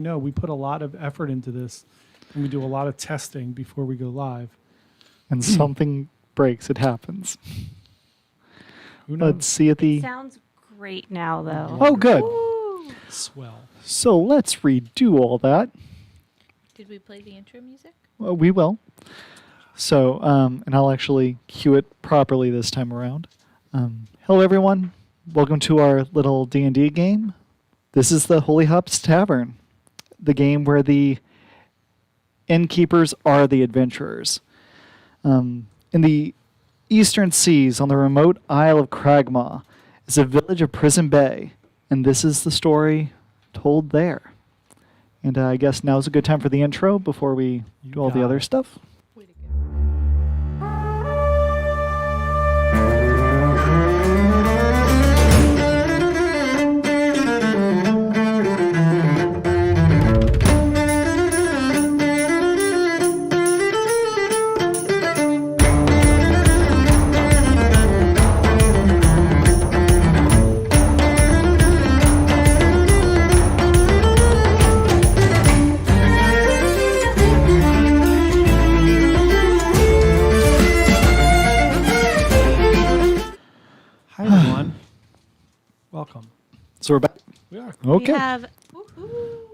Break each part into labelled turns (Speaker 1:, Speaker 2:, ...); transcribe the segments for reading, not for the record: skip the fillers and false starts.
Speaker 1: No, we put a lot of effort into this, and we do a lot of testing before we go live.
Speaker 2: And something breaks, it happens.
Speaker 1: Who knows?
Speaker 2: Let's see at
Speaker 3: It
Speaker 2: the...
Speaker 3: sounds great now, though.
Speaker 2: Oh, good.
Speaker 3: Woo!
Speaker 1: Swell.
Speaker 2: So let's redo all that.
Speaker 4: Did we play the intro music?
Speaker 2: Well, we will. So, and I'll actually cue it properly this time around. Hello, everyone. Welcome to our little D&D game. This is the Holy Hops Tavern, the game where the innkeepers are the adventurers. In the eastern seas on the remote Isle of Cragmaw is a village of Prison Bay, and this is the story told there. And I guess now's a good time for the intro before we do all the other stuff.
Speaker 4: Way to go.
Speaker 1: Hi, everyone. Welcome.
Speaker 2: So we're back.
Speaker 1: We are.
Speaker 2: Okay.
Speaker 3: We have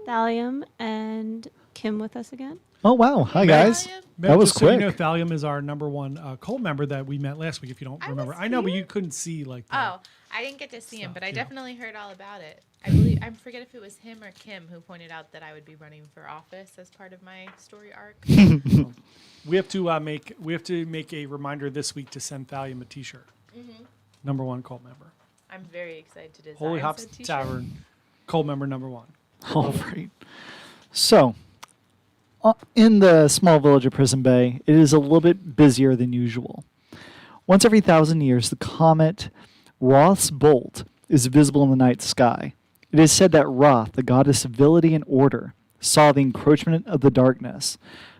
Speaker 3: Thallium and Kim with us again.
Speaker 2: Oh, wow. Hi, guys.
Speaker 4: Thallium.
Speaker 2: That was
Speaker 1: just So you
Speaker 2: quick.
Speaker 1: know, Thallium is our number one cult member that we met last week, if you don't
Speaker 4: I
Speaker 1: remember.
Speaker 4: was
Speaker 1: I know, but
Speaker 4: here.
Speaker 1: you couldn't see like the
Speaker 4: Oh, I didn't get to see him,
Speaker 1: Stuff,
Speaker 4: but I
Speaker 1: yeah.
Speaker 4: definitely heard all about it. I forget if it was him or Kim who pointed out that I would be running for office as part of my story arc.
Speaker 1: We have to make a reminder this week to send Thallium a T-shirt. Number one cult member.
Speaker 4: I'm very excited to design
Speaker 1: Holy Hops
Speaker 4: said t-shirt.
Speaker 1: Tavern, cult member number one.
Speaker 2: All right. So, in the small village of Prison Bay, it is a little bit busier than usual. Once every 1,000 years, the comet Roth's bolt is visible in the night sky. It is said that Roth, the god of civility and order, saw the encroachment of the darkness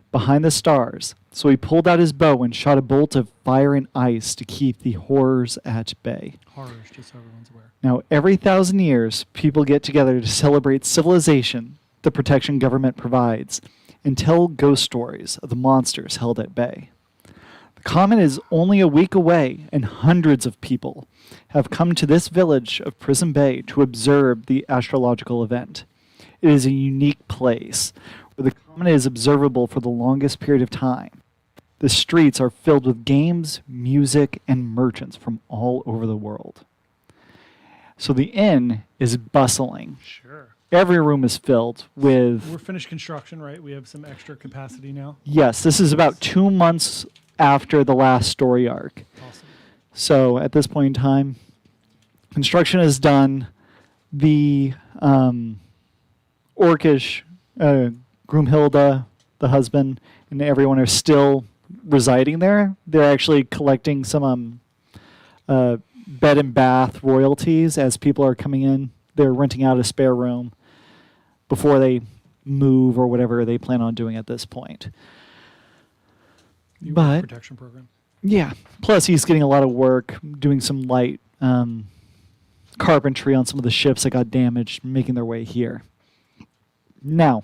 Speaker 2: behind the stars, so he pulled out his bow and shot a bolt of fire and ice to keep the horrors at bay.
Speaker 1: Horrors, just so everyone's aware.
Speaker 2: Now, every 1,000 years, people get together to celebrate civilization, the protection government provides, and tell ghost stories of the monsters held at bay. The comet is only a week away, and hundreds of people have come to this village of Prison Bay to observe the astrological event. It is a unique place where the comet is observable for the longest period of time. The streets are filled with games, music, and merchants from all over the world. So the inn is bustling.
Speaker 1: Sure.
Speaker 2: Every room is filled with...
Speaker 1: We're finished construction, right? We have some extra capacity now.
Speaker 2: Yes, this is about 2 months after the last story arc.
Speaker 1: Awesome.
Speaker 2: So at this point in time, construction is done. The orcish Groomhilda, the husband, and everyone are still residing there. They're actually collecting some bed and bath royalties as people are coming in. They're renting out a spare room before they move or whatever they plan on doing at this point.
Speaker 1: The
Speaker 2: But-
Speaker 1: protection program.
Speaker 2: Yeah. Plus, he's getting a lot of work doing some light carpentry on some of the ships that got damaged, making their way here. Now,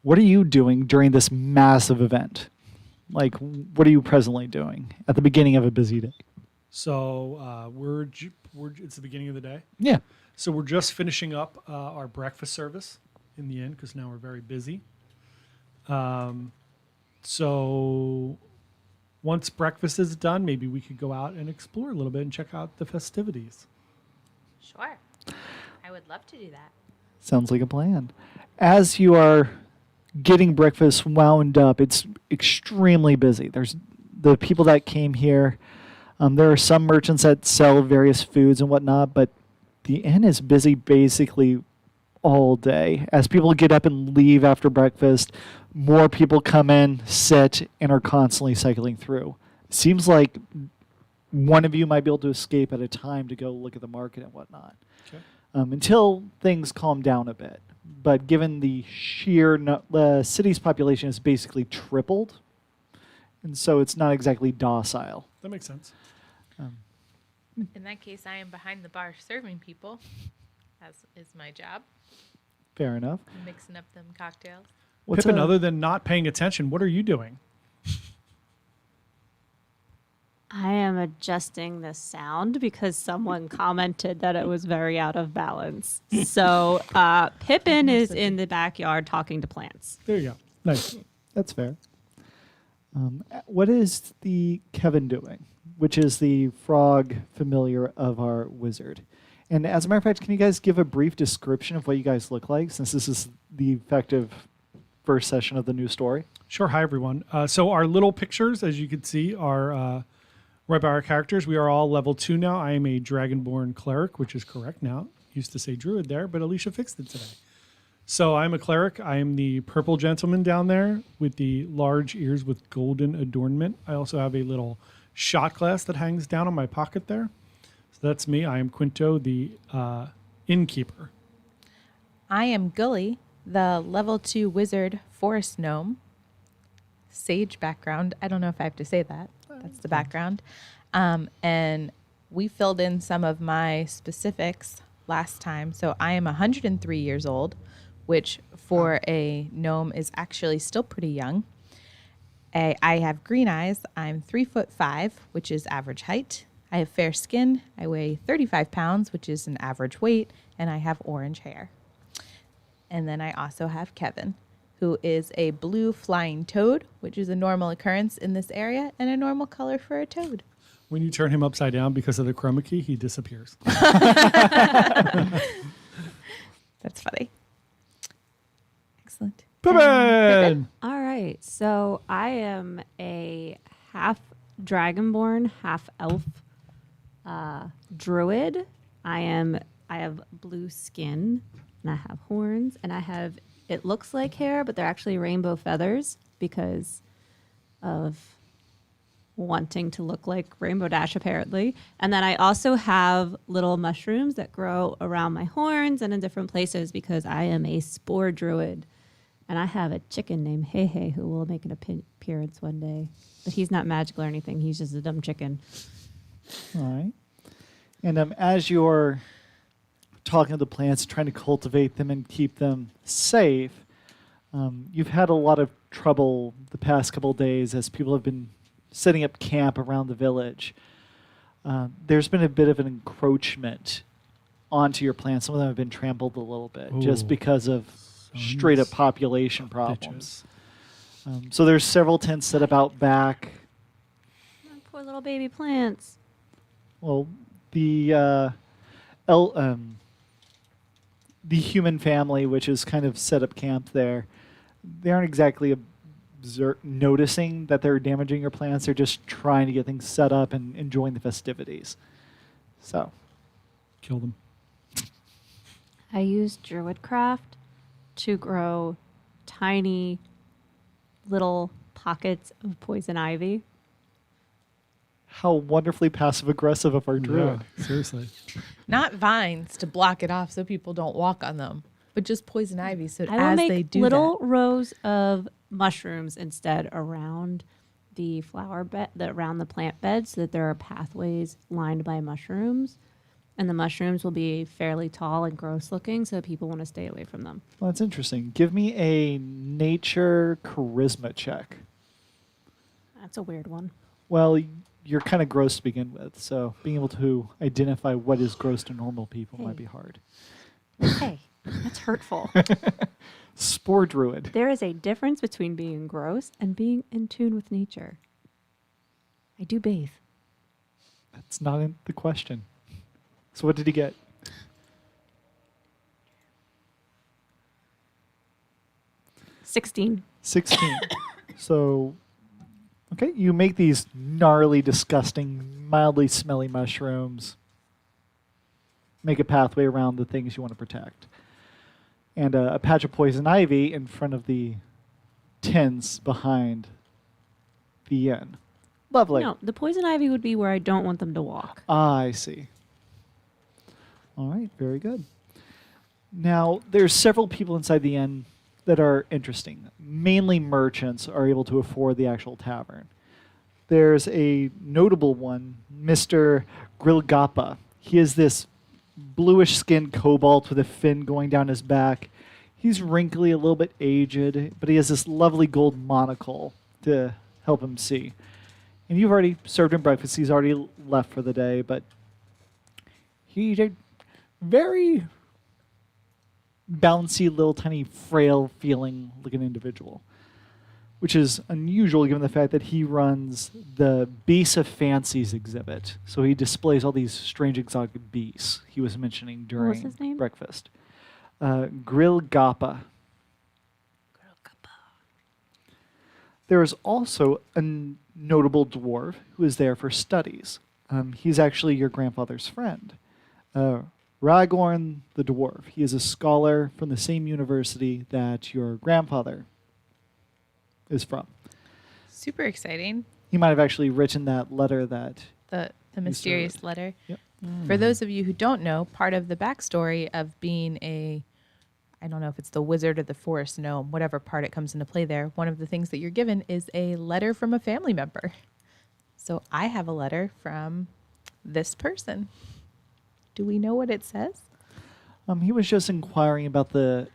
Speaker 2: what are you doing during this massive event? Like, what are you presently doing at the beginning of a busy day?
Speaker 1: So it's the beginning of the day.
Speaker 2: Yeah.
Speaker 1: So we're just finishing up our breakfast service in the inn because now we're very busy. So once breakfast is done, maybe we could go out and explore a little bit and check out the festivities.
Speaker 4: Sure. I would love to do that.
Speaker 2: Sounds like a plan. As you are getting breakfast wound up, it's extremely busy. There's the people that came here. There are some merchants that sell various foods and whatnot, but the inn is busy basically all day. As people get up and leave after breakfast, more people come in, sit, and are constantly cycling through. Seems like one of you might be able to escape at a time to go look at the market and whatnot.
Speaker 1: Okay.
Speaker 2: Until things calm down a bit. But given the sheer the city's population has basically tripled, and so it's not exactly docile.
Speaker 1: That makes sense.
Speaker 4: In that case, I am behind the bar serving people, as is my job.
Speaker 2: Fair enough.
Speaker 4: Mixing up them cocktails.
Speaker 1: Pippin, other than not paying attention, what are you doing?
Speaker 3: I am adjusting the sound because someone commented that it was very out of balance. So Pippin is in the backyard talking to plants.
Speaker 1: There you go. Nice.
Speaker 2: That's fair. What is the Kevin doing, which is the frog familiar of our wizard? And as a matter of fact, can you guys give a brief description of what you guys look like, since this is the effective first session of the new story?
Speaker 1: Sure. Hi, everyone. So our little pictures, as you can see, are right by our characters. We are all level 2 now. I am a Dragonborn cleric, which is correct now. Used to say druid there, but Alicia fixed it today. So I'm a cleric. I am the purple gentleman down there with the large ears with golden adornment. I also have a little shot glass that hangs down on my pocket there. So that's me. I am Quinto, the innkeeper.
Speaker 4: I am Gully, the level 2 wizard forest gnome. Sage background. I don't know if I have to say that. That's the background. And we filled in some of my specifics last time. So I am 103 years old, which for a gnome is actually still pretty young. I have green eyes. I'm 3'5", which is average height. I have fair skin. I weigh 35 pounds, which is an average weight. And I have orange hair. And then I also have Kevin, who is a blue flying toad, which is a normal occurrence in this area and a normal color for a toad.
Speaker 1: When you turn him upside down because of the chroma key, he disappears.
Speaker 4: That's funny. Excellent.
Speaker 1: Pippin!
Speaker 3: All right. So I am a half dragonborn, half elf druid. I have blue skin and I have horns and it looks like hair, but they're actually rainbow feathers because of wanting to look like Rainbow Dash, apparently. And then I also have little mushrooms that grow around my horns and in different places because I am a spore druid. And I have a chicken named Hey Hey who will make an appearance one day. But he's not magical or anything. He's just a dumb chicken.
Speaker 2: All right. And as you're talking to the plants, trying to cultivate them and keep them safe, you've had a lot of trouble the past couple of days as people have been setting up camp around the village. There's been a bit of an encroachment onto your plants. Some of them have been trampled a little bit just because of straight up population problems. So there's several tents set up out back.
Speaker 3: Oh, poor little baby plants.
Speaker 2: Well, the human family, which is kind of set up camp there, they aren't exactly noticing that they're damaging your plants. They're just trying to get things set up and enjoying the festivities. So,
Speaker 1: Kill them.
Speaker 3: I used Druidcraft to grow tiny little pockets of poison ivy.
Speaker 2: how wonderfully passive aggressive of our druid.
Speaker 1: Yeah, seriously.
Speaker 4: Not vines to block it off so people don't walk on them, but just poison ivy. So
Speaker 3: I will
Speaker 4: as
Speaker 3: make
Speaker 4: they do
Speaker 3: little
Speaker 4: that,
Speaker 3: rows of mushrooms instead around the flower bed, around the plant bed, so that there are pathways lined by mushrooms. And the mushrooms will be fairly tall and gross looking, so people want to stay away from them.
Speaker 2: Well, that's interesting. Give me a nature charisma check.
Speaker 3: That's a weird one.
Speaker 2: Well, you're kind of gross to begin with, so being able to identify what is gross to normal people might be hard.
Speaker 3: Hey, that's hurtful.
Speaker 2: Spore druid.
Speaker 3: There is a difference between being gross and being in tune with nature. I do bathe.
Speaker 2: That's not in the question. So what did he get?
Speaker 3: 16.
Speaker 2: 16. So, okay, you make these gnarly, disgusting, mildly smelly mushrooms. Make a pathway around the things you want to protect. And a patch of poison ivy in front of the tents behind the inn. Lovely.
Speaker 3: No, the poison ivy would be where I don't want them to walk.
Speaker 2: Ah, I see. All right, very good. Now, there's several people inside the inn that are interesting. Mainly merchants are able to afford the actual tavern. There's a notable one, Mr. Grilgappa. He is this bluish-skinned cobalt with a fin going down his back. He's wrinkly, a little bit aged, but he has this lovely gold monocle to help him see. And you've already served him breakfast. He's already left for the day, but he's a very bouncy, little tiny, frail feeling looking individual, which is unusual given the fact that he runs the Beasts of Fancies exhibit. So he displays all these strange exotic beasts he was mentioning during
Speaker 3: his name?
Speaker 2: breakfast. Grill Gappa. There is also a notable dwarf who is there for studies. He's actually your grandfather's friend. Ragorn the dwarf. He is a scholar from the same university that your grandfather is from.
Speaker 4: Super exciting.
Speaker 2: He might have actually written that letter that...
Speaker 4: The mysterious letter.
Speaker 2: Yep.
Speaker 4: For those of you who don't know, part of the backstory of being I don't know if it's the wizard or the forest gnome, whatever part it comes into play there, one of the things that you're given is a letter from a family member. So I have a letter from this person. Do we know what it says?
Speaker 2: He was just inquiring about the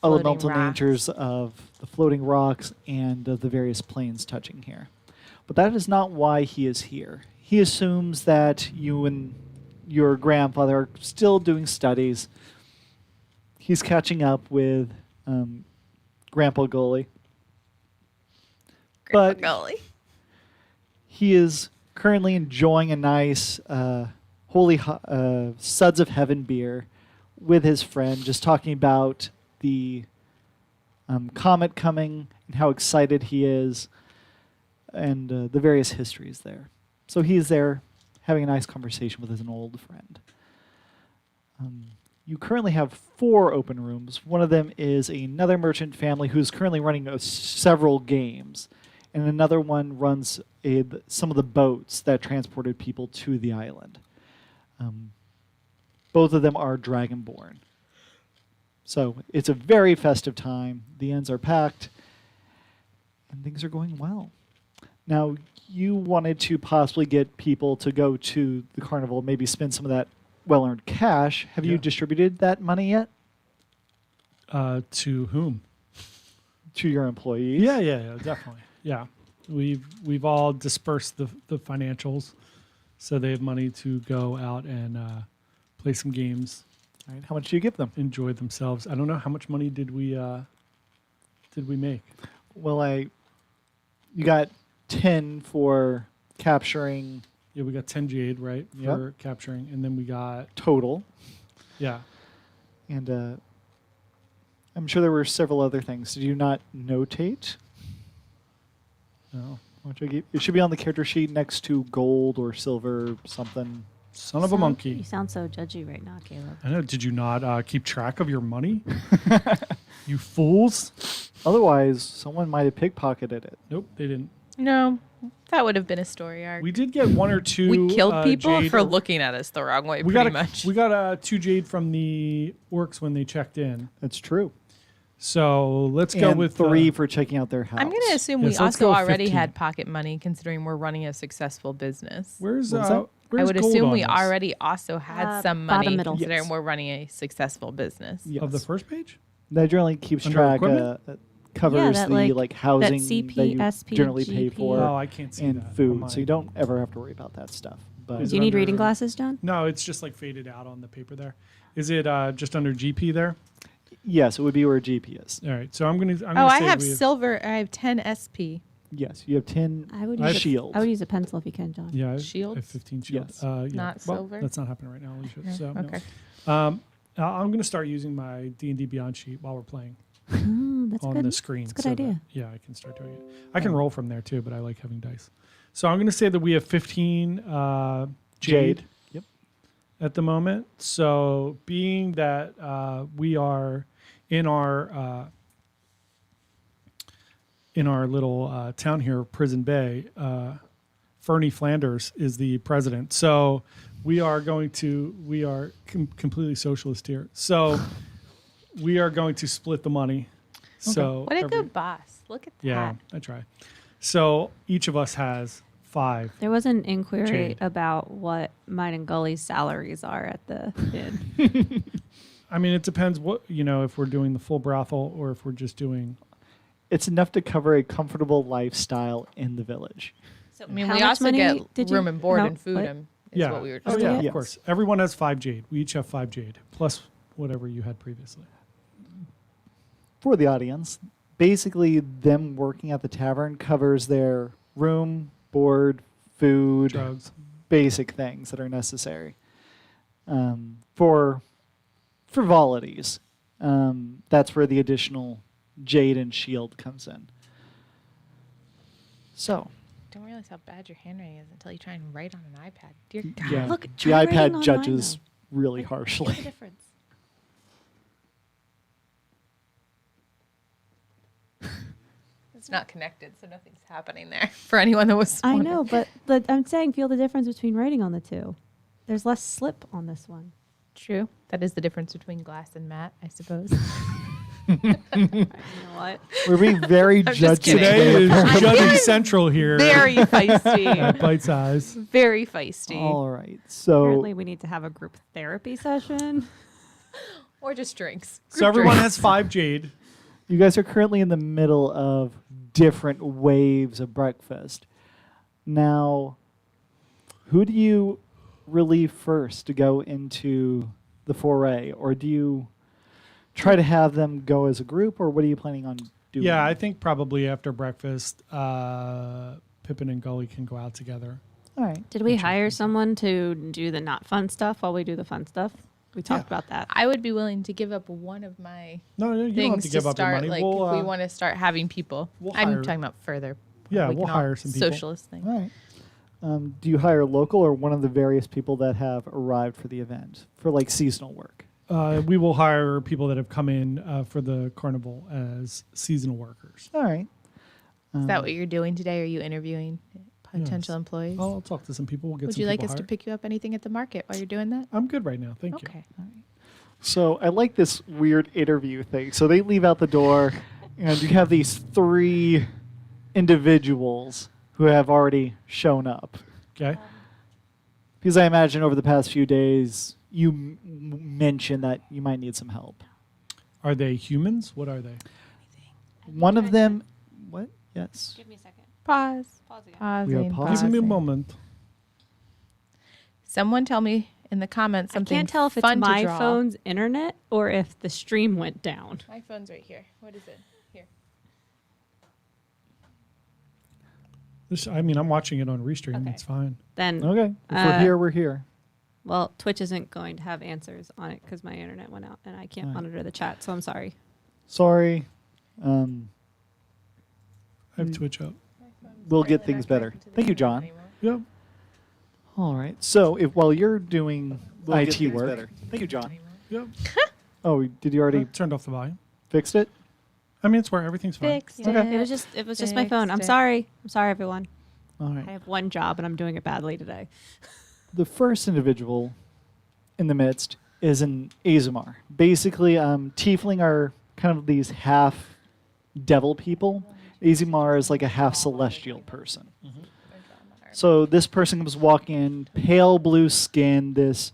Speaker 4: floating
Speaker 2: elemental
Speaker 4: rocks.
Speaker 2: natures of the floating rocks and of the various planes touching here. But that is not why he is here. He assumes that you and your grandfather are still doing studies. He's catching up with Grandpa Gully.
Speaker 4: Grandpa
Speaker 2: But-
Speaker 4: Gully.
Speaker 2: He is currently enjoying a nice holy Suds of Heaven beer with his friend, just talking about the comet coming and how excited he is and the various histories there. So he's there having a nice conversation with his old friend. You currently have 4 open rooms. One of them is another merchant family who's currently running several games. And another one runs some of the boats that transported people to the island. Both of them are dragonborn. So it's a very festive time. The ends are packed, and things are going well. Now, you wanted to possibly get people to go to the carnival, maybe spend some of that well-earned cash. Have you
Speaker 1: Yeah.
Speaker 2: distributed that money yet
Speaker 1: To whom?
Speaker 2: to your employees?
Speaker 1: Yeah, definitely. Yeah, we've all dispersed the financials, so they have money to go out and play some games,
Speaker 2: All right, how much do you give them?
Speaker 1: enjoy themselves. I don't know how much money did we make.
Speaker 2: Well, you got 10 for capturing
Speaker 1: Yeah, we got 10 jade, right,
Speaker 2: Yep.
Speaker 1: for capturing, and then we got
Speaker 2: total.
Speaker 1: yeah.
Speaker 2: And I'm sure there were several other things. Did you not notate?
Speaker 1: No.
Speaker 2: It should be on the character sheet next to gold or silver something.
Speaker 1: Son of a
Speaker 3: You
Speaker 1: monkey.
Speaker 3: sound so judgy right now, Caleb.
Speaker 1: I know. Did you not keep track of your money? You fools.
Speaker 2: Otherwise, someone might have pickpocketed it.
Speaker 1: Nope, they didn't.
Speaker 4: No, that would have been a story arc.
Speaker 1: We did get 1 or 2.
Speaker 4: We killed people
Speaker 1: jade
Speaker 4: for looking at us the wrong way,
Speaker 1: we
Speaker 4: pretty
Speaker 1: got
Speaker 4: much.
Speaker 1: We got 2 jade from the orcs when they checked in.
Speaker 2: That's true.
Speaker 1: So let's go
Speaker 2: And
Speaker 1: with
Speaker 2: 3 for checking out their house.
Speaker 4: I'm going to assume
Speaker 1: Yes,
Speaker 4: we
Speaker 1: let's
Speaker 4: also
Speaker 1: go with
Speaker 4: already
Speaker 1: 15.
Speaker 4: had pocket money, considering we're running a successful business.
Speaker 1: Where's
Speaker 2: What was that?
Speaker 4: I
Speaker 1: where's
Speaker 4: would
Speaker 1: gold
Speaker 4: assume
Speaker 1: on
Speaker 4: we
Speaker 1: this?
Speaker 4: already also had some
Speaker 3: bottom
Speaker 4: money,
Speaker 3: middle.
Speaker 4: considering
Speaker 2: Yes.
Speaker 4: we're running a successful business.
Speaker 2: Yes.
Speaker 1: Of the first page.
Speaker 2: That generally keeps
Speaker 1: Under
Speaker 2: track,
Speaker 1: equipment?
Speaker 2: covers
Speaker 3: that,
Speaker 2: the
Speaker 3: like,
Speaker 2: housing
Speaker 3: CP,
Speaker 2: that you
Speaker 3: SP,
Speaker 2: generally pay
Speaker 3: GP.
Speaker 2: for
Speaker 1: Oh, I can't see
Speaker 2: and
Speaker 1: that. on
Speaker 2: food,
Speaker 1: mine.
Speaker 2: so you don't ever have to worry about that stuff. But
Speaker 1: Is
Speaker 3: Do
Speaker 1: it
Speaker 3: you need
Speaker 1: under-
Speaker 3: reading glasses, John?
Speaker 1: No, it's just like faded out on the paper there. Is it just under GP there?
Speaker 2: yes, it would be where GP is.
Speaker 1: All right. So I'm gonna.
Speaker 4: Oh, I
Speaker 1: say
Speaker 4: have
Speaker 1: we
Speaker 4: silver. I have 10 SP.
Speaker 2: Yes, you have 10
Speaker 3: I would
Speaker 1: I
Speaker 3: use
Speaker 2: shield.
Speaker 3: I would use a pencil if you can, John.
Speaker 1: Yeah. I have
Speaker 4: Shields?
Speaker 1: 15 shield.
Speaker 2: Yes.
Speaker 1: Yeah.
Speaker 4: Not
Speaker 1: well,
Speaker 4: silver?
Speaker 1: That's not happening right now, Alicia.
Speaker 4: No?
Speaker 1: So no.
Speaker 4: Okay.
Speaker 1: I'm gonna start using my D&D Beyond sheet while we're playing
Speaker 3: Oh, that's
Speaker 1: on
Speaker 3: good.
Speaker 1: the screen.
Speaker 3: That's a good
Speaker 1: so that-
Speaker 3: idea.
Speaker 1: yeah, I can start doing it. I can roll from there too, but I like having dice. So I'm gonna say that we have 15 jade
Speaker 2: Yep.
Speaker 1: at the moment. So being that we are in our little town here, Prison Bay, Fernie Flanders is the president. So we are completely socialist here. So we are going to split the money. So
Speaker 4: What a
Speaker 1: every-
Speaker 4: good boss. Look at that.
Speaker 1: yeah, I try. So each of us has 5.
Speaker 3: There was an inquiry
Speaker 1: Jade.
Speaker 3: about what mine and Gully's salaries are at the inn.
Speaker 1: I mean, it depends what, if we're doing the full brothel or if we're just doing.
Speaker 2: It's enough to cover a comfortable lifestyle in the village.
Speaker 3: So
Speaker 4: I mean,
Speaker 3: how
Speaker 4: we
Speaker 3: much
Speaker 4: also
Speaker 3: money
Speaker 4: get
Speaker 3: did you-
Speaker 4: room and board
Speaker 3: how-
Speaker 4: and food.
Speaker 3: what?
Speaker 4: Is what we were
Speaker 1: Oh,
Speaker 4: just
Speaker 1: yeah,
Speaker 2: Yes.
Speaker 1: of course. Everyone has 5 jade. We each have 5 jade, plus whatever you had previously.
Speaker 2: For the audience, basically them working at the tavern covers their room, board, food,
Speaker 1: Drugs.
Speaker 2: basic things that are necessary. For frivolities, that's where the additional jade and shield comes in. So,
Speaker 4: Don't realize how bad your handwriting is until you try and write on an iPad. Dear God.
Speaker 2: yeah,
Speaker 3: look,
Speaker 2: the
Speaker 3: try writing
Speaker 2: iPad
Speaker 3: online,
Speaker 2: judges
Speaker 3: though.
Speaker 2: really
Speaker 3: What's
Speaker 2: harshly.
Speaker 3: the difference?
Speaker 4: It's not connected, so nothing's happening there for anyone that was
Speaker 3: I
Speaker 4: wondering.
Speaker 3: know, but I'm saying feel the difference between writing on the two. There's less slip on this one.
Speaker 4: True. That is the difference between glass and matte, I suppose.
Speaker 3: You know what?
Speaker 2: We're being very
Speaker 4: I'm just
Speaker 2: judgy
Speaker 4: kidding.
Speaker 1: Today is
Speaker 2: today.
Speaker 1: Judging Central here.
Speaker 4: Very feisty.
Speaker 1: at Bite Size.
Speaker 4: Very feisty.
Speaker 2: All right. So
Speaker 3: Apparently, we need to have a group therapy session.
Speaker 4: Or just drinks.
Speaker 1: So
Speaker 4: Group
Speaker 1: everyone
Speaker 4: drinks.
Speaker 1: has 5 jade.
Speaker 2: you guys are currently in the middle of different waves of breakfast. Now, who do you relieve first to go into the foray, or do you try to have them go as a group, or what are you planning on doing?
Speaker 1: Yeah, I think probably after breakfast, Pippin and Gully can go out together.
Speaker 2: All right.
Speaker 3: Did we hire someone to do the not fun stuff while we do the fun stuff? We talked
Speaker 1: Yeah.
Speaker 3: about that.
Speaker 4: I would be willing to give up one of my
Speaker 1: No, you don't have
Speaker 4: things
Speaker 1: to give up your
Speaker 4: start.
Speaker 1: money.
Speaker 4: Like,
Speaker 1: We'll,
Speaker 4: if we want to start having people.
Speaker 1: we'll
Speaker 4: I'm
Speaker 1: hire-
Speaker 4: talking about further.
Speaker 1: Yeah,
Speaker 4: We
Speaker 1: we'll
Speaker 4: can all-
Speaker 1: hire some people.
Speaker 4: Socialist thing.
Speaker 2: All right. Do you hire local or one of the various people that have arrived for the event for like seasonal work?
Speaker 1: We will hire people that have come in for the carnival as seasonal workers.
Speaker 2: All right.
Speaker 4: Is that what you're doing today? Are you interviewing potential
Speaker 1: Yes.
Speaker 4: employees?
Speaker 1: I'll talk to some people. We'll get
Speaker 4: Would
Speaker 1: some
Speaker 4: you like
Speaker 1: people
Speaker 4: us to
Speaker 1: hired.
Speaker 4: pick you up anything at the market while you're doing that?
Speaker 1: I'm good right now. Thank you.
Speaker 4: Okay.
Speaker 2: So I like this weird interview thing. So they leave out the door, and you have these 3 individuals who have already shown up.
Speaker 1: Okay.
Speaker 2: Because I imagine over the past few days, you mentioned that you might need some help.
Speaker 1: Are they humans? What are they?
Speaker 2: One of them, what? Yes.
Speaker 3: Give me a second.
Speaker 4: Pause.
Speaker 3: Pause again.
Speaker 4: Pausing.
Speaker 2: pausing.
Speaker 1: Give me a
Speaker 4: pausing.
Speaker 1: moment.
Speaker 4: Someone tell me in the comments
Speaker 3: I
Speaker 4: something
Speaker 3: can't tell if it's
Speaker 4: fun to
Speaker 3: my
Speaker 4: draw.
Speaker 3: phone's internet or if the stream went down.
Speaker 4: My phone's right here. What is it? Here.
Speaker 1: I mean, I'm watching it on Restream.
Speaker 3: Okay.
Speaker 1: It's fine.
Speaker 3: Then,
Speaker 2: Okay. If we're here, we're here.
Speaker 3: well, Twitch isn't going to have answers on it because my internet went out and I can't
Speaker 2: Right.
Speaker 3: monitor the chat. So I'm sorry.
Speaker 2: Sorry.
Speaker 1: I have Twitch up.
Speaker 2: We'll get things better. Thank you, John.
Speaker 1: Yep.
Speaker 2: All right. So if while you're doing
Speaker 5: We'll get
Speaker 2: IT
Speaker 5: things
Speaker 2: work,
Speaker 5: better.
Speaker 2: thank you, John.
Speaker 1: Yep.
Speaker 2: Oh, did you
Speaker 1: I
Speaker 2: already
Speaker 1: turned off the volume.
Speaker 2: fixed it?
Speaker 1: I mean, it's where everything's fine.
Speaker 4: Fixed
Speaker 2: Okay.
Speaker 3: It was just my phone. I'm
Speaker 4: Fixed it.
Speaker 3: sorry. I'm sorry, everyone.
Speaker 2: All
Speaker 3: I
Speaker 2: right.
Speaker 3: have one job and I'm doing it badly today.
Speaker 2: The first individual in the midst is an Azumar. Basically, Tiefling are kind of these half devil people. Azumar is like a half celestial person. So this person comes walking in, pale blue skin, this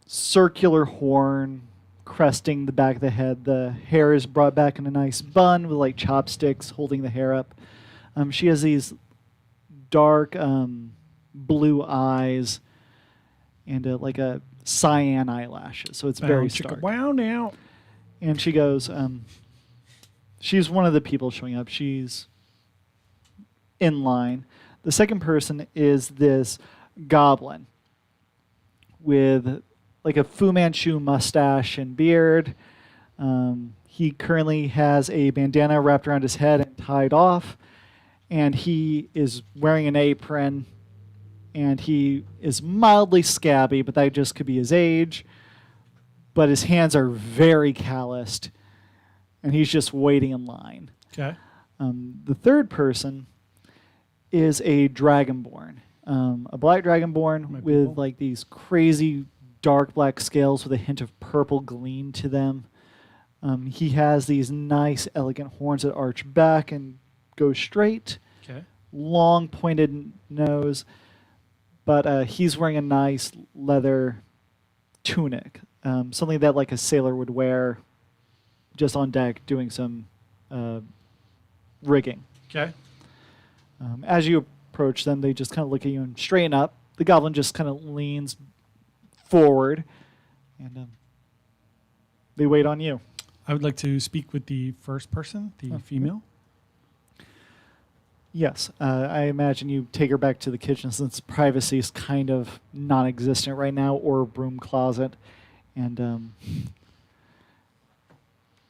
Speaker 2: circular horn cresting the back of the head. The hair is brought back in a nice bun with like chopsticks holding the hair up. She has these dark blue eyes and like a cyan eyelashes. So it's very stark.
Speaker 1: Wow now.
Speaker 2: And she goes, she's one of the people showing up. She's in line. The second person is this goblin with like a Fu Manchu mustache and beard. He currently has a bandana wrapped around his head and tied off. And he is wearing an apron. And he is mildly scabby, but that just could be his age. But his hands are very calloused. And he's just waiting in line.
Speaker 1: Okay.
Speaker 2: The third person is a dragonborn, a black dragonborn
Speaker 1: My
Speaker 2: with
Speaker 1: people.
Speaker 2: like these crazy dark black scales with a hint of purple gleam to them. He has these nice, elegant horns that arch back and go straight,
Speaker 1: Okay.
Speaker 2: long pointed nose, but he's wearing a nice leather tunic something that like a sailor would wear just on deck doing some rigging.
Speaker 1: Okay.
Speaker 2: As you approach them, they just kind of look at you and straighten up. The goblin just kind of leans forward, and they wait on you.
Speaker 1: I would like to speak with the first person, the female.
Speaker 2: Yes, I imagine you take her back to the kitchen since privacy is kind of non-existent right now, or a broom closet. And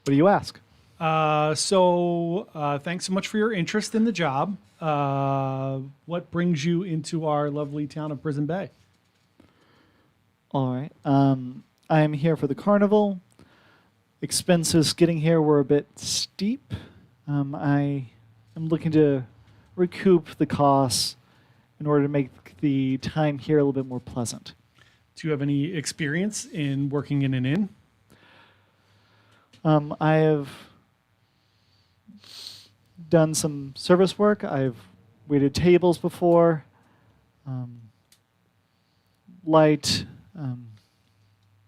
Speaker 2: what do you ask?
Speaker 1: Thanks so much for your interest in the job. What brings you into our lovely town of Prison Bay?
Speaker 2: All right. I am here for the carnival. Expenses getting here were a bit steep. I am looking to recoup the costs in order to make the time here a little bit more pleasant.
Speaker 1: Do you have any experience in working in an inn?
Speaker 2: I have done some service work. I've waited tables before.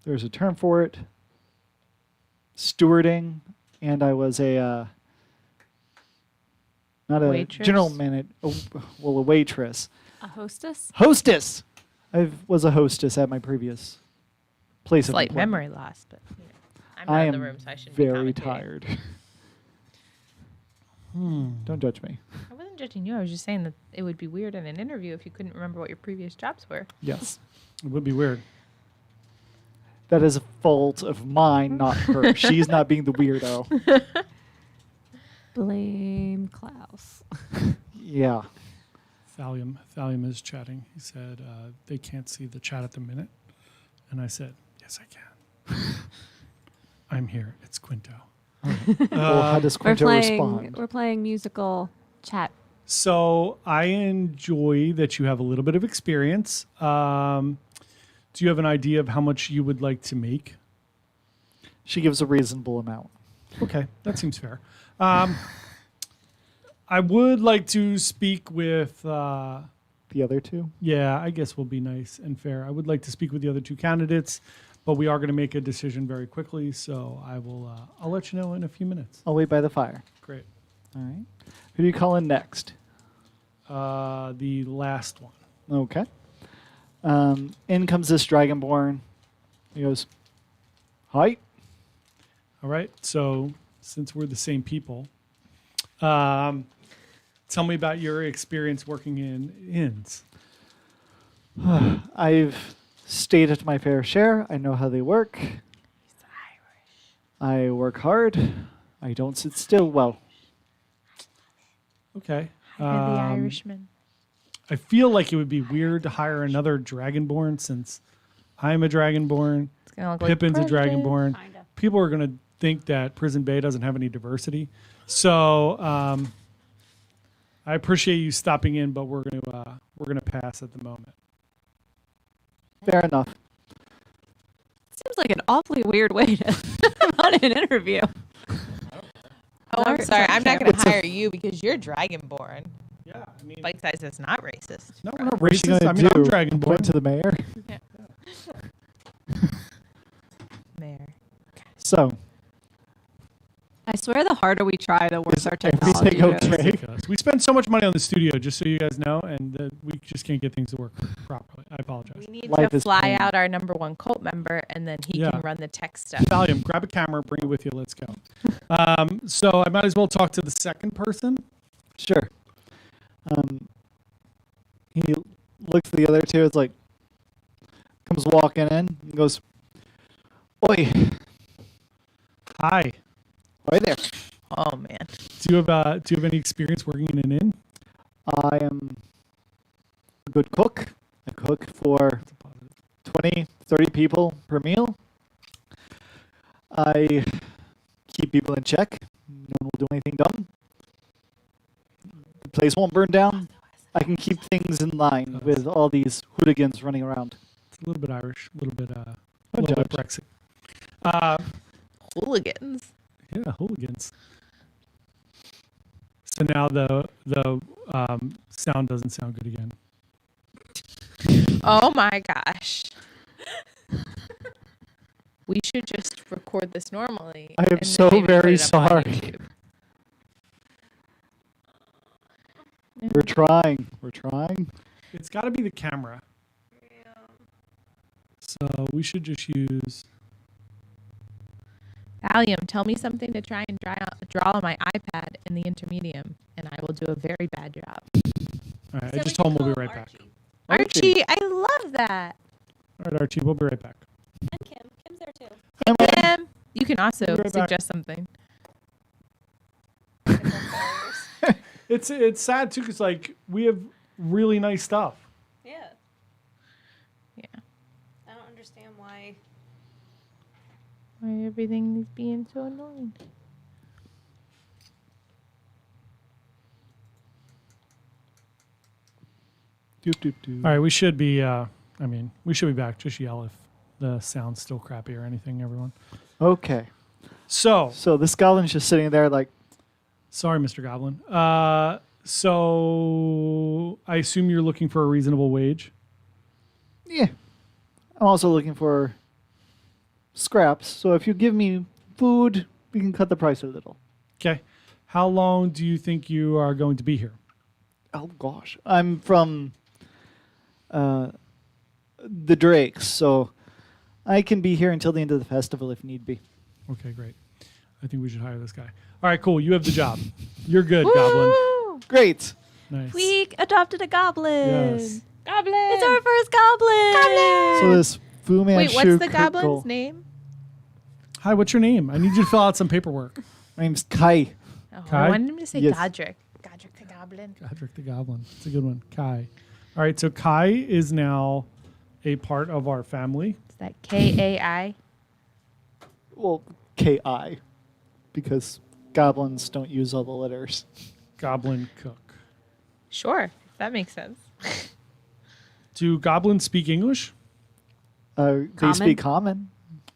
Speaker 2: There's a term for it. Stewarding, and I was a not a
Speaker 4: Waitress?
Speaker 2: general manager. Well, a waitress,
Speaker 3: A hostess?
Speaker 2: hostess. I was a hostess at my previous place of
Speaker 4: Slight
Speaker 2: employment.
Speaker 4: memory loss, but you know, I'm not
Speaker 2: I
Speaker 4: in
Speaker 2: am
Speaker 4: the room, so I shouldn't be
Speaker 2: very
Speaker 4: commentating.
Speaker 2: tired. Don't judge me.
Speaker 4: I wasn't judging you. I was just saying that it would be weird in an interview if you couldn't remember what your previous jobs were.
Speaker 2: Yes,
Speaker 1: It would be weird.
Speaker 2: that is a fault of mine, not her. She's not being the weirdo.
Speaker 3: Blame Klaus.
Speaker 2: Yeah.
Speaker 1: Thallium is chatting. He said they can't see the chat at the minute. And I said, yes, I can. I'm here. It's Quinto.
Speaker 2: Well, how does Quinto respond?
Speaker 3: We're playing musical chat.
Speaker 1: So I enjoy that you have a little bit of experience. Do you have an idea of how much you would like to make?
Speaker 2: She gives a reasonable amount.
Speaker 1: Okay, that seems fair. I would like to speak with,
Speaker 2: The other two?
Speaker 1: yeah, I guess we'll be nice and fair. I would like to speak with the other two candidates, but we are going to make a decision very quickly, so I'll let you know in a few minutes.
Speaker 2: I'll wait by the fire.
Speaker 1: Great.
Speaker 2: All right. Who do you call in next?
Speaker 1: The last one.
Speaker 2: Okay. In comes this dragonborn. He goes, "Hi."
Speaker 1: All right. So since we're the same people, tell me about your experience working in inns.
Speaker 2: I've stayed at my fair share. I know how they work. I work hard. I don't sit still well.
Speaker 1: Okay.
Speaker 4: I read The Irishman.
Speaker 1: I feel like it would be weird to hire another dragonborn since I'm a dragonborn.
Speaker 4: It's gonna look
Speaker 1: Pippin's a
Speaker 4: like Brendan.
Speaker 1: dragonborn.
Speaker 3: Kinda.
Speaker 1: People are going to think that Prison Bay doesn't have any diversity. So I appreciate you stopping in, but we're going to pass at the moment.
Speaker 2: Fair enough.
Speaker 3: Seems like an awfully weird way to run an interview.
Speaker 4: Oh, I'm
Speaker 3: Sorry,
Speaker 4: sorry. I'm not going
Speaker 2: It's
Speaker 4: to
Speaker 2: a-
Speaker 4: hire you because you're dragonborn.
Speaker 1: Yeah, I mean,
Speaker 4: Bite size is not racist.
Speaker 1: no, we're not
Speaker 2: What is she
Speaker 1: racist.
Speaker 2: gonna
Speaker 1: I mean, I'm
Speaker 2: do?
Speaker 1: dragonborn.
Speaker 2: Point to the mayor.
Speaker 4: Mayor.
Speaker 2: So,
Speaker 3: I swear the harder we try, the worse our
Speaker 2: everything
Speaker 3: technology
Speaker 2: okay?
Speaker 3: goes.
Speaker 1: Ridiculous. We spend so much money on the studio, just so you guys know, and we just can't get things to work properly. I apologize.
Speaker 4: We need
Speaker 2: Life
Speaker 4: to
Speaker 2: is
Speaker 4: fly
Speaker 2: pain.
Speaker 4: out our number one cult member, and then he
Speaker 1: Yeah.
Speaker 4: can run the tech stuff.
Speaker 1: Valium, grab a camera, bring it with you. Let's go. So I might as well talk to the second person.
Speaker 2: Sure. He looks at the other two. It's like, comes walking in and goes, "Oi,
Speaker 1: Hi.
Speaker 2: oi there.
Speaker 4: Oh man.
Speaker 1: Do you have any experience working in an inn?
Speaker 2: I am a good cook. I cook for 20, 30 people per meal. I keep people in check. No one will do anything dumb. The place won't burn down. I can keep things in line with all these hooligans running around.
Speaker 1: It's a little bit Irish, a little bit
Speaker 2: Don't
Speaker 1: Brexit.
Speaker 4: Hooligans.
Speaker 1: Yeah, hooligans. So now the sound doesn't sound good again.
Speaker 4: Oh my gosh. We should just record this normally.
Speaker 2: I am
Speaker 4: and then
Speaker 2: so
Speaker 4: maybe put
Speaker 2: very
Speaker 4: it up on
Speaker 2: sorry.
Speaker 4: YouTube.
Speaker 2: We're trying. We're trying.
Speaker 1: It's got to be the camera. So we should just use.
Speaker 4: Valium, tell me something to try and draw on my iPad in the intermedium, and I will do a very bad job.
Speaker 1: All right, I just told him we'll be right back.
Speaker 4: Archie, I love that.
Speaker 1: All right, Archie, we'll be right back.
Speaker 3: And Kim. Kim's there too.
Speaker 4: Kim, you can also
Speaker 1: Be right back.
Speaker 4: suggest something.
Speaker 1: It's sad too because like we have really nice stuff.
Speaker 3: Yeah.
Speaker 4: Yeah.
Speaker 3: I don't understand why.
Speaker 4: Why everything is being so annoying.
Speaker 2: Doop, doop, doop.
Speaker 1: All right, we should be. We should be back. Just yell if the sound's still crappy or anything, everyone.
Speaker 2: Okay.
Speaker 1: So
Speaker 2: So this goblin's just sitting there like,
Speaker 1: sorry, Mr. Goblin. So I assume you're looking for a reasonable wage.
Speaker 2: yeah. I'm also looking for scraps. So if you give me food, we can cut the price a little.
Speaker 1: Okay. How long do you think you are going to be here?
Speaker 2: Oh gosh. I'm from the Drakes, so I can be here until the end of the festival if need be.
Speaker 1: Okay, great. I think we should hire this guy. All right, cool. You have the job. You're good, Goblin.
Speaker 4: Woo!
Speaker 2: Great.
Speaker 1: Nice.
Speaker 3: We adopted a goblin.
Speaker 1: Yes.
Speaker 4: Goblin!
Speaker 3: It's our first goblin.
Speaker 2: So this Fu Manchu
Speaker 4: Wait, what's the
Speaker 2: could
Speaker 4: goblin's
Speaker 2: go-
Speaker 4: name?
Speaker 1: Hi, what's your name? I need you to fill out some paperwork.
Speaker 2: My name's Kai.
Speaker 4: Oh,
Speaker 1: Kai?
Speaker 4: I wanted him to say
Speaker 2: Yes.
Speaker 4: Godric. Godric the Goblin.
Speaker 1: Godric the Goblin. It's a good one. Kai. All right, so Kai is now a part of our family.
Speaker 4: Is that Kai?
Speaker 2: Well, Ki, because goblins don't use all the letters.
Speaker 1: Goblin cook.
Speaker 4: Sure, that makes sense.
Speaker 1: Do goblins speak English?
Speaker 2: They
Speaker 3: Common?
Speaker 2: speak common.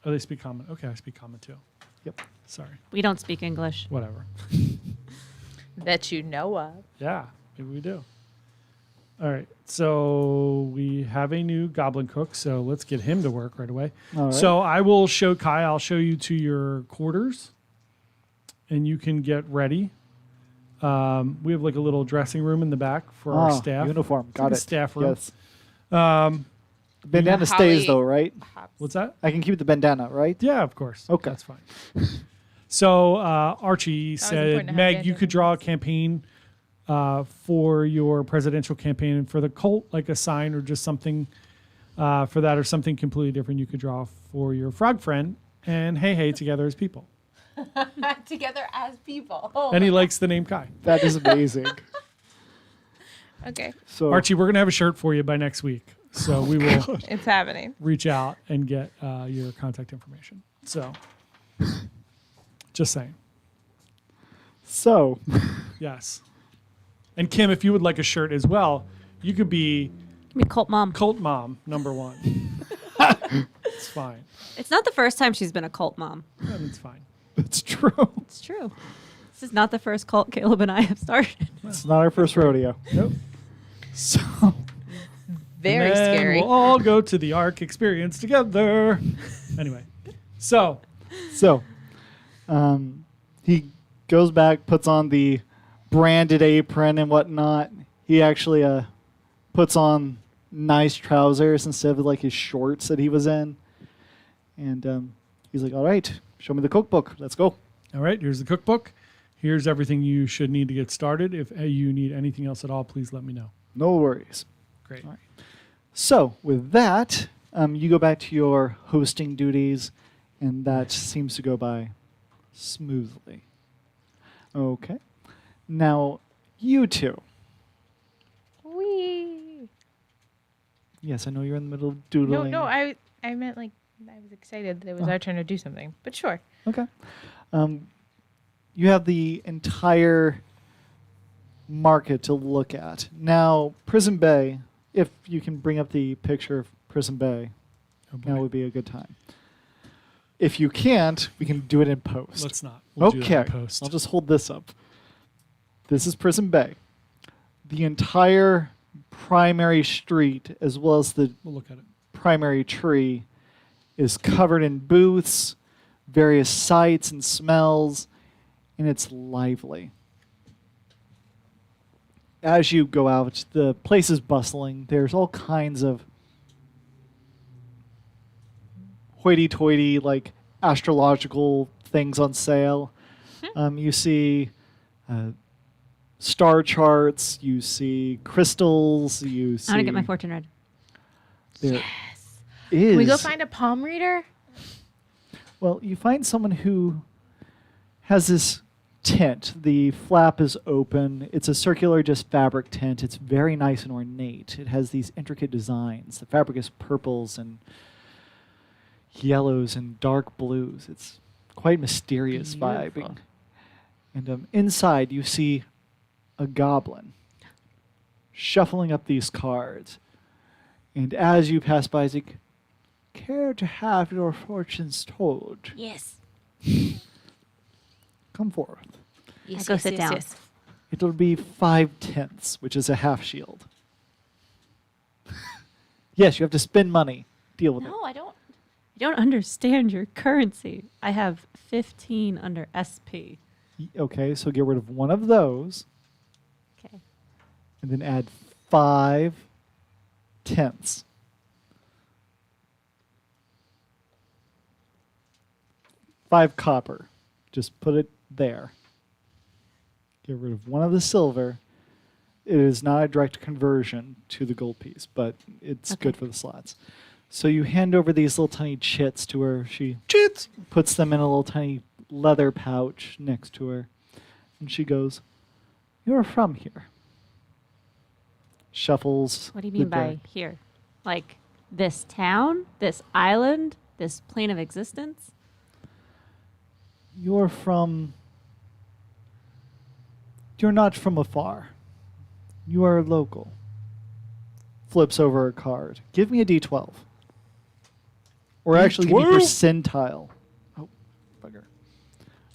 Speaker 1: Oh, they speak common. Okay, I speak common too.
Speaker 2: Yep.
Speaker 1: Sorry.
Speaker 3: We don't speak English.
Speaker 1: Whatever.
Speaker 4: That you know of.
Speaker 1: Yeah, maybe we do. All right, so we have a new goblin cook, so let's get him to work right away.
Speaker 2: All right.
Speaker 1: So I will show Kai. I'll show you to your quarters, and you can get ready. We have like a little dressing room in the back for our staff.
Speaker 2: Uniform.
Speaker 1: It's
Speaker 2: Got
Speaker 1: like a
Speaker 2: it.
Speaker 1: staff room.
Speaker 2: Yes.
Speaker 1: Um,
Speaker 2: Bandana
Speaker 4: Holly-
Speaker 2: stays though, right?
Speaker 1: what's that?
Speaker 2: I can keep the bandana, right?
Speaker 1: Yeah, of course.
Speaker 2: Okay.
Speaker 1: That's fine. So Archie
Speaker 4: important
Speaker 1: said,
Speaker 4: to have
Speaker 1: Meg, you
Speaker 4: bandana
Speaker 1: could draw a campaign for your presidential campaign, and for the cult, like a sign or just something for that, or something completely different you could draw for your frog friend, and hey, together as people.
Speaker 4: Together as people.
Speaker 1: And he likes the name Kai.
Speaker 2: That is amazing.
Speaker 4: Okay,
Speaker 2: So
Speaker 1: Archie, we're going to have a shirt for you by next week. So we will
Speaker 4: it's happening.
Speaker 1: reach out and get your contact information. So just saying.
Speaker 2: So
Speaker 1: Yes. And Kim, if you would like a shirt as well, you could be
Speaker 3: Give me cult mom.
Speaker 1: Cult Mom #1. It's fine.
Speaker 3: It's not the first time she's been a cult mom.
Speaker 1: It's fine.
Speaker 2: it's true.
Speaker 3: It's true. This is not the first cult Caleb and I have started.
Speaker 2: It's not our first rodeo.
Speaker 1: Nope.
Speaker 2: So
Speaker 4: Very
Speaker 1: And then
Speaker 4: scary.
Speaker 1: We'll all go to the Ark experience together. Anyway, so
Speaker 2: he goes back, puts on the branded apron and whatnot. He actually puts on nice trousers instead of like his shorts that he was in. And he's like, all right, show me the cookbook. Let's go.
Speaker 1: all right, here's the cookbook. Here's everything you should need to get started. If you need anything else at all, please let me know.
Speaker 2: No worries.
Speaker 1: Great.
Speaker 2: All right. So with that, you go back to your hosting duties, and that seems to go by smoothly. Okay. Now, you two.
Speaker 4: Wee.
Speaker 2: Yes, I know you're in the middle of doodling.
Speaker 4: No, I meant like I was excited that it was
Speaker 2: Oh.
Speaker 4: our turn to do something. But sure.
Speaker 2: Okay. You have the entire market to look at. Now, Prison Bay, if you can bring up the picture of Prison Bay,
Speaker 1: Oh, boy.
Speaker 2: now would be a good time. If you can't, we can do it in post.
Speaker 1: Let's not. We'll do that in
Speaker 2: Okay.
Speaker 1: post.
Speaker 2: I'll just hold this up. This is Prison Bay. The entire primary street, as well as the
Speaker 1: We'll look at it.
Speaker 2: primary tree, is covered in booths, various sights and smells, and it's lively. As you go out, the place is bustling. There's all kinds of hoity-toity, like astrological things on sale. You see star charts. You see crystals. You see.
Speaker 3: I want to get my fortune read.
Speaker 2: There
Speaker 4: Yes.
Speaker 2: is.
Speaker 4: Can we go find a palm reader?
Speaker 2: Well, you find someone who has this tent. The flap is open. It's a circular, just fabric tent. It's very nice and ornate. It has these intricate designs. The fabric is purples and yellows and dark blues. It's quite mysterious
Speaker 4: Beautiful.
Speaker 2: vibing. And inside, you see a goblin shuffling up these cards. And as you pass by, he's like, care to have your fortunes told?
Speaker 3: Yes.
Speaker 2: Come forth.
Speaker 3: I go sit down.
Speaker 2: It'll be 5/10, which is a half shield. Yes, you have to spend money. Deal with
Speaker 3: No, I don't. I don't understand your currency. I have 15 under SP.
Speaker 2: it. Okay, so get rid of one of those
Speaker 3: Okay.
Speaker 2: and then add 5/10. Five copper. Just put it there. Get rid of one of the silver. It is not a direct conversion to the gold piece, but it's
Speaker 3: Okay.
Speaker 2: good for the slots. So you hand over these little tiny chits to her. She
Speaker 1: Chits.
Speaker 2: puts them in a little tiny leather pouch next to her. And she goes, "You're from here." Shuffles.
Speaker 3: What do you
Speaker 2: the
Speaker 3: mean by
Speaker 2: deck.
Speaker 3: here? Like this town, this island, this plane of existence?
Speaker 2: You're from. You're not from afar. You are local. Flips over a card. Give me a d12. Or actually, give me
Speaker 1: D12?
Speaker 2: percentile. Oh, bugger.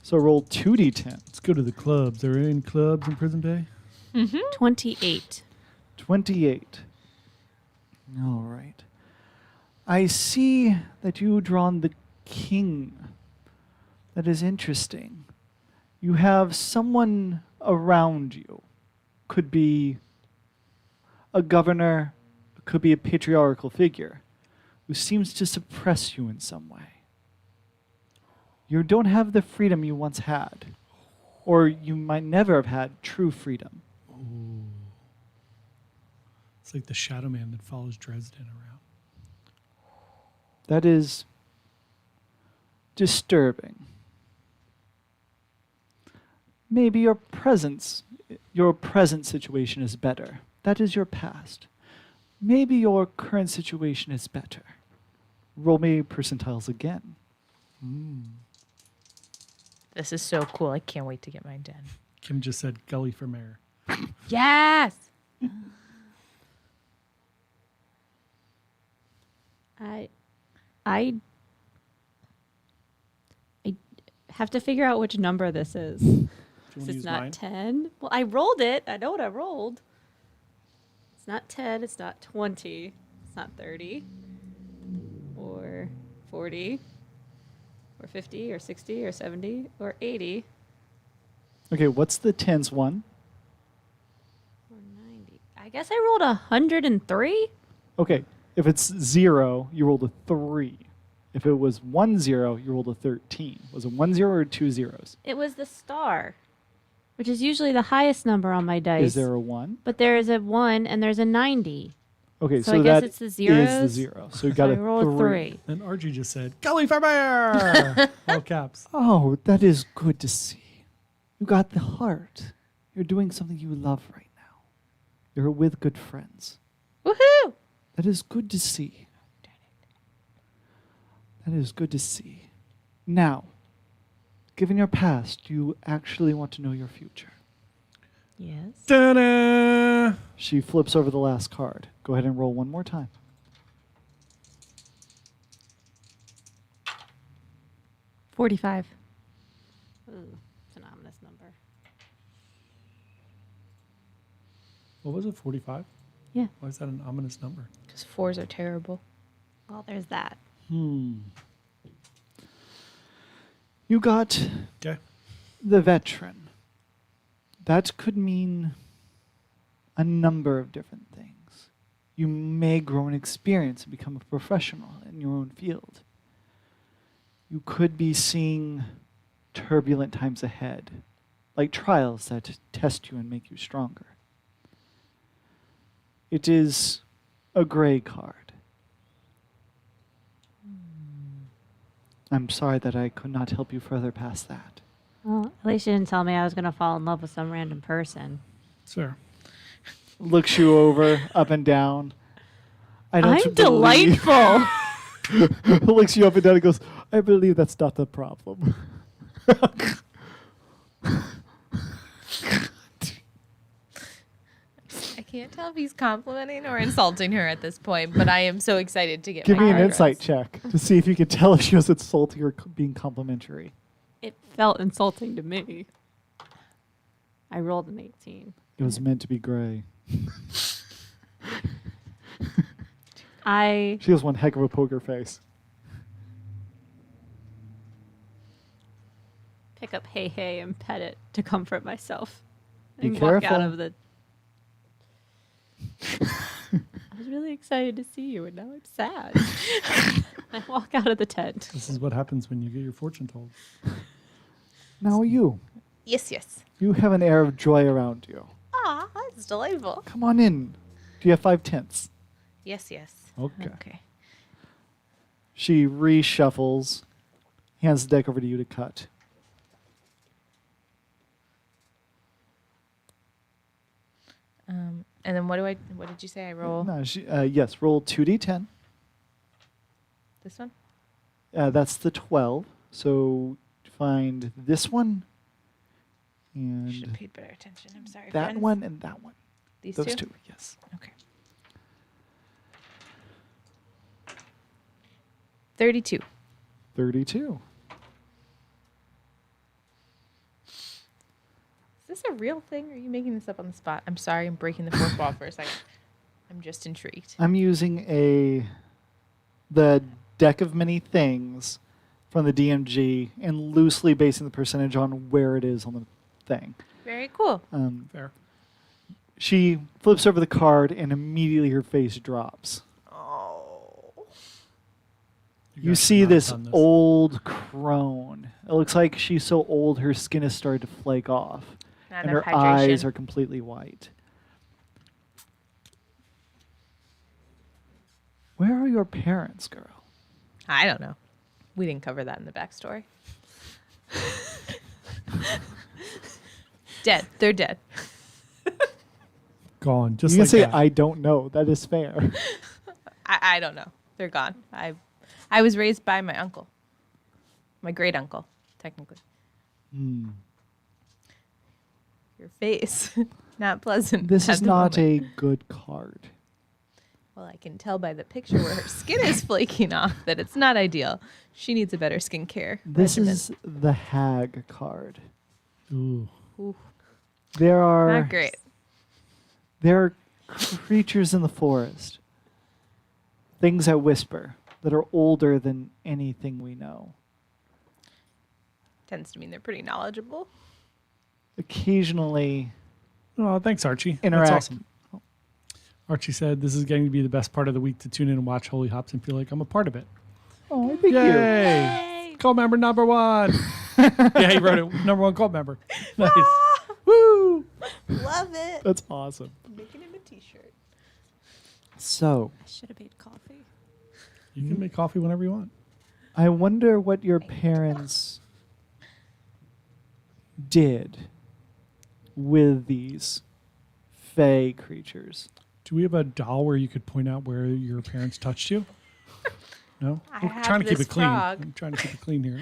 Speaker 2: So roll 2d10.
Speaker 1: Let's go to the clubs. Are there any clubs in Prison Bay?
Speaker 3: 28.
Speaker 2: 28. All right. I see that you drawn the king. That is interesting. You have someone around you. Could be a governor, could be a patriarchal figure who seems to suppress you in some way. You don't have the freedom you once had, or you might never have had true freedom.
Speaker 1: It's like the Shadow Man that follows Dresden around.
Speaker 2: That is disturbing. Maybe your present situation is better. That is your past. Maybe your current situation is better. Roll me percentiles again.
Speaker 4: This is so cool. I can't wait to get mine done.
Speaker 1: Kim just said Gully for mayor.
Speaker 4: Yes.
Speaker 3: I have to figure out which number this is.
Speaker 1: Do you want
Speaker 3: This
Speaker 1: to
Speaker 3: is
Speaker 1: use
Speaker 3: not
Speaker 1: mine?
Speaker 3: 10. Well, I rolled it. I know what I rolled. It's not 10. It's not 20. It's not 30 or 40 or 50 or 60 or 70 or 80
Speaker 2: Okay, what's the tens one?
Speaker 3: or 90. I guess I rolled 103.
Speaker 2: Okay, if it's 0, you rolled a 3. If it was 1 0, you rolled a 13. Was it 1 0 or 2 zeros?
Speaker 3: It was the star, which is usually the highest number on my dice.
Speaker 2: Is there a 1?
Speaker 3: But there is a 1 and there's a 90.
Speaker 2: Okay,
Speaker 3: So
Speaker 2: so
Speaker 3: I guess
Speaker 2: that
Speaker 3: it's the
Speaker 2: is
Speaker 3: zeros.
Speaker 2: the 0. So you
Speaker 3: So
Speaker 2: got
Speaker 3: I
Speaker 2: a
Speaker 3: rolled 3.
Speaker 1: And RG just said Gully for mayor. All caps.
Speaker 2: Oh, that is good to see. You got the heart. You're doing something you love right now. You're with good friends.
Speaker 4: Woohoo!
Speaker 2: That is good to see. That is good to see. Now, given your past, you actually want to know your future.
Speaker 3: Yes.
Speaker 1: Ta-da!
Speaker 2: She flips over the last card. Go ahead and roll one more time.
Speaker 3: 45. Ooh, it's an ominous number.
Speaker 1: What was it? 45?
Speaker 3: Yeah.
Speaker 1: Why is that an ominous number?
Speaker 4: Because 4s are terrible.
Speaker 3: Well, there's that.
Speaker 2: You got
Speaker 1: Okay.
Speaker 2: the veteran. That could mean a number of different things. You may grow in experience and become a professional in your own field. You could be seeing turbulent times ahead, like trials that test you and make you stronger. It is a gray card. I'm sorry that I could not help you further past that.
Speaker 3: Well, at least you didn't tell me I was going to fall in love with some random person.
Speaker 1: Sir.
Speaker 2: Looks you over, up and down. I don't
Speaker 3: I'm
Speaker 2: believe-
Speaker 3: delightful.
Speaker 2: Looks you up and down and goes, I believe that's not the problem.
Speaker 4: I can't tell if he's complimenting or insulting her at this point, but I am so excited to get
Speaker 2: Give
Speaker 4: my
Speaker 2: me an
Speaker 4: progress.
Speaker 2: insight check to see if you can tell if she was insulting or being complimentary.
Speaker 3: It felt insulting to me. I rolled an 18.
Speaker 2: It was meant to be gray.
Speaker 3: I
Speaker 2: She has one heck of a poker face.
Speaker 3: pick up Hey Hey and pet it to comfort myself.
Speaker 2: Be
Speaker 3: And walk out
Speaker 2: careful.
Speaker 3: of the... I was really excited to see you, and now I'm sad. I walk out of the tent.
Speaker 1: This is what happens when you get your fortune told.
Speaker 2: Now you.
Speaker 4: Yes, yes.
Speaker 2: You have an air of joy around you.
Speaker 4: Ah, that's delightful.
Speaker 2: Come on in. Do you have 5 tenths?
Speaker 4: Yes, yes.
Speaker 2: Okay.
Speaker 4: Okay.
Speaker 2: She reshuffles, hands the deck over to you to cut.
Speaker 4: And then what did you say I roll?
Speaker 2: No, yes, roll 2d10.
Speaker 4: This one?
Speaker 2: That's the 12. So find this one
Speaker 4: Should have
Speaker 2: and
Speaker 4: paid better attention. I'm sorry.
Speaker 2: that
Speaker 4: friends.
Speaker 2: one and that one.
Speaker 4: These
Speaker 2: Those
Speaker 4: two?
Speaker 2: two, yes.
Speaker 4: Okay. 32.
Speaker 2: 32.
Speaker 4: Is this a real thing or are you making this up on the spot? I'm sorry, I'm breaking the fourth wall for a second. I'm just intrigued.
Speaker 2: I'm using the deck of many things from the DMG and loosely basing the percentage on where it is on the thing.
Speaker 4: Very cool.
Speaker 1: Fair.
Speaker 2: She flips over the card and immediately her face drops.
Speaker 4: Oh.
Speaker 2: You
Speaker 1: guys
Speaker 2: see
Speaker 1: should not
Speaker 2: this
Speaker 1: have done
Speaker 2: old crone. It looks like she's so old her skin has started to flake off.
Speaker 4: Not
Speaker 2: And
Speaker 4: enough
Speaker 2: her eyes
Speaker 4: hydration.
Speaker 2: are completely white. Where are your parents, girl?
Speaker 4: I don't know. We didn't cover that in the backstory. Dead. They're dead.
Speaker 1: Gone. Just
Speaker 2: You can
Speaker 1: like
Speaker 2: say,
Speaker 1: that.
Speaker 2: I don't know. That is fair.
Speaker 4: I don't know. They're gone. I was raised by my uncle. My great uncle, technically. Your face. Not pleasant.
Speaker 2: This
Speaker 4: at
Speaker 2: is
Speaker 4: the
Speaker 2: not
Speaker 4: moment.
Speaker 2: a good card.
Speaker 4: Well, I can tell by the picture where her skin is flaking off that it's not ideal. She needs a better skincare.
Speaker 2: This
Speaker 4: regimen.
Speaker 2: is the hag card.
Speaker 1: Ooh.
Speaker 4: Ooh,
Speaker 2: There are
Speaker 4: not great.
Speaker 2: There are creatures in the forest. Things that whisper that are older than anything we know.
Speaker 4: Tends to mean they're pretty knowledgeable.
Speaker 2: Occasionally
Speaker 1: Oh, thanks, Archie.
Speaker 2: interact.
Speaker 1: That's awesome. Archie said this is going to be the best part of the week to tune in and watch Holy Hops and feel like I'm a part of it.
Speaker 2: Oh, thank you.
Speaker 1: Yay! Cult member number 1. Yeah, he wrote it. Number 1 cult member. Nice. Woo!
Speaker 4: Love it.
Speaker 2: That's awesome.
Speaker 4: Making him a t-shirt.
Speaker 2: So,
Speaker 3: I should have made coffee.
Speaker 1: You can make coffee whenever you want.
Speaker 2: I wonder what your parents did with these fey creatures.
Speaker 1: Do we have a doll where you could point out where your parents touched you? No?
Speaker 4: I
Speaker 1: We're
Speaker 4: have
Speaker 1: trying to keep
Speaker 4: this
Speaker 1: it clean.
Speaker 4: frog.
Speaker 1: I'm trying to keep it clean here.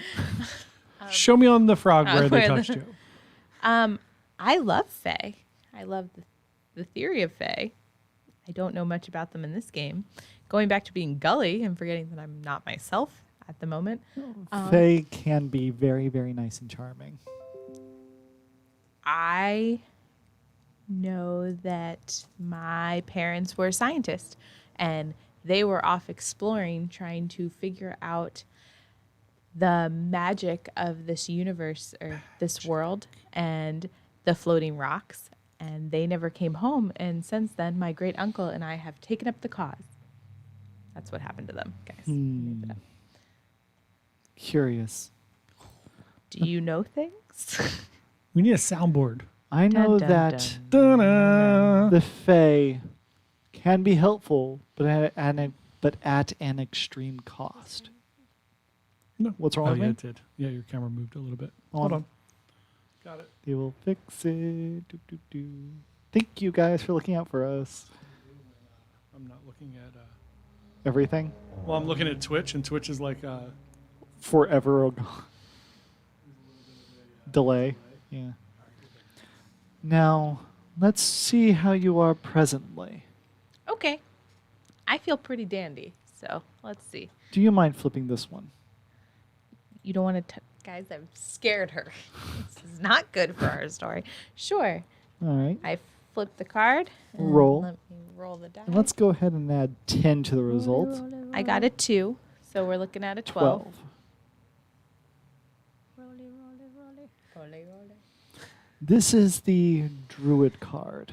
Speaker 1: Show me on the frog where they
Speaker 4: where
Speaker 1: touched
Speaker 4: the-
Speaker 1: you.
Speaker 4: I love Fae. I love the theory of Fae. I don't know much about them in this game. Going back to being Gully and forgetting that I'm not myself at the moment.
Speaker 2: Fey can be very, very nice and charming.
Speaker 4: I know that my parents were scientists and they were off exploring, trying to figure out the magic of this universe or this world and the floating rocks. And they never came home. And since then, my great uncle and I have taken up the cause. That's what happened to them, guys. I made it up.
Speaker 2: Curious.
Speaker 4: Do you know things?
Speaker 1: We need a soundboard.
Speaker 2: I know
Speaker 4: Dun, dun,
Speaker 2: that
Speaker 4: dun.
Speaker 1: Da-da.
Speaker 2: the Fae can be helpful, but at an extreme cost.
Speaker 1: No.
Speaker 2: What's wrong
Speaker 1: Oh,
Speaker 2: with
Speaker 1: yeah,
Speaker 2: me?
Speaker 1: it did. Yeah, your camera moved a little bit.
Speaker 2: Hold
Speaker 1: Hold
Speaker 2: on.
Speaker 1: on. Got it.
Speaker 2: They will fix it. Doo, doo, doo. Thank you guys for looking out for us.
Speaker 1: I'm not looking at.
Speaker 2: Everything
Speaker 1: Well, I'm looking at Twitch, and Twitch is like.
Speaker 2: forever ago. Delay. Yeah. Now, let's see how you are presently.
Speaker 4: Okay. I feel pretty dandy. So let's see.
Speaker 2: Do you mind flipping this one?
Speaker 4: You don't want to, guys, I've scared her. This is not good for our story. Sure.
Speaker 2: All right.
Speaker 4: I flipped the card. and
Speaker 2: Roll.
Speaker 4: Let me roll the die.
Speaker 2: And let's go ahead and add 10 to the result.
Speaker 4: I got a 2, so we're looking at a 12.
Speaker 2: 12. This is the Druid card.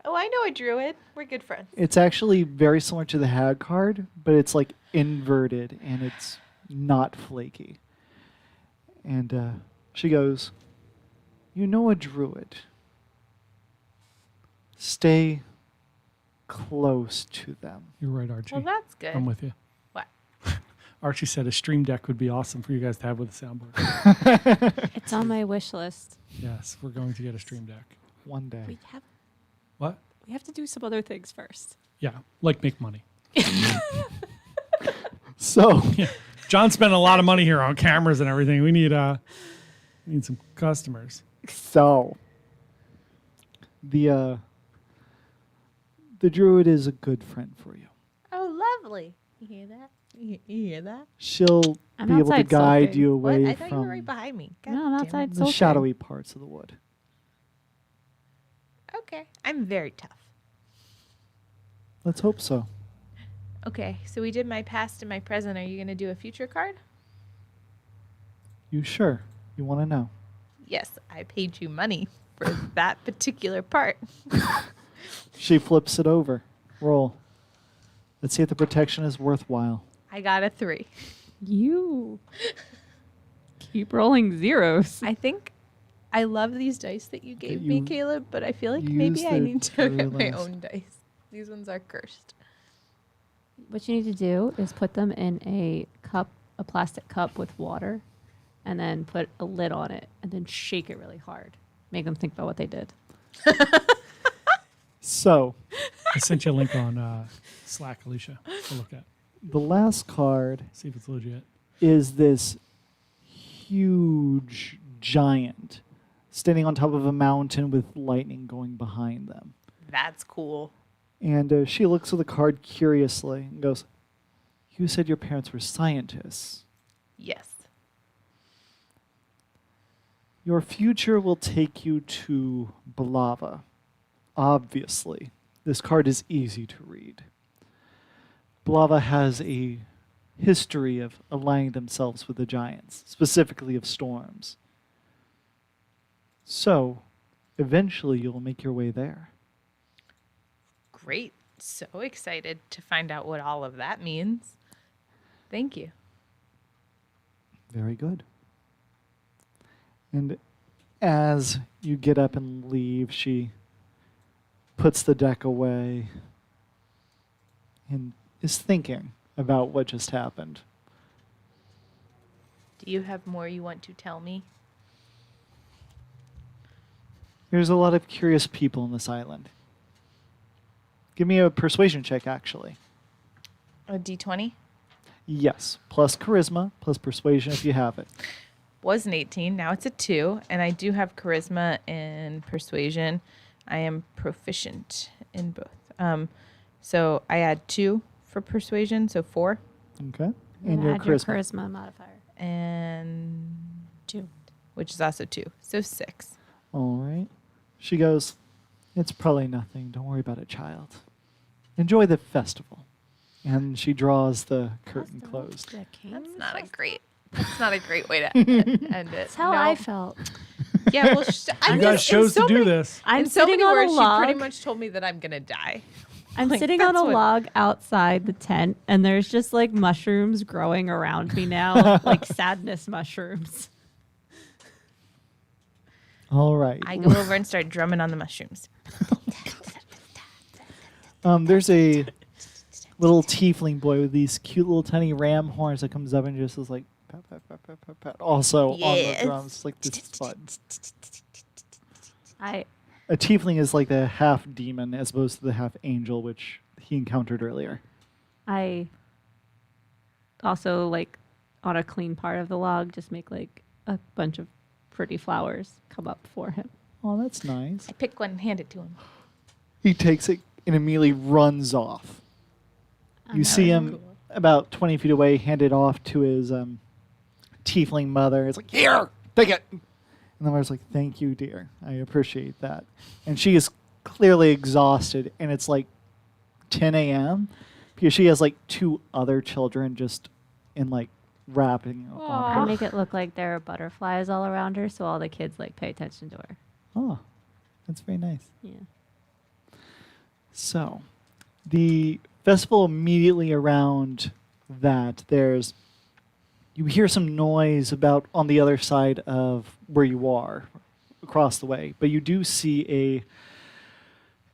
Speaker 4: Oh, I know a druid. We're good friends.
Speaker 2: It's actually very similar to the Hag card, but it's like inverted and it's not flaky. And she goes, "You know a druid. Stay close to them."
Speaker 1: You're right, Archie.
Speaker 4: Well, that's good.
Speaker 1: I'm with you.
Speaker 4: What?
Speaker 1: Archie said a stream deck would be awesome for you guys to have with a soundboard.
Speaker 3: It's on my wish list.
Speaker 1: Yes, we're going to get a stream deck.
Speaker 2: One day.
Speaker 1: What?
Speaker 3: We have to do some other things first.
Speaker 1: Yeah, like make money.
Speaker 2: So,
Speaker 1: Yeah, John spent a lot of money here on cameras and everything. We need some customers.
Speaker 2: the druid is a good friend for you.
Speaker 4: Oh, lovely. You hear that? You hear that?
Speaker 2: She'll
Speaker 3: I'm
Speaker 2: be able to
Speaker 3: outside
Speaker 2: guide
Speaker 3: sulking.
Speaker 2: you
Speaker 4: What?
Speaker 2: away
Speaker 4: I thought you were
Speaker 2: from
Speaker 4: right behind me. God
Speaker 3: No, I'm
Speaker 4: damn it.
Speaker 3: outside
Speaker 2: the
Speaker 3: sulking.
Speaker 2: shadowy parts of the wood.
Speaker 4: Okay. I'm very tough.
Speaker 2: Let's hope so.
Speaker 4: Okay, so we did my past and my present. Are you going to do a future card?
Speaker 2: You sure? You want to know?
Speaker 4: Yes, I paid you money for that particular part.
Speaker 2: She flips it over. Roll. Let's see if the protection is worthwhile.
Speaker 4: I got a 3.
Speaker 3: You keep rolling zeros.
Speaker 4: I think I love these dice that you gave me,
Speaker 2: you
Speaker 4: Caleb, but I feel like
Speaker 2: used
Speaker 4: maybe I
Speaker 2: the
Speaker 4: need to
Speaker 2: very
Speaker 4: get my
Speaker 2: last.
Speaker 4: own dice. These ones are cursed.
Speaker 3: What you need to do is put them in a cup, a plastic cup with water, and then put a lid on it, and then shake it really hard. Make them think about what they did.
Speaker 2: So,
Speaker 1: I sent you a link on Slack, Alicia, to look at.
Speaker 2: the last card
Speaker 1: See if it's legit.
Speaker 2: is this huge giant standing on top of a mountain with lightning going behind them.
Speaker 4: That's cool.
Speaker 2: And she looks at the card curiously and goes, "You said your parents were scientists.
Speaker 4: Yes.
Speaker 2: Your future will take you to Balava. Obviously, this card is easy to read. Balava has a history of aligning themselves with the giants, specifically of storms. So, eventually you'll make your way there."
Speaker 4: Great. So excited to find out what all of that means. Thank you.
Speaker 2: Very good. And as you get up and leave, she puts the deck away and is thinking about what just happened.
Speaker 4: Do you have more you want to tell me?
Speaker 2: There's a lot of curious people on this island. Give me a persuasion check, actually.
Speaker 4: A D20?
Speaker 2: Yes, plus charisma, plus persuasion if you have it.
Speaker 4: Was an 18. Now it's a 2. And I do have charisma and persuasion. I am proficient in both. So I add 2 for persuasion, so 4.
Speaker 2: Okay.
Speaker 3: And
Speaker 2: your
Speaker 3: add your
Speaker 2: charisma.
Speaker 3: charisma modifier.
Speaker 4: And
Speaker 3: 2.
Speaker 4: which is also 2. So 6.
Speaker 2: All right. She goes, "It's probably nothing. Don't worry about it, child. Enjoy the festival. And she draws the curtain
Speaker 3: That's
Speaker 2: closed.
Speaker 3: the king.
Speaker 4: That's not a great way to end it.
Speaker 3: That's how
Speaker 4: No.
Speaker 3: I felt.
Speaker 4: Yeah, well,
Speaker 1: You guys chose to do this.
Speaker 3: I'm
Speaker 4: in so
Speaker 3: sitting
Speaker 4: many
Speaker 3: on
Speaker 4: words,
Speaker 3: a
Speaker 4: she
Speaker 3: log.
Speaker 4: pretty much told me that I'm gonna die.
Speaker 3: I'm
Speaker 4: Like,
Speaker 3: sitting on
Speaker 4: that's
Speaker 3: a
Speaker 4: what-
Speaker 3: log outside the tent, and there's just like mushrooms growing around me now, like sadness mushrooms.
Speaker 2: All right.
Speaker 4: I go over and start drumming on the mushrooms.
Speaker 2: There's a little tiefling boy with these cute little tiny ram horns that comes up and just is like pat, pat, pat, pat, pat, pat. Also on the
Speaker 4: Yes.
Speaker 2: drums, like this is fun.
Speaker 3: I
Speaker 2: A tiefling is like the half demon as opposed to the half angel, which he encountered earlier.
Speaker 3: I also like on a clean part of the log, just make like a bunch of pretty flowers come up for him.
Speaker 2: Oh, that's nice.
Speaker 4: I pick one and hand it to him.
Speaker 2: He takes it and immediately runs off. You see him about 20 feet away, hand it off to his tiefling mother. It's like, here, take it. And the mother's like, thank you, dear. I appreciate that. And she is clearly exhausted, and it's like 10 a.m. because she has like 2 other children just in like wrapping on
Speaker 3: I
Speaker 2: her.
Speaker 3: make it look like there are butterflies all around her, so all the kids like pay attention to her.
Speaker 2: Oh, that's very nice.
Speaker 3: Yeah.
Speaker 2: So, the festival immediately around that, you hear some noise about on the other side of where you are, across the way, but you do see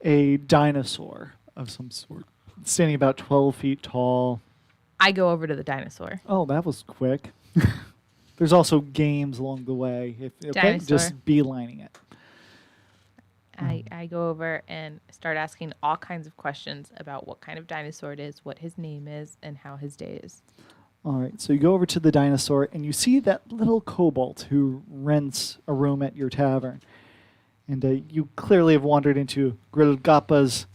Speaker 2: a dinosaur of some sort, standing about 12 feet tall.
Speaker 4: I go over to the dinosaur.
Speaker 2: Oh, that was quick. There's also games along the way. Okay,
Speaker 4: Dinosaur.
Speaker 2: just beelining it.
Speaker 4: I go over and start asking all kinds of questions about what kind of dinosaur it is, what his name is, and how his day is.
Speaker 2: All right, so you go over to the dinosaur and you see that little kobold who rents a room at your tavern. And you clearly have wandered into Grilgappa's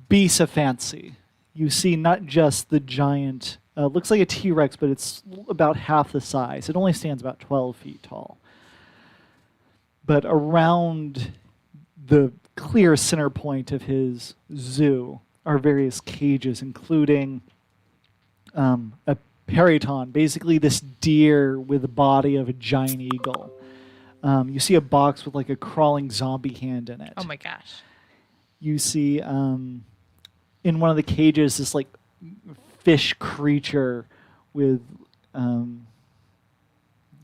Speaker 2: Beast of Fancy. You see not just the giant, looks like a T-Rex, but it's about half the size. It only stands about 12 feet tall. But around the clear center point of his zoo are various cages, including a periton, basically this deer with the body of a giant eagle. You see a box with like a crawling zombie hand in it.
Speaker 4: Oh my gosh.
Speaker 2: You see in one of the cages this like fish creature with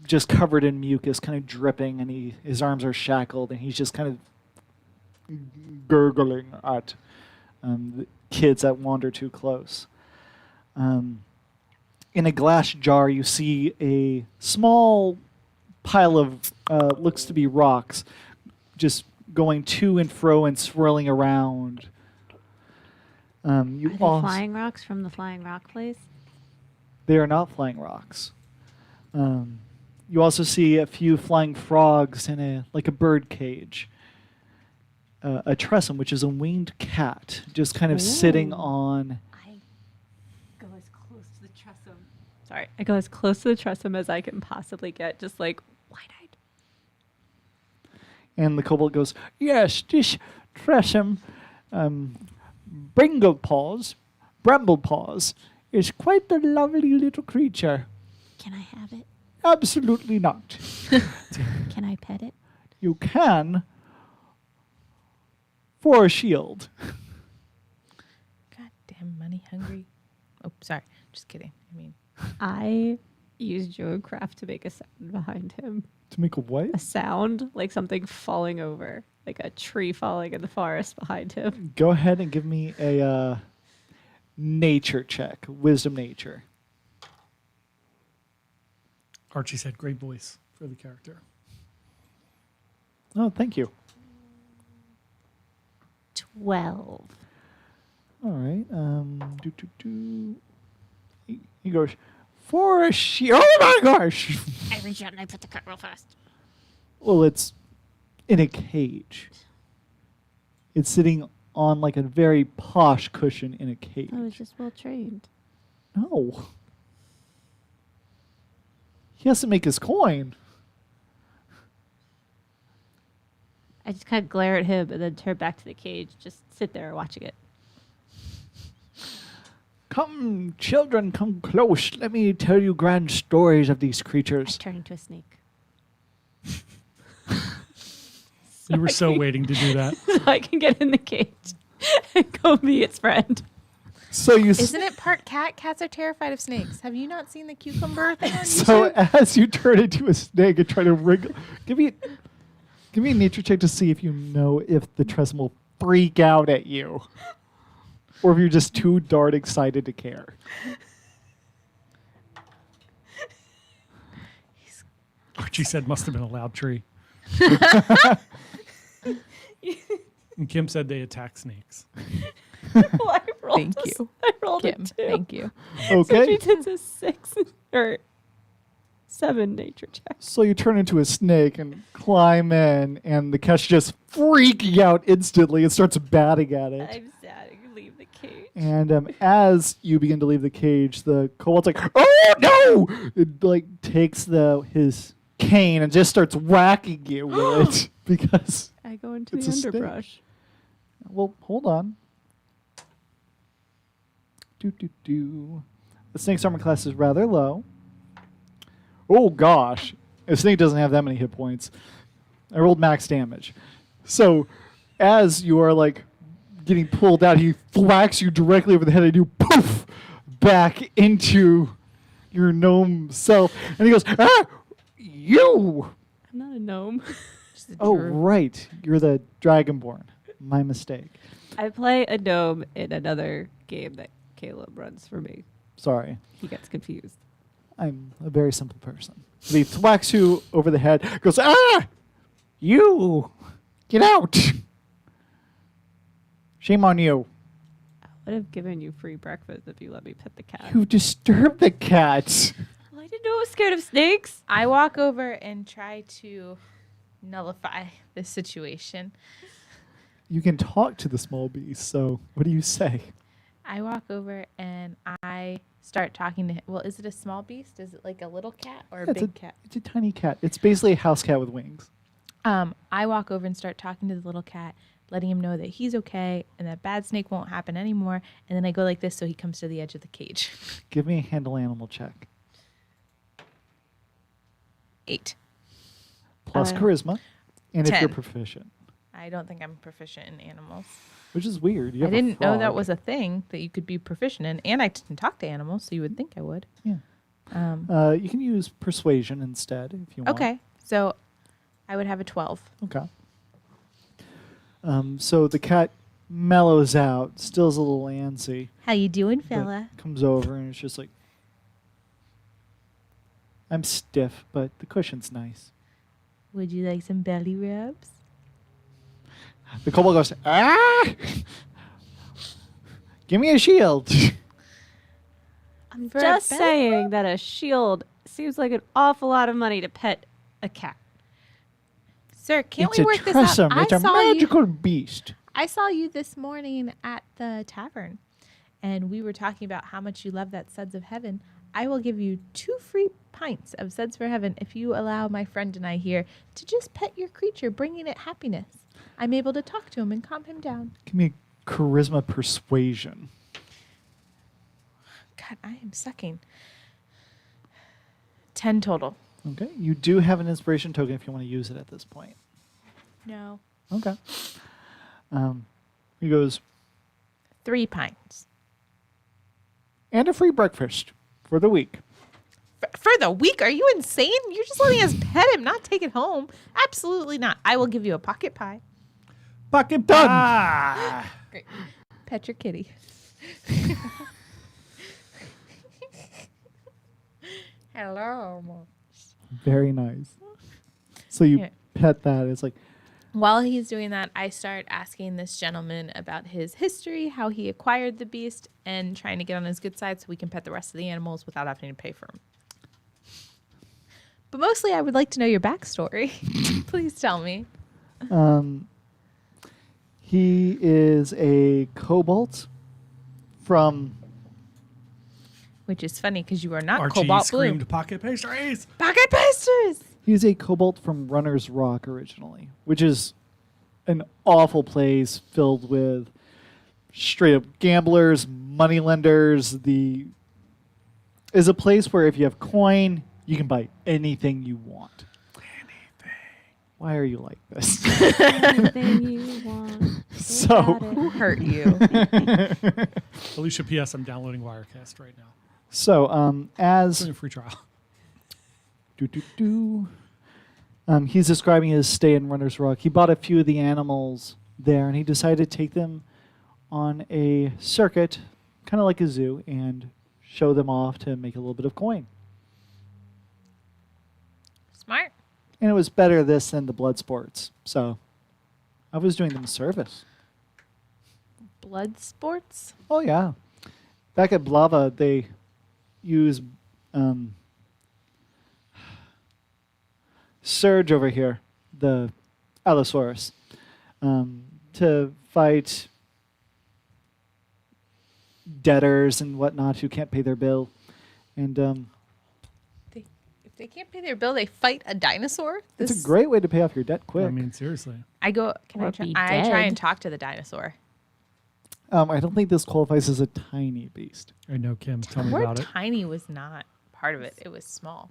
Speaker 2: just covered in mucus, kind of dripping, and his arms are shackled, and he's just kind of gurgling at the kids that wander too close. In a glass jar, you see a small pile of looks to be rocks, just going to and fro and swirling around. You
Speaker 3: Are they
Speaker 2: also,
Speaker 3: flying rocks from the flying rock place?
Speaker 2: they are not flying rocks. You also see a few flying frogs in a bird cage. A tressum, which is a winged cat, just kind of sitting
Speaker 3: Ooh.
Speaker 2: on.
Speaker 3: I go as close to the tressum. Sorry, I go as close to the tressum as I can possibly get, just like wide-eyed.
Speaker 2: And the kobold goes, yes, this tressum, Bramblepaws, is quite a lovely little creature.
Speaker 3: Can I have it?
Speaker 2: Absolutely not.
Speaker 3: Can I pet it?
Speaker 2: You can for a shield.
Speaker 4: Goddamn money hungry. Oh, sorry. Just kidding. I mean,
Speaker 3: I use Geocraft to make a sound behind him.
Speaker 2: To make a what?
Speaker 3: A sound like something falling over, like a tree falling in the forest behind him.
Speaker 2: Go ahead and give me a nature check, wisdom nature.
Speaker 1: Archie said, great voice for the character.
Speaker 2: Oh, thank you.
Speaker 3: 12.
Speaker 2: All right. He goes, for a shield. Oh my gosh.
Speaker 3: I reach out and I put the cut real fast.
Speaker 2: Well, it's in a cage. It's sitting on like a very posh cushion in a cage.
Speaker 3: I was just well trained.
Speaker 2: No. He has to make his coin.
Speaker 3: I just kind of glare at him and then turn back to the cage, just sit there watching it.
Speaker 2: Come, children, come close. Let me tell you grand stories of these
Speaker 3: I
Speaker 2: creatures.
Speaker 3: turn into a snake.
Speaker 1: You were so waiting to do that.
Speaker 3: So I can get in the cage and go be its friend.
Speaker 2: So you
Speaker 4: Isn't it part cat? Cats are terrified of snakes. Have you not seen the cucumber thing on
Speaker 2: so
Speaker 4: YouTube?
Speaker 2: as you turn into a snake and try to wriggle, give me a nature check to see if you know if the Tresem will freak out at you, or if you're just too darn excited to care.
Speaker 1: Archie said must have been a loud tree. And Kim said they attack snakes.
Speaker 3: Well, I rolled
Speaker 4: Thank
Speaker 3: a-
Speaker 4: you,
Speaker 3: I rolled
Speaker 4: Kim.
Speaker 3: a 2.
Speaker 4: Thank you.
Speaker 2: Okay.
Speaker 3: So it's a 6 or 7 nature check.
Speaker 2: So you turn into a snake and climb in, and the cat's just freaking out instantly and starts batting at it.
Speaker 3: I'm sad. I can leave the cage.
Speaker 2: And as you begin to leave the cage, the kobold's like, "Oh no!" It like takes his cane and just starts whacking you with it because.
Speaker 3: I go into
Speaker 2: It's
Speaker 3: the
Speaker 2: a snake.
Speaker 3: underbrush.
Speaker 2: Well, hold on. Do. The snake's armor class is rather low. Oh gosh, a snake doesn't have that many hit points. I rolled max damage. So, as you are like getting pulled out, he thwacks you directly over the head, and you poof back into your gnome self, and he goes, "Ah, you!"
Speaker 3: I'm not a gnome.
Speaker 4: Just a
Speaker 2: Oh,
Speaker 4: druid.
Speaker 2: right, you're the Dragonborn. My mistake.
Speaker 3: I play a gnome in another game that Caleb runs for me.
Speaker 2: Sorry.
Speaker 3: He gets confused.
Speaker 2: I'm a very simple person. He thwacks you over the head, goes, "Ah! You! Get out! Shame on you.
Speaker 3: I would have given you free breakfast if you let me pet the cat.
Speaker 2: You disturbed the cat."
Speaker 3: Well, I didn't know I was scared of snakes.
Speaker 4: I walk over and try to nullify this situation.
Speaker 2: You can talk to the small beast, so what do you say?
Speaker 4: I walk over and I start talking to him. Well, is it a small beast? Is it like a little cat or a
Speaker 2: It's
Speaker 4: big cat?
Speaker 2: It's a tiny cat. It's basically a house cat with wings.
Speaker 4: I walk over and start talking to the little cat, letting him know that he's okay and that bad snake won't happen anymore. And then I go like this so he comes to the edge of the cage.
Speaker 2: Give me a handle animal check.
Speaker 4: 8.
Speaker 2: Plus
Speaker 3: Uh,
Speaker 2: charisma. And if you're
Speaker 4: 10.
Speaker 2: proficient.
Speaker 4: I don't think I'm proficient in animals.
Speaker 2: Which is weird. You
Speaker 4: I
Speaker 2: have a
Speaker 4: didn't know that
Speaker 2: frog.
Speaker 4: was a thing that you could be proficient in. And I can talk to animals, so you would think I would.
Speaker 2: Yeah.
Speaker 4: Um,
Speaker 2: You can use persuasion instead if you want.
Speaker 4: okay, so I would have a 12.
Speaker 2: Okay. So the cat mellows out, still's a little antsy.
Speaker 4: How you doing,
Speaker 2: but comes over and it's just like, "I'm stiff, but the cushion's nice."
Speaker 4: Would you like some belly rubs?
Speaker 2: The kobold goes, "Ah! Give me a shield."
Speaker 3: I'm
Speaker 4: For a
Speaker 3: just
Speaker 4: belly
Speaker 3: saying that a shield seems like an awful lot of money to pet a cat.
Speaker 4: Sir, can't
Speaker 2: It's
Speaker 4: we
Speaker 2: a
Speaker 4: work this
Speaker 2: tressum.
Speaker 4: out?
Speaker 2: It's a magical beast.
Speaker 4: I saw you this morning at the tavern, and we were talking about how much you love that Suds of Heaven. I will give you 2 free pints of Suds for Heaven if you allow my friend and I here to just pet your creature, bringing it happiness. I'm able to talk to him and calm him down.
Speaker 2: Give me a charisma persuasion.
Speaker 4: God, I am sucking. 10 total.
Speaker 2: Okay. You do have an inspiration token if you want to use it at this point.
Speaker 4: No.
Speaker 2: Okay. He goes,
Speaker 4: 3 pints.
Speaker 2: "And a free breakfast for the week."
Speaker 4: For the week? Are you insane? You're just letting us pet him, not take it home. Absolutely not. I will give you a pocket pie.
Speaker 1: Pocket
Speaker 2: Done.
Speaker 1: pie.
Speaker 4: Great. Pet your kitty. Hello.
Speaker 2: Very nice. So you
Speaker 4: Yeah.
Speaker 2: pet that. It's like,
Speaker 4: While he's doing that, I start asking this gentleman about his history, how he acquired the beast, and trying to get on his good side so we can pet the rest of the animals without having to pay for them. But mostly, I would like to know your backstory. Please tell me.
Speaker 2: he is a kobold from
Speaker 4: Which is funny because you are not
Speaker 1: Archie
Speaker 4: cobalt blue.
Speaker 1: screamed pocket pastries.
Speaker 4: Pocket pastries!
Speaker 2: He's a kobold from Runner's Rock originally, which is an awful place filled with straight up gamblers, moneylenders. Is a place where if you have coin, you can buy anything you want. Why are you like this?
Speaker 3: Anything you want. They
Speaker 2: So-
Speaker 3: got
Speaker 4: Who
Speaker 3: it.
Speaker 4: hurt you?
Speaker 1: Alicia, P.S. I'm downloading Wirecast right now.
Speaker 2: So,
Speaker 1: It's
Speaker 2: as
Speaker 1: doing a free trial.
Speaker 2: He's describing his stay in Runner's Rock. He bought a few of the animals there, and he decided to take them on a circuit, kind of like a zoo, and show them off to make a little bit of coin.
Speaker 4: Smart.
Speaker 2: And it was better this than the blood sports. So I was doing them a service.
Speaker 4: Blood sports?
Speaker 2: Oh, yeah. Back at Blava, they use Surge over here, the Allosaurus, to fight debtors and whatnot who can't pay their bill. And
Speaker 4: If they can't pay their bill, they fight a dinosaur?
Speaker 2: it's a great way to pay off your debt quick.
Speaker 1: I mean, seriously.
Speaker 4: I go, can
Speaker 3: Or
Speaker 4: I try?
Speaker 3: be
Speaker 4: I try and
Speaker 3: dead.
Speaker 4: talk to the dinosaur.
Speaker 2: I don't think this qualifies as a tiny beast.
Speaker 1: I know, Kim. Tell me
Speaker 4: Word
Speaker 1: about it.
Speaker 4: tiny was not part of it. It was small.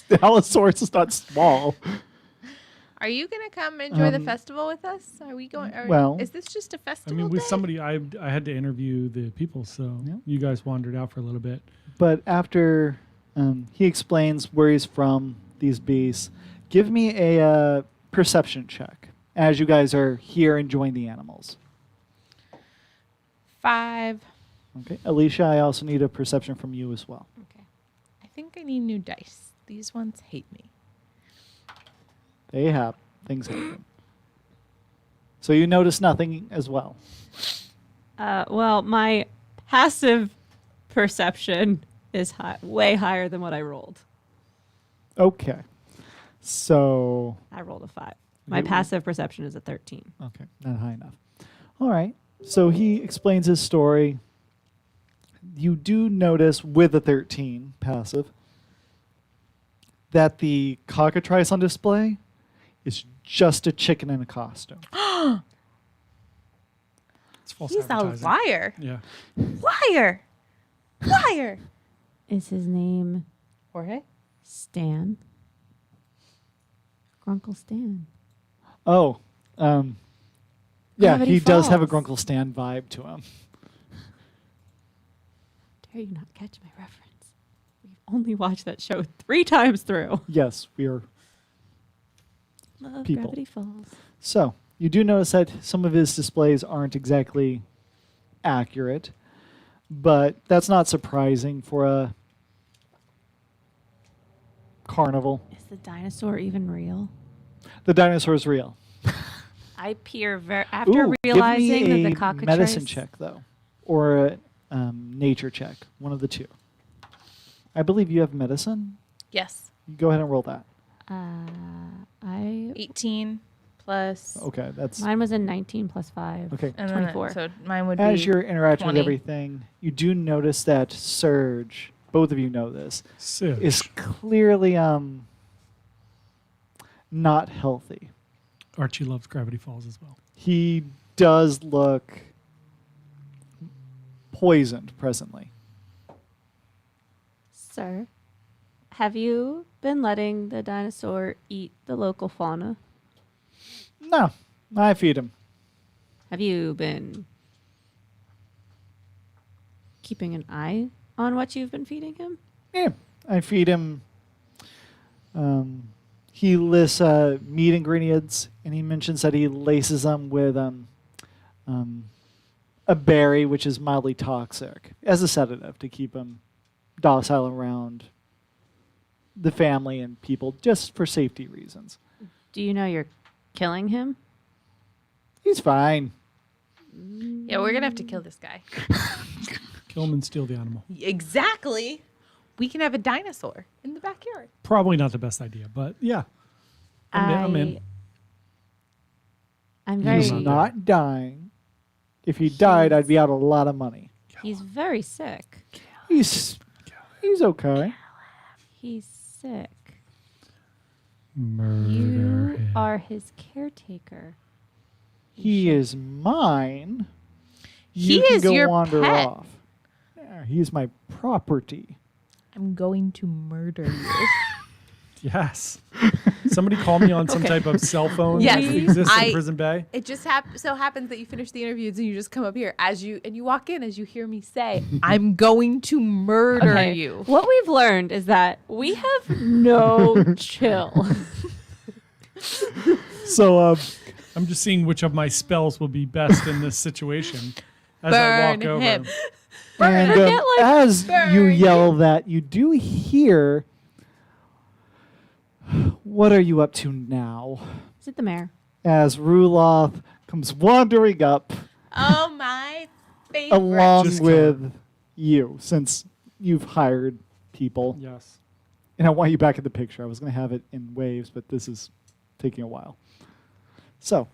Speaker 2: The Allosaurus is not small.
Speaker 4: Are you going to come enjoy the festival with us? Are we going?
Speaker 2: well-
Speaker 4: is this just a
Speaker 1: I
Speaker 4: festival?
Speaker 1: mean, with
Speaker 4: day?
Speaker 1: somebody, I had to interview the people, so
Speaker 2: Yeah.
Speaker 1: you guys wandered out for a little bit.
Speaker 2: But after he explains where he's from, these beasts, give me a perception check as you guys are here enjoying the animals.
Speaker 4: 5.
Speaker 2: Okay, Alicia, I also need a perception from you as well.
Speaker 4: Okay. I think I need new dice. These ones hate me.
Speaker 2: They have things happen. So you notice nothing as well.
Speaker 3: Well, my passive perception is way higher than what I rolled.
Speaker 2: Okay, so
Speaker 3: I rolled a 5. My
Speaker 2: Okay.
Speaker 3: passive perception is a 13.
Speaker 2: okay, not high enough. All right. So he explains his story. You do notice with a 13 passive that the cockatrice on display is just a chicken in a costume.
Speaker 1: It's false
Speaker 4: He's a
Speaker 1: advertising.
Speaker 4: liar.
Speaker 1: Yeah.
Speaker 4: Liar. Liar.
Speaker 3: Is his name
Speaker 4: Jorge?
Speaker 3: Stan? Grunkle Stan.
Speaker 2: Oh, yeah,
Speaker 3: Gravity
Speaker 2: he does have a
Speaker 3: Falls.
Speaker 2: Grunkle Stan vibe to him.
Speaker 3: Dare you not catch my reference? We've only watched that show 3 times through.
Speaker 2: Yes, we are.
Speaker 3: Love
Speaker 2: People.
Speaker 3: Gravity Falls.
Speaker 2: So you do notice that some of his displays aren't exactly accurate, but that's not surprising for a carnival.
Speaker 3: Is the dinosaur even real?
Speaker 2: The dinosaur is real.
Speaker 3: I peer after
Speaker 2: Ooh,
Speaker 3: realizing
Speaker 2: give me
Speaker 3: that
Speaker 2: a
Speaker 3: the cockatrice.
Speaker 2: medicine check though, or a nature check, one of the two. I believe you have medicine.
Speaker 4: Yes.
Speaker 2: Go ahead and roll that.
Speaker 3: I
Speaker 4: 18 plus.
Speaker 2: Okay, that's
Speaker 3: mine was a 19 plus 5.
Speaker 2: okay.
Speaker 4: And then
Speaker 3: 24.
Speaker 4: So mine would
Speaker 2: As
Speaker 4: be.
Speaker 2: you're interacting with
Speaker 4: 20.
Speaker 2: everything, you do notice that Surge, both of you know this,
Speaker 1: Sick.
Speaker 2: is clearly not healthy.
Speaker 1: Archie loves Gravity Falls as well.
Speaker 2: He does look poisoned presently.
Speaker 3: Sir, have you been letting the dinosaur eat the local fauna?
Speaker 2: No, I feed him.
Speaker 3: Have you been keeping an eye on what you've been feeding him?
Speaker 2: Yeah, I feed him. He lists meat ingredients, and he mentions that he laces them with a berry, which is mildly toxic, as a sedative to keep him docile around the family and people, just for safety reasons.
Speaker 3: Do you know you're killing him?
Speaker 2: He's fine.
Speaker 4: Yeah, we're going to have to kill this guy.
Speaker 1: Kill him and steal the animal.
Speaker 4: Exactly. We can have a dinosaur in the backyard.
Speaker 1: Probably not the best idea, but yeah. I'm in.
Speaker 3: I'm
Speaker 2: He's
Speaker 3: very.
Speaker 2: not dying. If he died, I'd be out a lot of money.
Speaker 3: He's very sick.
Speaker 2: He's okay.
Speaker 3: He's sick.
Speaker 1: Murder
Speaker 3: You
Speaker 1: him.
Speaker 3: are his caretaker.
Speaker 2: He is mine.
Speaker 4: He
Speaker 2: you can
Speaker 4: is
Speaker 2: go
Speaker 4: your
Speaker 2: wander
Speaker 4: pet.
Speaker 2: off. Yeah, he's my property.
Speaker 4: I'm going to murder you.
Speaker 1: Yes. Somebody call me on some type of cell phone
Speaker 4: Yes.
Speaker 1: that exists in
Speaker 4: I-
Speaker 1: Prison Bay.
Speaker 4: It just so happens that you finish the interviews and you just come up here and you walk in as you hear me say, "I'm going to murder
Speaker 3: Okay.
Speaker 4: you."
Speaker 3: What we've learned is that we have no chill.
Speaker 2: So,
Speaker 1: I'm just seeing which of my spells will be best in this situation as I walk
Speaker 4: Burn
Speaker 1: over.
Speaker 4: him.
Speaker 2: and
Speaker 3: Forget, like,
Speaker 2: as you
Speaker 4: burn
Speaker 2: yell that, you do hear. What are you up to now?
Speaker 3: Is it the mayor?
Speaker 2: As Ruloth comes wandering up
Speaker 4: Oh my favorite.
Speaker 2: along
Speaker 1: Just
Speaker 2: with you, since you've hired people.
Speaker 1: Yes.
Speaker 2: And I want you back in the picture. I was going to have it in waves, but this is taking a while. So,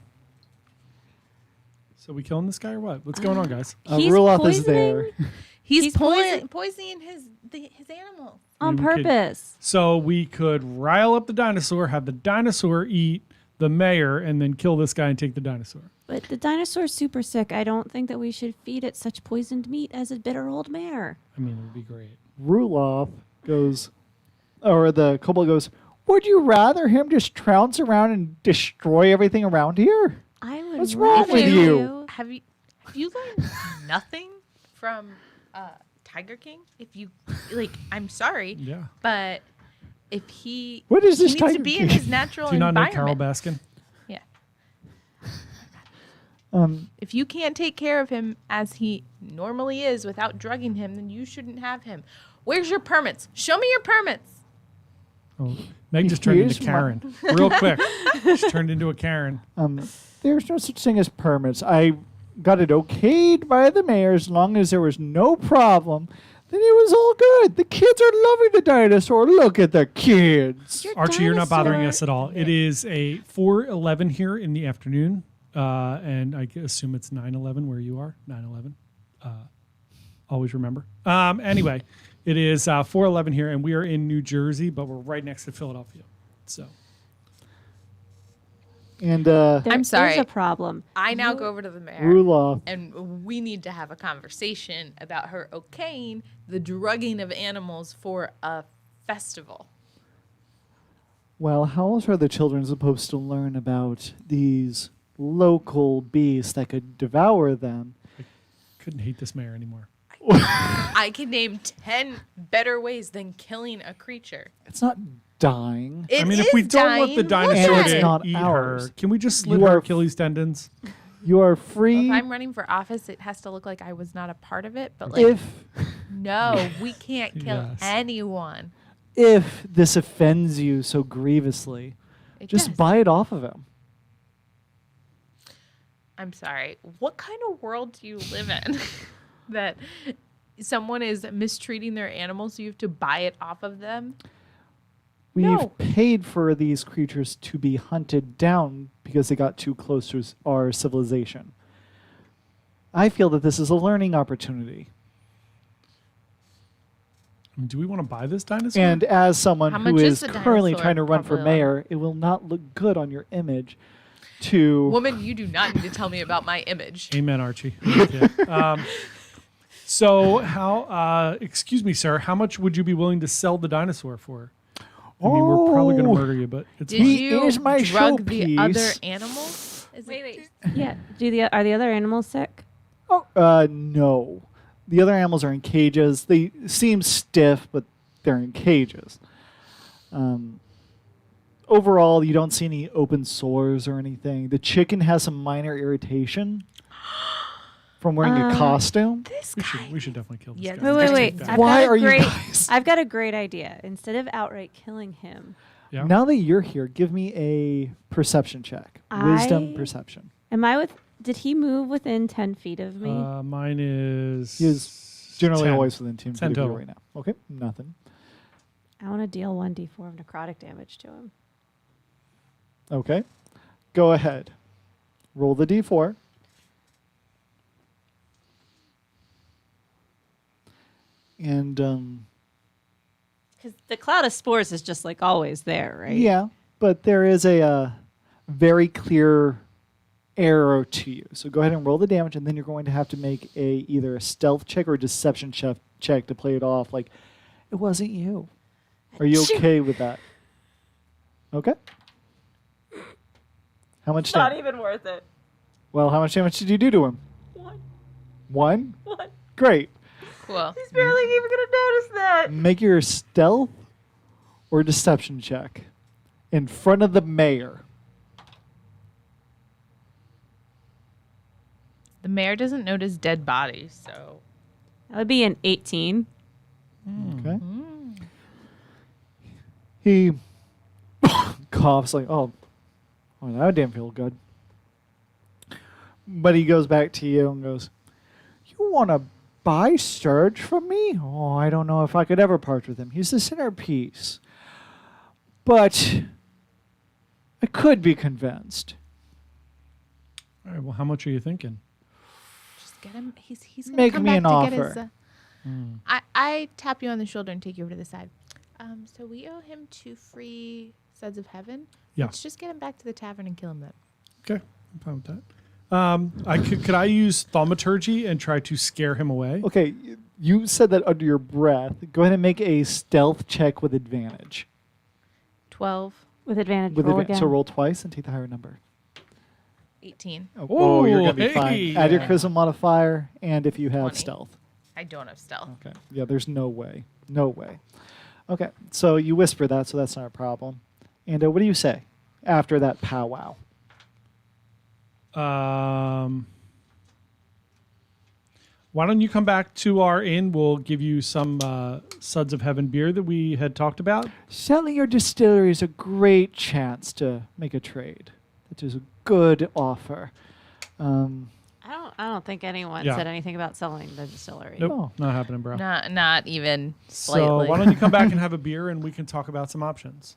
Speaker 1: So we killing this guy or what? What's going on, guys?
Speaker 3: He's
Speaker 2: Ruloth is there.
Speaker 3: poisoning
Speaker 4: He's
Speaker 3: He's poison-
Speaker 4: poisoning his animal.
Speaker 3: on
Speaker 1: We could-
Speaker 3: purpose.
Speaker 1: So we could rile up the dinosaur, have the dinosaur eat the mayor, and then kill this guy and take the dinosaur.
Speaker 3: But the dinosaur's super sick. I don't think that we should feed it such poisoned meat as a bitter old mare.
Speaker 1: I mean, it would be great.
Speaker 2: Ruloth goes, or the kobold goes, would you rather him just trounce around and destroy everything around here?
Speaker 3: I would.
Speaker 2: What's wrong
Speaker 3: rather
Speaker 2: with you?
Speaker 4: Have you learned nothing from Tiger King? If you I'm sorry,
Speaker 1: Yeah.
Speaker 4: but if he
Speaker 2: What is this
Speaker 4: he needs to
Speaker 2: Tiger
Speaker 4: be in
Speaker 2: King?
Speaker 4: his natural
Speaker 1: Do you not know
Speaker 4: environment.
Speaker 1: Carol Baskin?
Speaker 4: Yeah.
Speaker 2: Um,
Speaker 4: If you can't take care of him as he normally is without drugging him, then you shouldn't have him. Where's your permits? Show me your permits.
Speaker 1: Oh, Meg just turned
Speaker 2: Here's
Speaker 1: into Karen real quick. She turned into a Karen.
Speaker 2: there's no such thing as permits. I got it okayed by the mayor as long as there was no problem. Then it was all good. The kids are loving the dinosaur. Look at the kids.
Speaker 1: Archie, you're not bothering
Speaker 3: dinosaur-
Speaker 1: us at all. It is a 4:11 here in the afternoon, and I assume it's 9:11 where you are. 9:11. Always remember. Anyway, it is 4:11 here, and we are in New Jersey, but we're right next to Philadelphia. So
Speaker 2: And
Speaker 3: There
Speaker 4: I'm sorry.
Speaker 3: is a problem.
Speaker 4: I now go over to the mayor.
Speaker 2: Ruloth,
Speaker 4: And we need to have a conversation about her okaying the drugging of animals for a festival.
Speaker 2: well, how else are the children supposed to learn about these local beasts that could devour them?
Speaker 1: couldn't hate this mayor anymore.
Speaker 4: I can name 10 better ways than killing a creature.
Speaker 2: It's not dying.
Speaker 4: It
Speaker 1: I mean, if
Speaker 4: is
Speaker 1: we don't let the
Speaker 4: dying. Look
Speaker 1: dinosaur
Speaker 2: at
Speaker 1: to
Speaker 2: it. Not
Speaker 1: eat
Speaker 2: ours.
Speaker 1: her, can we just slit
Speaker 2: You
Speaker 1: her
Speaker 2: are-
Speaker 1: Achilles tendons?
Speaker 2: You are
Speaker 4: If
Speaker 2: free
Speaker 4: I'm running for office, it has to look like I was not a part of it. But like,
Speaker 2: if
Speaker 4: no, we can't kill
Speaker 1: Yes.
Speaker 4: anyone.
Speaker 2: if this offends you so grievously.
Speaker 4: It
Speaker 2: Just
Speaker 4: does.
Speaker 2: buy it off of him.
Speaker 4: I'm sorry. What kind of world do you live in that someone is mistreating their animals, so you have to buy it off of them?
Speaker 2: We've
Speaker 4: No.
Speaker 2: paid for these creatures to be hunted down because they got too close to our civilization. I feel that this is a learning opportunity.
Speaker 1: I mean, do we want to buy this dinosaur?
Speaker 2: And as someone
Speaker 4: How
Speaker 2: who
Speaker 4: much
Speaker 2: is
Speaker 4: is the
Speaker 2: currently
Speaker 4: dinosaur?
Speaker 2: trying to run for
Speaker 4: Probably a lot.
Speaker 2: mayor, it will not look good on your image to
Speaker 4: Woman, you do not need to tell me about my image.
Speaker 1: Amen, Archie. Okay. So how, excuse me, sir, how much would you be willing to sell the dinosaur for? I mean, we're probably going to
Speaker 2: Oh.
Speaker 1: murder you, but it's
Speaker 4: Did
Speaker 1: fine.
Speaker 2: He
Speaker 4: you
Speaker 2: is my
Speaker 4: drug the
Speaker 2: showpiece.
Speaker 4: other animals?
Speaker 3: Wait. Yeah. Are the other animals sick?
Speaker 2: No. The other animals are in cages. They seem stiff, but they're in cages. Overall, you don't see any open sores or anything. The chicken has some minor irritation from wearing a costume.
Speaker 4: This
Speaker 1: We
Speaker 4: guy.
Speaker 1: should definitely kill this
Speaker 4: Yeah,
Speaker 1: guy.
Speaker 3: Wait.
Speaker 1: Let's
Speaker 3: Wait.
Speaker 1: take
Speaker 3: I've
Speaker 1: that.
Speaker 2: Why
Speaker 3: got a
Speaker 2: are you
Speaker 3: great,
Speaker 2: guys-
Speaker 3: I've got a great idea. Instead of outright killing him,
Speaker 1: Yeah.
Speaker 2: Now that you're here, give me a perception check. Wisdom
Speaker 3: I-
Speaker 2: perception.
Speaker 3: am I with? Did he move within 10 feet of me?
Speaker 1: Mine is.
Speaker 2: He is generally
Speaker 1: 10.
Speaker 2: always within 2 feet
Speaker 1: 10
Speaker 2: of you
Speaker 1: total.
Speaker 2: right now. Okay, nothing.
Speaker 3: I want to deal 1d4 of necrotic damage to him.
Speaker 2: Okay, go ahead. Roll the d4. And
Speaker 3: Because the cloud of spores is just like always there, right?
Speaker 2: yeah, but there is a very clear arrow to you. So go ahead and roll the damage, and then you're going to have to make either a stealth check or a deception check to play it off like it wasn't you. Are you okay with that? Okay. How much damage?
Speaker 3: even worth it.
Speaker 2: Well, how much damage did you do to him? One? Great.
Speaker 4: Cool.
Speaker 3: He's barely even gonna notice that.
Speaker 2: Make your stealth or deception check in front of the mayor.
Speaker 4: The mayor doesn't notice dead bodies, so.
Speaker 3: That would be an 18.
Speaker 2: Okay. He coughs like, oh, that didn't feel good. But he goes back to you and goes, you want to buy Sturge from me? Oh, I don't know if I could ever part with him. He's the centerpiece. But I could be convinced.
Speaker 1: All right. Well, how much are you thinking?
Speaker 4: Just get him. He's gonna
Speaker 2: Make
Speaker 4: come
Speaker 2: me
Speaker 4: back
Speaker 2: an
Speaker 4: to
Speaker 2: offer.
Speaker 4: get his. I tap you on the shoulder and take you over to the side. So we owe him 2 free suds of heaven.
Speaker 1: Yeah.
Speaker 4: Let's just get him back to the tavern and kill him then.
Speaker 1: Okay, I'm fine with that. Could I use thaumaturgy and try to scare him away?
Speaker 2: Okay, you said that under your breath. Go ahead and make a stealth check with advantage.
Speaker 4: 12,
Speaker 3: With advantage,
Speaker 2: With
Speaker 3: roll
Speaker 2: advantage.
Speaker 3: again.
Speaker 2: So roll twice and take the higher number.
Speaker 4: 18.
Speaker 2: Oh, you're going to be
Speaker 1: hey.
Speaker 2: fine. Add your charisma modifier, and if you have
Speaker 4: 20.
Speaker 2: stealth.
Speaker 4: I don't have stealth.
Speaker 2: Okay. Yeah, there's no way. No way. Okay, so you whisper that, so that's not a problem. And what do you say after that powwow?
Speaker 1: Why don't you come back to our inn? We'll give you some Suds of Heaven beer that we had talked about.
Speaker 2: Selling your distillery is a great chance to make a trade. It is a good offer.
Speaker 3: I don't think anyone
Speaker 1: Yeah.
Speaker 3: said anything about selling the distillery.
Speaker 1: Nope,
Speaker 2: Oh.
Speaker 1: not happening, bro.
Speaker 4: Not even
Speaker 1: So
Speaker 4: slightly.
Speaker 1: why don't you come back and have a beer and we can talk about some options?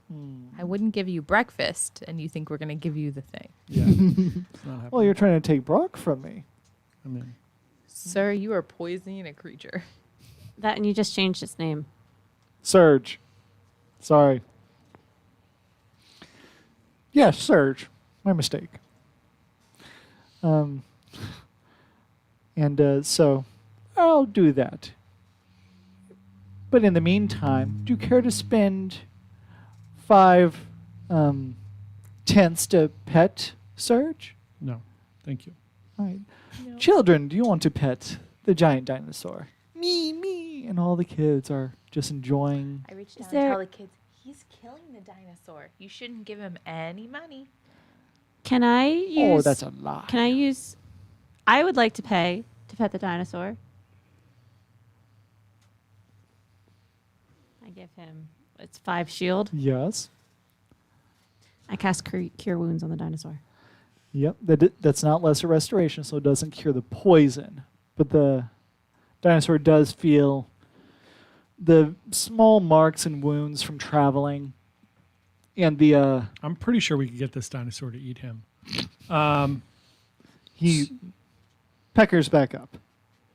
Speaker 4: I wouldn't give you breakfast, and you think we're going to give you the thing.
Speaker 1: Yeah, it's not happening.
Speaker 2: Well, you're trying to take Brock from me.
Speaker 1: I mean,
Speaker 4: Sir, you are poisoning a creature.
Speaker 3: That and you just changed its name.
Speaker 2: Surge. Sorry. Yes, Surge. My mistake. So I'll do that. But in the meantime, do you care to spend 5 tenths to pet Surge?
Speaker 1: no, thank you.
Speaker 2: All right. Children, do you want to pet the giant dinosaur? Me. And all the kids are just enjoying.
Speaker 4: I reached
Speaker 3: Is
Speaker 4: down
Speaker 3: there-
Speaker 4: and tell the kids, he's killing the dinosaur. You shouldn't give him any money.
Speaker 3: Can I use?
Speaker 2: Oh, that's a lie.
Speaker 3: Can I use? I would like to pay to pet the dinosaur. I give him. It's 5 shield.
Speaker 2: Yes.
Speaker 3: I cast cure wounds on the dinosaur.
Speaker 2: Yep. That's not lesser restoration, so it doesn't cure the poison. But the dinosaur does feel the small marks and wounds from traveling. And the
Speaker 1: I'm pretty sure we could get this dinosaur to eat him.
Speaker 2: he peckers back up.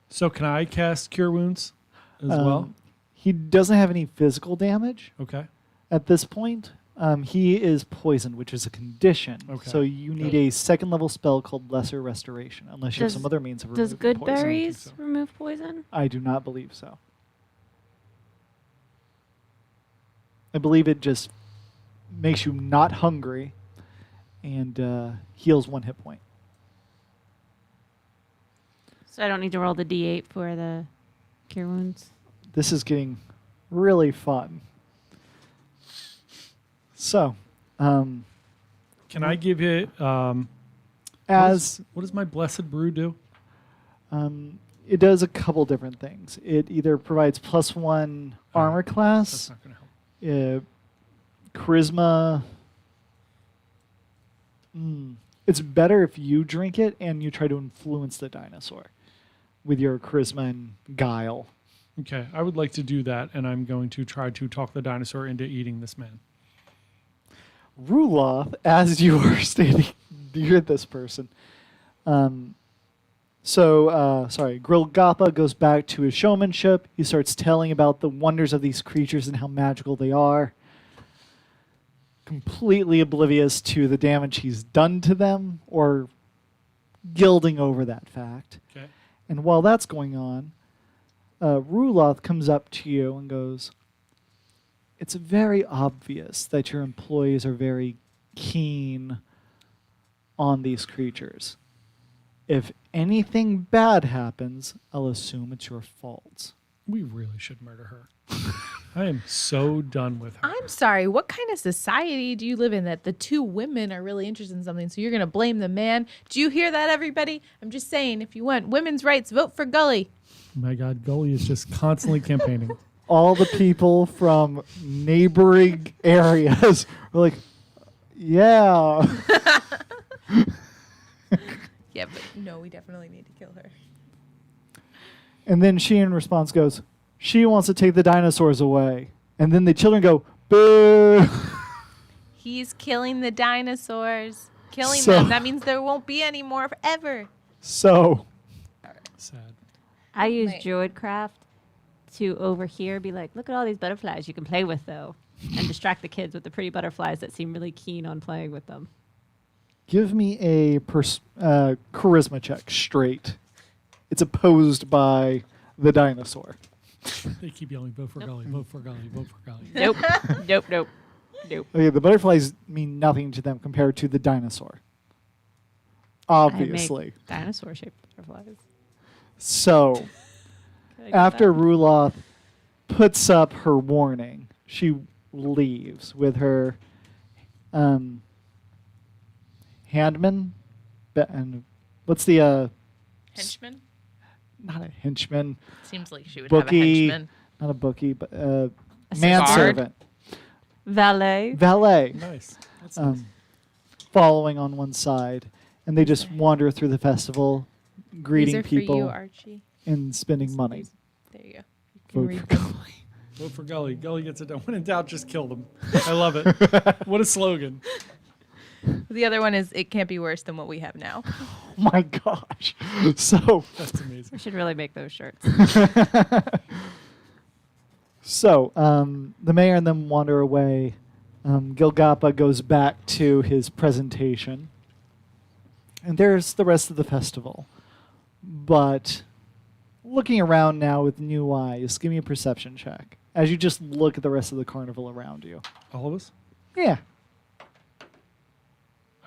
Speaker 1: So can I cast Cure Wounds as well?
Speaker 2: He doesn't have any physical damage
Speaker 1: Okay.
Speaker 2: at this point. He is poisoned, which is a condition.
Speaker 1: Okay.
Speaker 2: So you need a second level spell called Lesser Restoration, unless you have
Speaker 3: Does-
Speaker 2: some other means of
Speaker 3: Does
Speaker 2: removing
Speaker 3: good
Speaker 2: poison.
Speaker 3: berries
Speaker 1: so.
Speaker 3: remove poison?
Speaker 2: I do not believe so. I believe it just makes you not hungry and heals 1 hit point.
Speaker 3: So I don't need to roll the d8 for the cure wounds.
Speaker 2: This is getting really fun. So,
Speaker 1: Can I give it?
Speaker 2: as
Speaker 1: What does my Blessed Brew do?
Speaker 2: it does a couple different things. It either provides +1 armor
Speaker 1: That's
Speaker 2: class,
Speaker 1: not going to help.
Speaker 2: charisma. It's better if you drink it and you try to influence the dinosaur with your charisma and guile.
Speaker 1: Okay, I would like to do that, and I'm going to try to talk the dinosaur into eating this man.
Speaker 2: Ruloth, as you are standing near this person. Grilgappa goes back to his showmanship. He starts telling about the wonders of these creatures and how magical they are. Completely oblivious to the damage he's done to them or gilding over that fact.
Speaker 1: Okay.
Speaker 2: And while that's going on, Roth comes up to you and goes, "It's very obvious that your employees are very keen on these creatures. If anything bad happens, I'll assume it's your fault."
Speaker 1: We really should murder her. I am so done with her.
Speaker 4: I'm sorry. What kind of society do you live in that the two women are really interested in something, so you're going to blame the man? Do you hear that, everybody? I'm just saying, if you want women's rights, vote for Gully.
Speaker 1: My God, Gully is just constantly campaigning.
Speaker 2: All the people from neighboring areas are like, yeah.
Speaker 4: Yeah, but no, we definitely need to kill her.
Speaker 2: And then she in response goes, "She wants to take the dinosaurs away." And then the children go, "Boo."
Speaker 4: He's killing the dinosaurs. Killing
Speaker 2: So-
Speaker 4: them. That means there won't be any more ever.
Speaker 2: So
Speaker 1: Sad.
Speaker 3: I use
Speaker 4: Wait.
Speaker 3: Druidcraft to over here be like, look at all these butterflies you can play with, though, and distract the kids with the pretty butterflies that seem really keen on playing with them.
Speaker 2: give me a charisma check straight. It's opposed by the dinosaur.
Speaker 1: They keep yelling, vote for Gully, vote for Gully, vote for Gully.
Speaker 3: Nope. Nope. Nope. Nope.
Speaker 2: Okay, the butterflies mean nothing to them compared to the dinosaur. Obviously.
Speaker 3: I make dinosaur-shaped butterflies.
Speaker 2: So,
Speaker 3: Could I do
Speaker 2: after
Speaker 3: that?
Speaker 2: Ruloth puts up her warning, she leaves with her handman. And what's the
Speaker 4: Henchman?
Speaker 2: not a henchman,
Speaker 4: Seems like she would
Speaker 2: Bookie.
Speaker 4: have a henchman.
Speaker 2: not a bookie, but
Speaker 3: A
Speaker 2: manservant,
Speaker 3: Valet.
Speaker 2: valet,
Speaker 1: Nice. That's nice.
Speaker 2: following on one side, and they just wander through the festival, greeting
Speaker 4: These are
Speaker 2: people
Speaker 4: for you, Archie.
Speaker 2: and spending money.
Speaker 4: There you go. You can
Speaker 2: Vote
Speaker 4: read
Speaker 2: for
Speaker 4: them.
Speaker 2: Gully.
Speaker 1: Vote for Gully. Gully gets it done. When in doubt, just kill them. I love it. What a slogan.
Speaker 4: The other one is, it can't be worse than what we have now.
Speaker 2: Oh my gosh! So,
Speaker 1: That's amazing.
Speaker 3: We should really make those shirts.
Speaker 2: the mayor and them wander away. Gilgappa goes back to his presentation, and there's the rest of the festival. But looking around now with new eyes, give me a perception check as you just look at the rest of the carnival around you.
Speaker 1: All of us?
Speaker 2: Yeah.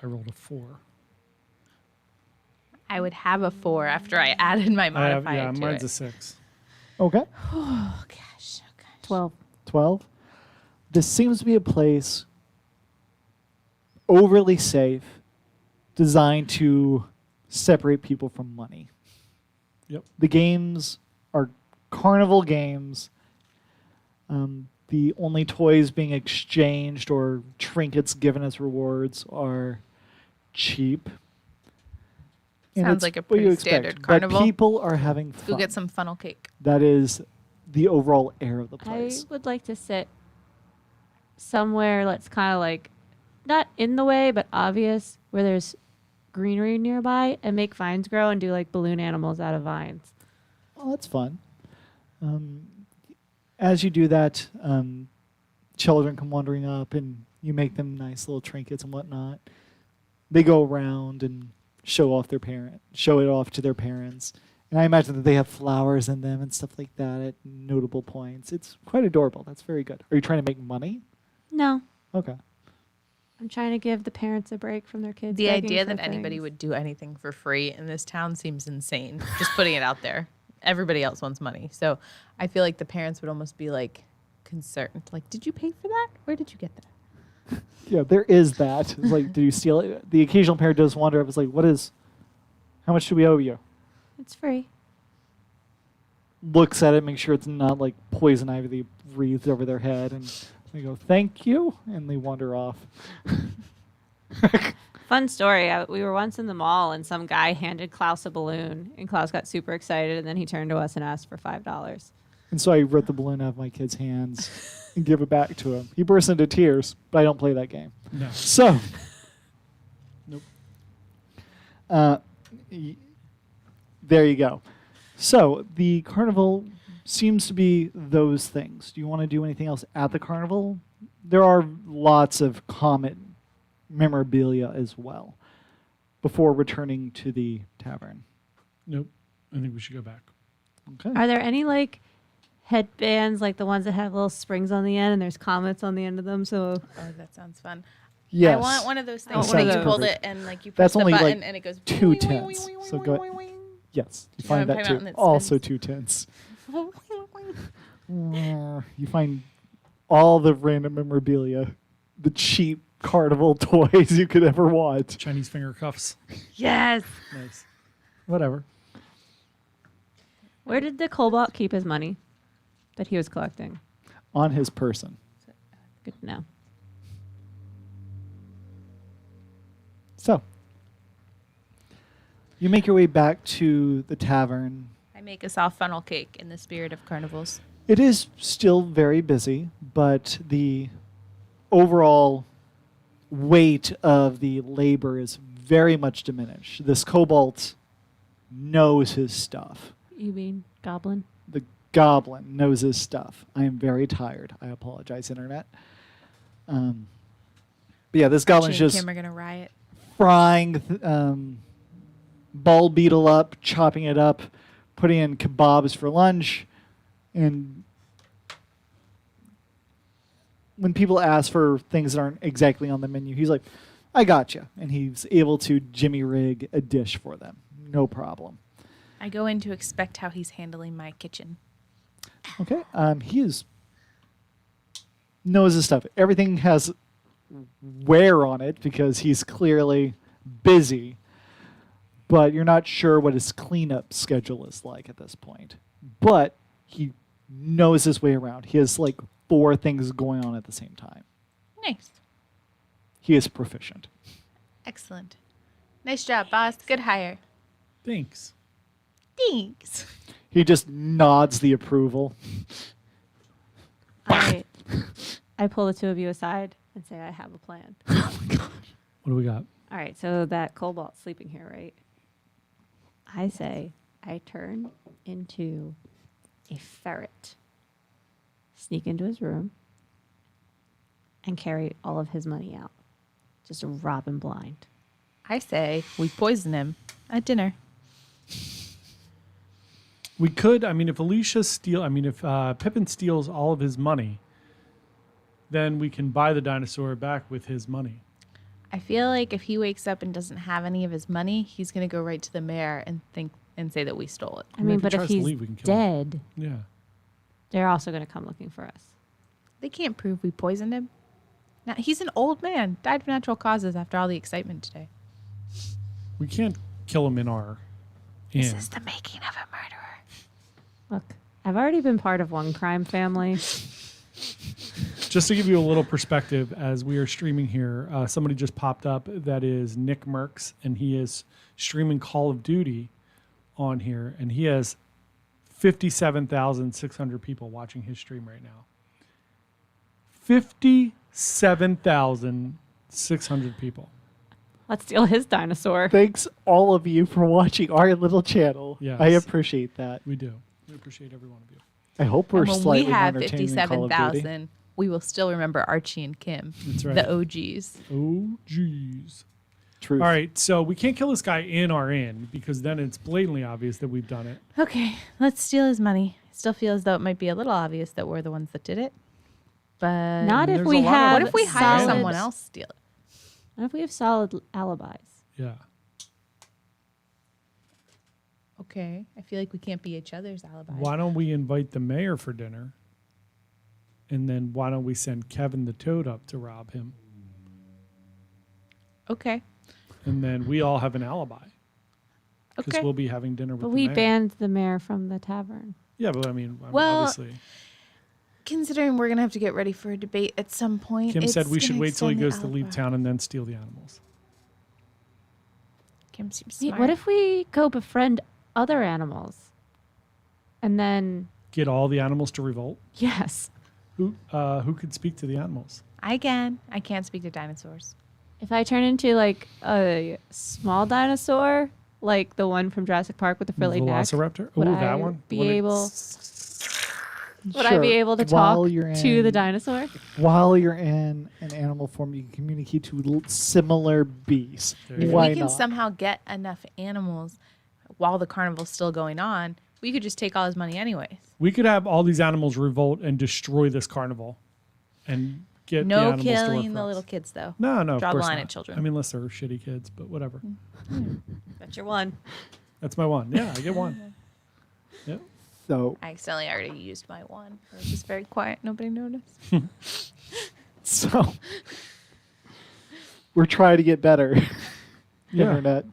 Speaker 1: I rolled a 4.
Speaker 4: I would have a 4 after I added my modifier
Speaker 1: yeah,
Speaker 4: to
Speaker 1: mine's
Speaker 4: it.
Speaker 1: a 6.
Speaker 2: Okay.
Speaker 4: Oh, gosh. Oh, gosh.
Speaker 3: 12.
Speaker 2: 12. This seems to be a place overly safe, designed to separate people from money.
Speaker 1: Yep.
Speaker 2: The games are carnival games. The only toys being exchanged or trinkets given as rewards are cheap. And
Speaker 4: Sounds
Speaker 2: it's
Speaker 4: like a
Speaker 2: what you
Speaker 4: pretty
Speaker 2: expect,
Speaker 4: standard carnival.
Speaker 2: But people are having fun.
Speaker 4: Go get some funnel cake.
Speaker 2: That is the overall air of the
Speaker 3: I
Speaker 2: place.
Speaker 3: would like to sit somewhere that's kind of like not in the way, but obvious, where there's greenery nearby, and make vines grow and do like balloon animals out of vines.
Speaker 2: Oh, that's fun. As you do that, children come wandering up, and you make them nice little trinkets and whatnot. They go around and show it off to their parents. And I imagine that they have flowers in them and stuff like that at notable points. It's quite adorable. That's very good. Are you trying to make money?
Speaker 3: No,
Speaker 2: Okay.
Speaker 3: I'm trying to give the parents a break from their kids.
Speaker 4: The
Speaker 3: begging
Speaker 4: idea
Speaker 3: for
Speaker 4: that anybody
Speaker 3: things.
Speaker 4: would do anything for free in this town seems insane. Just putting it out there. Everybody else wants money. So I feel like the parents would almost be like concerned. Like, did you pay for that? Where did you get that?
Speaker 2: Yeah, there is that. It's like, did you steal it? The occasional parent does wonder. It's like, how much do we owe you?
Speaker 3: It's free.
Speaker 2: Looks at it, makes sure it's not like poison ivy wreathed over their head, and they go, "Thank you," and they wander off.
Speaker 3: Fun story. We were once in the mall, and some guy handed Klaus a balloon, and Klaus got super excited, and then he turned to us and asked for $5.
Speaker 2: And so I ripped the balloon out of my kid's hands and give it back to him. He burst into tears, but I don't play that game.
Speaker 1: No.
Speaker 2: So,
Speaker 1: Nope.
Speaker 2: There you go. So the carnival seems to be those things. Do you want to do anything else at the carnival? There are lots of Comet memorabilia as well. before returning to the tavern.
Speaker 1: Nope. I think we should go back.
Speaker 2: Okay.
Speaker 3: Are there any like headbands like the ones that have little springs on the end and there's comets on the end of them? So
Speaker 4: Oh, that sounds fun.
Speaker 2: Yes.
Speaker 4: I want one of those
Speaker 3: I want
Speaker 4: things
Speaker 3: one
Speaker 4: where
Speaker 3: of
Speaker 4: you hold
Speaker 2: those.
Speaker 4: it and like you press
Speaker 2: That's
Speaker 4: the
Speaker 2: only,
Speaker 4: button
Speaker 2: like,
Speaker 4: and it goes
Speaker 2: 2 tens. So go. Yes, you
Speaker 4: You
Speaker 2: find
Speaker 4: wanna
Speaker 2: that
Speaker 4: play
Speaker 2: too.
Speaker 4: mountain that
Speaker 2: Also
Speaker 4: spins?
Speaker 2: 2 tens. You find all the random memorabilia, the cheap carnival toys you could ever want.
Speaker 1: Chinese finger cuffs.
Speaker 3: yes.
Speaker 1: Nice. Whatever.
Speaker 3: Where did the Cobalt keep his money that he was collecting?
Speaker 2: On his person.
Speaker 3: Good to know.
Speaker 2: So, you make your way back to the tavern.
Speaker 4: I make us all funnel cake in the spirit of carnivals.
Speaker 2: It is still very busy, but the overall weight of the labor is very much diminished. This kobold knows his stuff.
Speaker 3: You mean goblin?
Speaker 2: The goblin knows his stuff. I am very tired. I apologize, Internet. But yeah, this goblin's
Speaker 4: Archie and
Speaker 2: just
Speaker 4: Kim are gonna riot.
Speaker 2: frying ball beetle up, chopping it up, putting in kebabs for lunch, and when people ask for things that aren't exactly on the menu, he's like, I got you. And he's able to jimmy rig a dish for them. No problem.
Speaker 4: I go in to expect how he's handling my kitchen.
Speaker 2: Okay. He is knows his stuff. Everything has wear on it because he's clearly busy, but you're not sure what his cleanup schedule is like at this point. But he knows his way around. He has like 4 things going on at the same time.
Speaker 4: Nice.
Speaker 2: He is proficient.
Speaker 4: Excellent. Nice job, boss. Good hire.
Speaker 1: Thanks.
Speaker 4: Thanks.
Speaker 2: He just nods the approval.
Speaker 3: I pull the two of you aside and say I have a plan.
Speaker 1: What do we got?
Speaker 3: All right, so that Cobalt's sleeping here, right? I say I turn into a ferret, sneak into his room, and carry all of his money out. Just rob him blind.
Speaker 4: I say we poison him at dinner.
Speaker 1: We could, I mean, if Pippin steals all of his money, then we can buy the dinosaur back with his money.
Speaker 4: I feel like if he wakes up and doesn't have any of his money, he's gonna go right to the mayor and say that we stole it.
Speaker 3: I mean,
Speaker 1: if he
Speaker 3: but if
Speaker 1: tries to
Speaker 3: he's
Speaker 1: leave, we can kill him.
Speaker 3: dead,
Speaker 1: Yeah.
Speaker 3: they're also going to come looking for us.
Speaker 4: They can't prove we poisoned him. Now he's an old man, died of natural causes after all the excitement today.
Speaker 1: We can't kill him in our
Speaker 4: This
Speaker 1: inn.
Speaker 4: is the making of a murderer.
Speaker 3: Look, I've already been part of one crime family.
Speaker 1: Just to give you a little perspective, as we are streaming here, somebody just popped up that is Nick Merckx, and he is streaming Call of Duty on here, and he has 57,600 people watching his stream right now. 57,600 people.
Speaker 3: Let's steal his dinosaur.
Speaker 2: Thanks all of you for watching our little channel.
Speaker 1: Yes.
Speaker 2: I appreciate that.
Speaker 1: We do. We appreciate every one of you.
Speaker 2: I hope we're
Speaker 4: And when we
Speaker 2: slightly
Speaker 4: have
Speaker 2: more entertaining than Call of Duty.
Speaker 4: 57,000, we will still remember Archie and Kim,
Speaker 1: That's right.
Speaker 4: the OGs.
Speaker 1: Oh, jeez.
Speaker 2: Truth.
Speaker 1: All right, so we can't kill this guy in our inn because then it's blatantly obvious that we've done it.
Speaker 4: Okay, let's steal his money. I still feel as though it might be a little obvious that we're the ones that did it. But
Speaker 3: Not if
Speaker 1: There's
Speaker 3: we
Speaker 1: a lot of-
Speaker 3: have
Speaker 4: what if we hire
Speaker 3: solid-
Speaker 4: someone else to steal it?
Speaker 3: What if we have solid alibis?
Speaker 1: Yeah.
Speaker 4: Okay, I feel like we can't be each other's alibis.
Speaker 1: Why don't we invite the mayor for dinner? And then why don't we send Kevin the Toad up to rob him?
Speaker 4: Okay,
Speaker 1: And then we all have an alibi because
Speaker 4: okay.
Speaker 1: we'll be having dinner with
Speaker 3: But
Speaker 1: the
Speaker 3: we
Speaker 1: mayor.
Speaker 3: banned the mayor from the tavern.
Speaker 1: Yeah, but I mean,
Speaker 4: Well,
Speaker 1: obviously.
Speaker 4: Considering we're gonna have to get ready for a debate at some point,
Speaker 1: Kim said
Speaker 4: it's
Speaker 1: we should
Speaker 4: gonna
Speaker 1: wait till he
Speaker 4: extend the
Speaker 1: goes to leave
Speaker 4: alibi.
Speaker 1: town and then steal the animals.
Speaker 4: Kim seems
Speaker 3: Wait,
Speaker 4: smart.
Speaker 3: what if we go befriend other animals? And then,
Speaker 1: Get all the animals to revolt.
Speaker 3: yes,
Speaker 1: Who could speak to the animals?
Speaker 4: I can? I can't speak to dinosaurs.
Speaker 3: if I turn into like a small dinosaur, like the one from Jurassic Park with the frilly neck,
Speaker 1: Velociraptor. Oh,
Speaker 3: would
Speaker 1: that
Speaker 3: I
Speaker 1: one.
Speaker 3: be
Speaker 1: One that-
Speaker 3: able- Would I be
Speaker 2: Sure.
Speaker 3: able to
Speaker 2: While
Speaker 3: talk
Speaker 2: you're
Speaker 3: to the
Speaker 2: in-
Speaker 3: dinosaur?
Speaker 2: While you're in an animal form, you can communicate to similar beasts.
Speaker 1: There you
Speaker 4: If
Speaker 1: go.
Speaker 2: Why
Speaker 4: we can
Speaker 2: not?
Speaker 4: somehow get enough animals while the carnival's still going on, we could just take all his money anyways.
Speaker 1: We could have all these animals revolt and destroy this carnival, and get the
Speaker 4: No
Speaker 1: animals to work
Speaker 4: killing
Speaker 1: for
Speaker 4: the
Speaker 1: us.
Speaker 4: little kids, though.
Speaker 1: No, no, of
Speaker 4: Draw the
Speaker 1: course
Speaker 4: line
Speaker 1: not.
Speaker 4: at children.
Speaker 1: I mean, unless they're shitty kids, but whatever.
Speaker 3: That's your one.
Speaker 1: That's my one. Yeah, I get one. Yeah.
Speaker 2: So,
Speaker 4: I accidentally already used my one. It was just very quiet. Nobody noticed.
Speaker 2: so we're trying to get better.
Speaker 1: Yeah.
Speaker 2: Internet.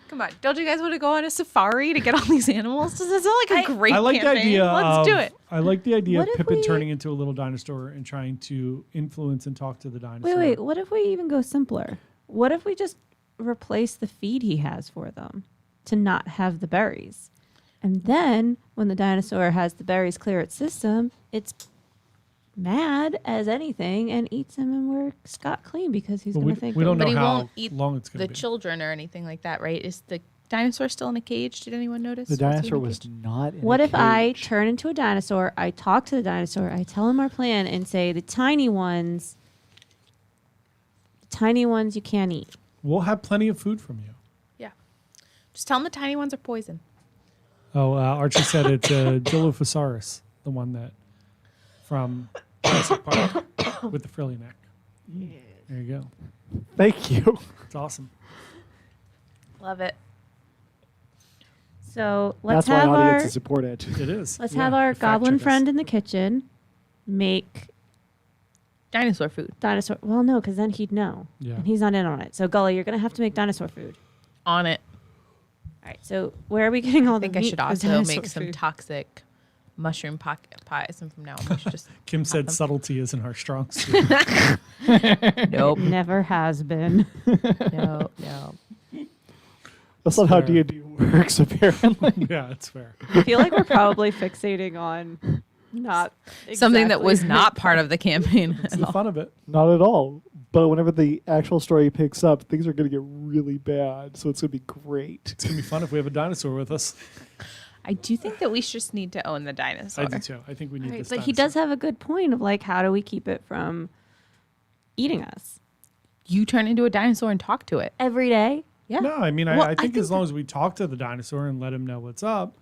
Speaker 4: Come on. Don't you guys want to go on a safari to get all these animals? Does that sound like a great
Speaker 1: I like
Speaker 4: campaign?
Speaker 1: the idea.
Speaker 4: Let's do
Speaker 1: of-
Speaker 4: it.
Speaker 1: I like the idea
Speaker 3: What
Speaker 1: of
Speaker 3: if
Speaker 1: Pippin
Speaker 3: we-
Speaker 1: turning into a little dinosaur and trying to influence and talk to the dinosaur.
Speaker 3: Wait. What if we even go simpler? What if we just replace the feed he has for them to not have the berries? And then when the dinosaur has the berries clear its system, it's mad as anything and eats him, and we're scot clean because he's
Speaker 1: But
Speaker 3: going
Speaker 1: we,
Speaker 3: to think
Speaker 1: we
Speaker 3: that
Speaker 1: don't
Speaker 4: But
Speaker 1: know
Speaker 4: he
Speaker 1: how
Speaker 4: won't eat
Speaker 1: long it's going
Speaker 4: The
Speaker 1: to be.
Speaker 4: children or anything like that, right? Is the dinosaur still in a cage? Did anyone notice?
Speaker 2: The
Speaker 4: Was he in a
Speaker 2: dinosaur was
Speaker 4: cage?
Speaker 2: not in
Speaker 3: What
Speaker 2: a
Speaker 3: if I
Speaker 2: cage.
Speaker 3: turn into a dinosaur, I talk to the dinosaur, I tell him our plan and say the tiny ones you can't eat.
Speaker 1: We'll have plenty of food from you.
Speaker 4: Yeah. Just tell them the tiny ones are poison.
Speaker 1: Oh, Archie said it's a Dilophosaurus, the one that from Jurassic Park with the frilly neck. There you go.
Speaker 2: Thank you.
Speaker 1: It's awesome.
Speaker 4: Love it.
Speaker 3: So let's
Speaker 2: That's why
Speaker 3: have our
Speaker 2: audiences support it.
Speaker 1: It is.
Speaker 3: let's
Speaker 1: Yeah,
Speaker 3: have our
Speaker 1: fact
Speaker 3: goblin
Speaker 1: check us.
Speaker 3: friend in the kitchen make
Speaker 4: Dinosaur food.
Speaker 3: dinosaur. Well, no, because then he'd know,
Speaker 1: Yeah.
Speaker 3: and he's not in on it. So Gully, you're gonna have to make dinosaur food.
Speaker 4: On it.
Speaker 3: All right. So where are we getting all
Speaker 4: I
Speaker 3: the
Speaker 4: think I
Speaker 3: meat
Speaker 4: should
Speaker 3: for
Speaker 4: also
Speaker 3: dinosaur
Speaker 4: make some
Speaker 3: food?
Speaker 4: toxic mushroom pies, and from now on we should just.
Speaker 1: Kim said
Speaker 4: them.
Speaker 1: subtlety isn't our strong suit.
Speaker 4: Nope.
Speaker 3: Never has been.
Speaker 4: No.
Speaker 2: That's not how
Speaker 1: Fair.
Speaker 2: D&D works, apparently.
Speaker 1: Yeah, it's fair.
Speaker 3: I feel like we're probably fixating on not
Speaker 4: Something that
Speaker 3: exactly
Speaker 4: was
Speaker 3: right.
Speaker 4: not part of the campaign.
Speaker 1: It's
Speaker 4: at
Speaker 1: the
Speaker 4: all.
Speaker 1: fun of it.
Speaker 2: Not at all. But whenever the actual story picks up, things are going to get really bad. So it's going to be great.
Speaker 1: It's gonna be fun if we have a dinosaur with us.
Speaker 4: I do think that we just need to own the dinosaur.
Speaker 1: I do too. I think we need
Speaker 3: Right,
Speaker 1: this.
Speaker 3: but he does
Speaker 1: dinosaur.
Speaker 3: have a good point of like, how do we keep it from eating us
Speaker 4: You turn into a dinosaur and talk to it.
Speaker 3: every day?
Speaker 4: Yeah.
Speaker 1: No, I mean,
Speaker 4: Well,
Speaker 1: I think as
Speaker 4: that-
Speaker 1: long as we talk to the dinosaur and let him know what's up,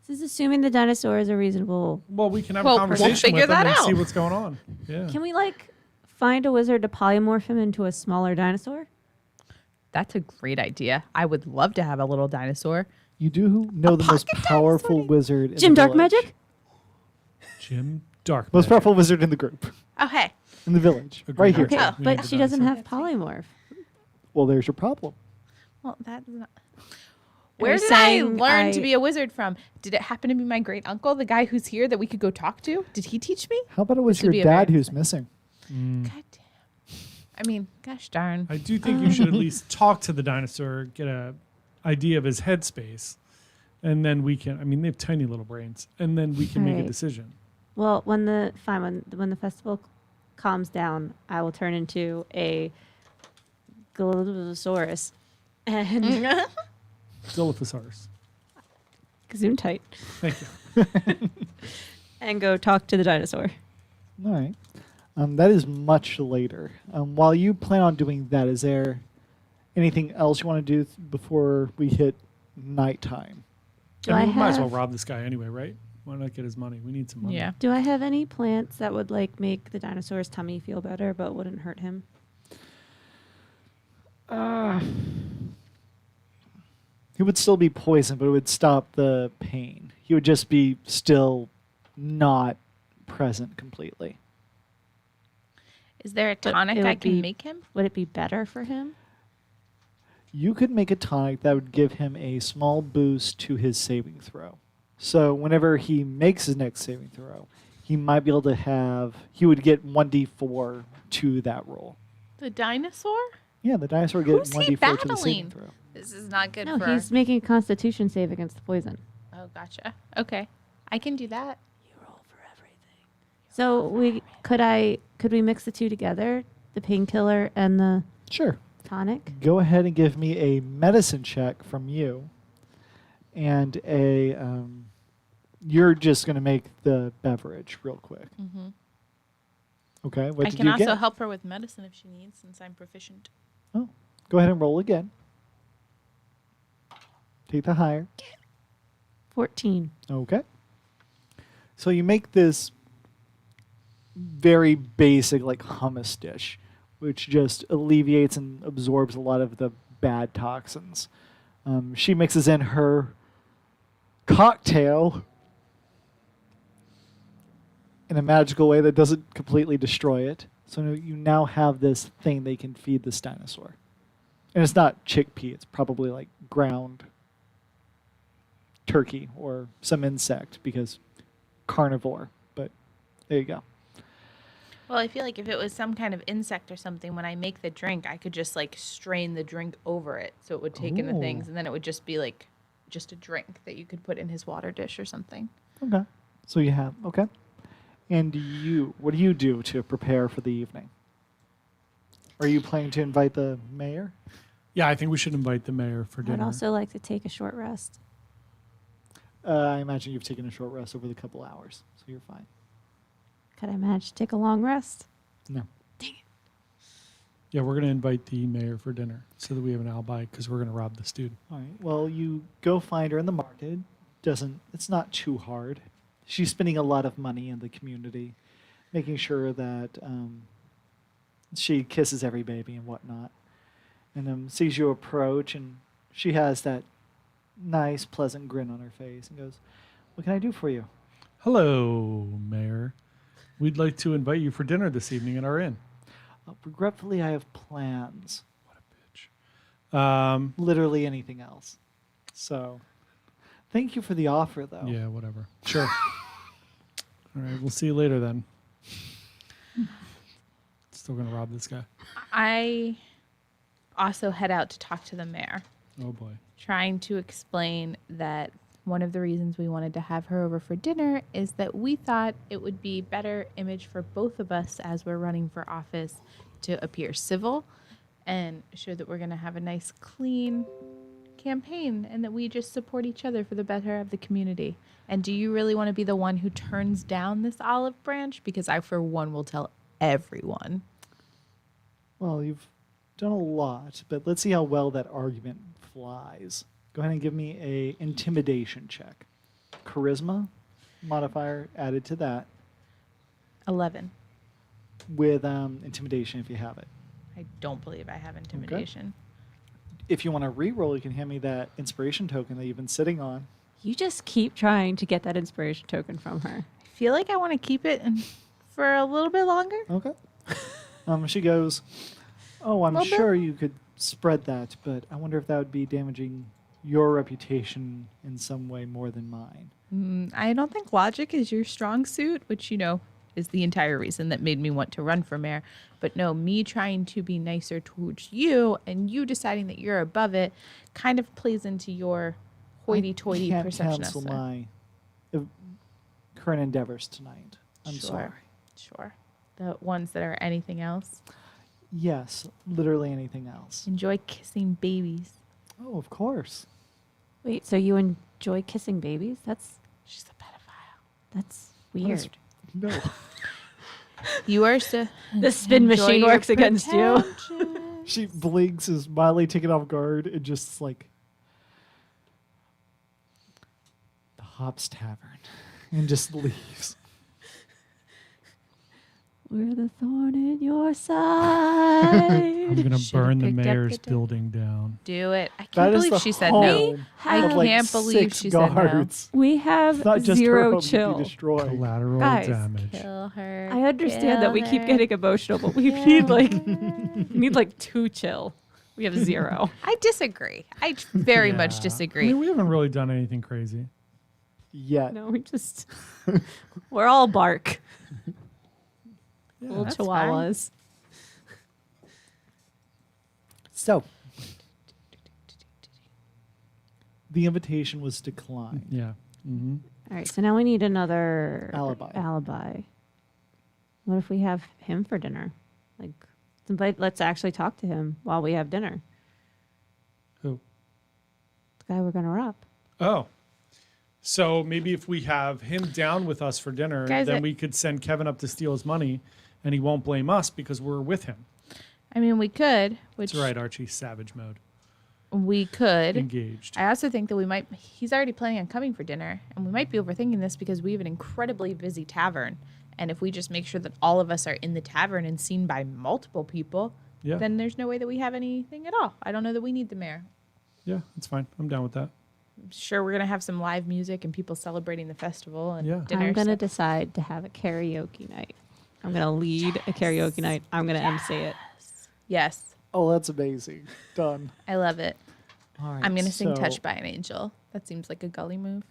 Speaker 3: This is assuming the dinosaur is a reasonable.
Speaker 1: well, we can have
Speaker 4: Well,
Speaker 1: a
Speaker 4: we'll
Speaker 1: conversation
Speaker 4: figure
Speaker 1: with him
Speaker 4: that
Speaker 1: and see
Speaker 4: out.
Speaker 1: what's going on. Yeah.
Speaker 3: Can we like find a wizard to polymorph him into a smaller dinosaur?
Speaker 4: That's a great idea. I would love to have a little dinosaur.
Speaker 2: You do know the most
Speaker 4: pocket
Speaker 2: powerful
Speaker 4: dinosaur?
Speaker 2: wizard in
Speaker 3: Jim
Speaker 2: the
Speaker 3: Dark
Speaker 2: village.
Speaker 3: Magic?
Speaker 1: Jim Dark.
Speaker 2: Most powerful wizard in the group.
Speaker 4: Oh, hey.
Speaker 2: In the village.
Speaker 1: Agreed.
Speaker 2: Right here.
Speaker 3: Okay,
Speaker 1: We need
Speaker 3: but
Speaker 1: the
Speaker 3: she doesn't
Speaker 1: dinosaur.
Speaker 3: have polymorph.
Speaker 2: Well, there's your problem.
Speaker 4: Well, that's not. Where
Speaker 3: You're
Speaker 4: did I
Speaker 3: saying
Speaker 4: learn
Speaker 3: I-
Speaker 4: to be a wizard from? Did it happen to be my great uncle, the guy who's here that we could go talk to? Did he teach me?
Speaker 2: How about it was
Speaker 4: This would
Speaker 2: your
Speaker 4: be a
Speaker 2: dad
Speaker 4: very
Speaker 2: who's missing?
Speaker 1: Mm.
Speaker 4: God damn. I mean, gosh darn.
Speaker 1: I do think you should at least talk to the dinosaur, get a idea of his headspace, and then we can. I mean, they have tiny little brains, and then we can make a
Speaker 3: Right.
Speaker 1: decision.
Speaker 3: Well, when the festival calms down, I will turn into a Glyptosaurus and
Speaker 1: Dilophosaurus.
Speaker 3: zoom tight
Speaker 1: Thank you.
Speaker 3: and go talk to the dinosaur.
Speaker 2: All right. That is much later. While you plan on doing that, is there anything else you want to do before we hit nighttime?
Speaker 3: Do
Speaker 1: I mean,
Speaker 3: I
Speaker 1: we might as well
Speaker 3: have-
Speaker 1: rob this guy anyway, right? Why not get his money? We need some money.
Speaker 4: Yeah.
Speaker 3: Do I have any plants that would like make the dinosaur's tummy feel better but wouldn't hurt him?
Speaker 2: He would still be poisoned, but it would stop the pain. He would just be still not present completely.
Speaker 4: Is there a
Speaker 3: But
Speaker 4: tonic
Speaker 3: it
Speaker 4: I
Speaker 3: would
Speaker 4: can
Speaker 3: be-
Speaker 4: make him?
Speaker 3: Would it be better for him?
Speaker 2: You could make a tonic that would give him a small boost to his saving throw. So whenever he makes his next saving throw, he might be able to have, he would get 1d4 to that roll.
Speaker 4: The dinosaur?
Speaker 2: Yeah, the dinosaur would get
Speaker 4: Who's he
Speaker 2: 1d4 to the saving
Speaker 4: battling?
Speaker 2: throw.
Speaker 4: This is not good
Speaker 3: No,
Speaker 4: for.
Speaker 3: he's making a Constitution save against the poison.
Speaker 4: Oh, gotcha. Okay, I can do that.
Speaker 3: You roll for everything. So could we mix the two together, the painkiller and the
Speaker 2: Sure.
Speaker 3: tonic?
Speaker 2: Go ahead and give me a medicine check from you and a You're just going to make the beverage real quick.
Speaker 4: Mm-hmm.
Speaker 2: Okay. What
Speaker 4: I
Speaker 2: did
Speaker 4: can
Speaker 2: you
Speaker 4: also
Speaker 2: get?
Speaker 4: help her with medicine if she needs, since I'm proficient.
Speaker 2: Oh, go ahead and roll again. Take the higher.
Speaker 3: 14.
Speaker 2: Okay. So you make this very basic, like hummus dish, which just alleviates and absorbs a lot of the bad toxins. She mixes in her cocktail in a magical way that doesn't completely destroy it. So you now have this thing they can feed this dinosaur. And it's not chickpea, it's probably like ground turkey or some insect because carnivore. But there you go.
Speaker 4: Well, I feel like if it was some kind of insect or something, when I make the drink, I could just like strain the drink over it, so it would take in the things,
Speaker 2: Ooh.
Speaker 4: and then it would just be like just a drink that you could put in his water dish or something.
Speaker 2: Okay. So you have, okay. And what do you do to prepare for the evening? Are you planning to invite the mayor?
Speaker 1: Yeah, I think we should invite the mayor for
Speaker 3: I'd
Speaker 1: dinner.
Speaker 3: also like to take a short rest.
Speaker 2: I imagine you've taken a short rest over the couple hours, so you're fine.
Speaker 3: Could I manage to take a long rest?
Speaker 2: No.
Speaker 1: Yeah, we're going to invite the mayor for dinner so that we have an alibi because we're going to rob the student.
Speaker 2: All right. Well, you go find her in the market. It's not too hard. She's spending a lot of money in the community, making sure that she kisses every baby and whatnot. And sees you approach, and she has that nice, pleasant grin on her face and goes, "What can I do for you?"
Speaker 1: Hello, mayor. We'd like to invite you for dinner this evening at our inn.
Speaker 2: Regretfully, I have plans.
Speaker 1: What a bitch.
Speaker 2: Literally anything else. So, thank you for the offer, though.
Speaker 1: Yeah, whatever. Sure. All right, we'll see you later then. Still going to rob this guy.
Speaker 4: I also head out to talk to the mayor,
Speaker 1: Oh, boy.
Speaker 4: trying to explain that one of the reasons we wanted to have her over for dinner is that we thought it would be better image for both of us as we're running for office to appear civil and show that we're going to have a nice, clean campaign and that we just support each other for the better of the community. And do you really want to be the one who turns down this olive branch? Because I, for one, will tell everyone.
Speaker 2: Well, you've done a lot, but let's see how well that argument flies. Go ahead and give me a intimidation check. Charisma modifier added to that
Speaker 4: 11.
Speaker 2: with intimidation if you have it.
Speaker 4: I don't believe I have intimidation.
Speaker 2: If you want to re-roll, you can hand me that inspiration token that you've been sitting on.
Speaker 3: You just keep trying to get that inspiration token from her.
Speaker 4: I feel like I want to keep it for a little bit longer.
Speaker 2: Okay. She goes, "Oh, I'm
Speaker 4: Little
Speaker 2: sure you could spread that, but I wonder if that would be damaging your reputation in some way more than mine."
Speaker 4: I don't think logic is your strong suit, which, is the entire reason that made me want to run for mayor. But no, me trying to be nicer towards you and you deciding that you're above it kind of plays into your hoity-toity
Speaker 2: I can't
Speaker 4: perception.
Speaker 2: cancel my current endeavors tonight. I'm sorry.
Speaker 4: Sure. The ones that are anything else.
Speaker 2: Yes, literally anything else.
Speaker 4: Enjoy kissing babies.
Speaker 2: Oh, of course.
Speaker 3: Wait, so you enjoy kissing babies?
Speaker 4: She's a pedophile.
Speaker 3: That's
Speaker 2: What is-
Speaker 3: weird.
Speaker 2: No.
Speaker 4: You are so.
Speaker 3: The spin
Speaker 4: Enjoy
Speaker 3: machine
Speaker 4: your
Speaker 3: works against you.
Speaker 4: protection.
Speaker 2: She blinks, is mildly taken off guard, and just like the Hops Tavern, and just leaves.
Speaker 3: We're the thorn in your
Speaker 1: I'm
Speaker 3: side.
Speaker 1: going to
Speaker 4: Should've
Speaker 1: burn the
Speaker 4: picked up
Speaker 1: mayor's
Speaker 4: the-
Speaker 1: building down.
Speaker 4: Do it. I
Speaker 2: That
Speaker 4: can't
Speaker 2: is
Speaker 4: believe
Speaker 2: the
Speaker 4: she said
Speaker 2: home
Speaker 4: no. I
Speaker 3: of, like,
Speaker 4: can't believe
Speaker 2: 6
Speaker 4: she said no.
Speaker 2: guards.
Speaker 3: We
Speaker 2: It's
Speaker 3: have
Speaker 2: not just her
Speaker 3: zero
Speaker 2: home to be
Speaker 3: chill.
Speaker 2: destroyed.
Speaker 1: Collateral
Speaker 3: Guys,
Speaker 1: damage.
Speaker 4: Kill her.
Speaker 3: I understand that we keep
Speaker 4: kill
Speaker 3: getting emotional, but we
Speaker 4: Kill
Speaker 3: need like 2 chill. We have 0.
Speaker 4: I disagree. I very much
Speaker 1: Yeah.
Speaker 4: disagree.
Speaker 1: I mean, we haven't really done anything crazy.
Speaker 2: Yet.
Speaker 3: No, we're all bark.
Speaker 1: Yeah.
Speaker 3: Little
Speaker 4: That's
Speaker 3: chihuahuas.
Speaker 2: So, the invitation was declined.
Speaker 1: Yeah. Mm-hmm.
Speaker 3: All right, so now we need another
Speaker 2: Alibi.
Speaker 3: What if we have him for dinner? Let's actually talk to him while we have dinner.
Speaker 1: Who?
Speaker 3: The guy we're going to rob.
Speaker 1: Oh. So maybe if we have him down with us for dinner,
Speaker 4: Guys,
Speaker 1: then we could send Kevin up to steal his money, and he won't blame us because we're with him.
Speaker 4: I mean, we could, which
Speaker 1: That's right, Archie. Savage mode.
Speaker 4: we could.
Speaker 1: Engaged.
Speaker 4: I also think that we might. He's already planning on coming for dinner, and we might be overthinking this because we have an incredibly busy tavern. And if we just make sure that all of us are in the tavern and seen by multiple people,
Speaker 1: Yeah.
Speaker 4: then there's no way that we have anything at all. I don't know that we need the mayor.
Speaker 1: Yeah, that's fine. I'm down with that.
Speaker 4: I'm sure we're gonna have some live music and people celebrating the festival and
Speaker 1: Yeah.
Speaker 4: dinner.
Speaker 3: I'm going to
Speaker 4: so-
Speaker 3: decide to have a karaoke night. I'm going to lead a karaoke night. I'm going to MC it.
Speaker 4: Yes,
Speaker 2: Oh, that's amazing. Done.
Speaker 4: I love it.
Speaker 2: All right.
Speaker 4: I'm gonna sing
Speaker 2: so
Speaker 4: "Touched by an Angel." That seems like a gully move.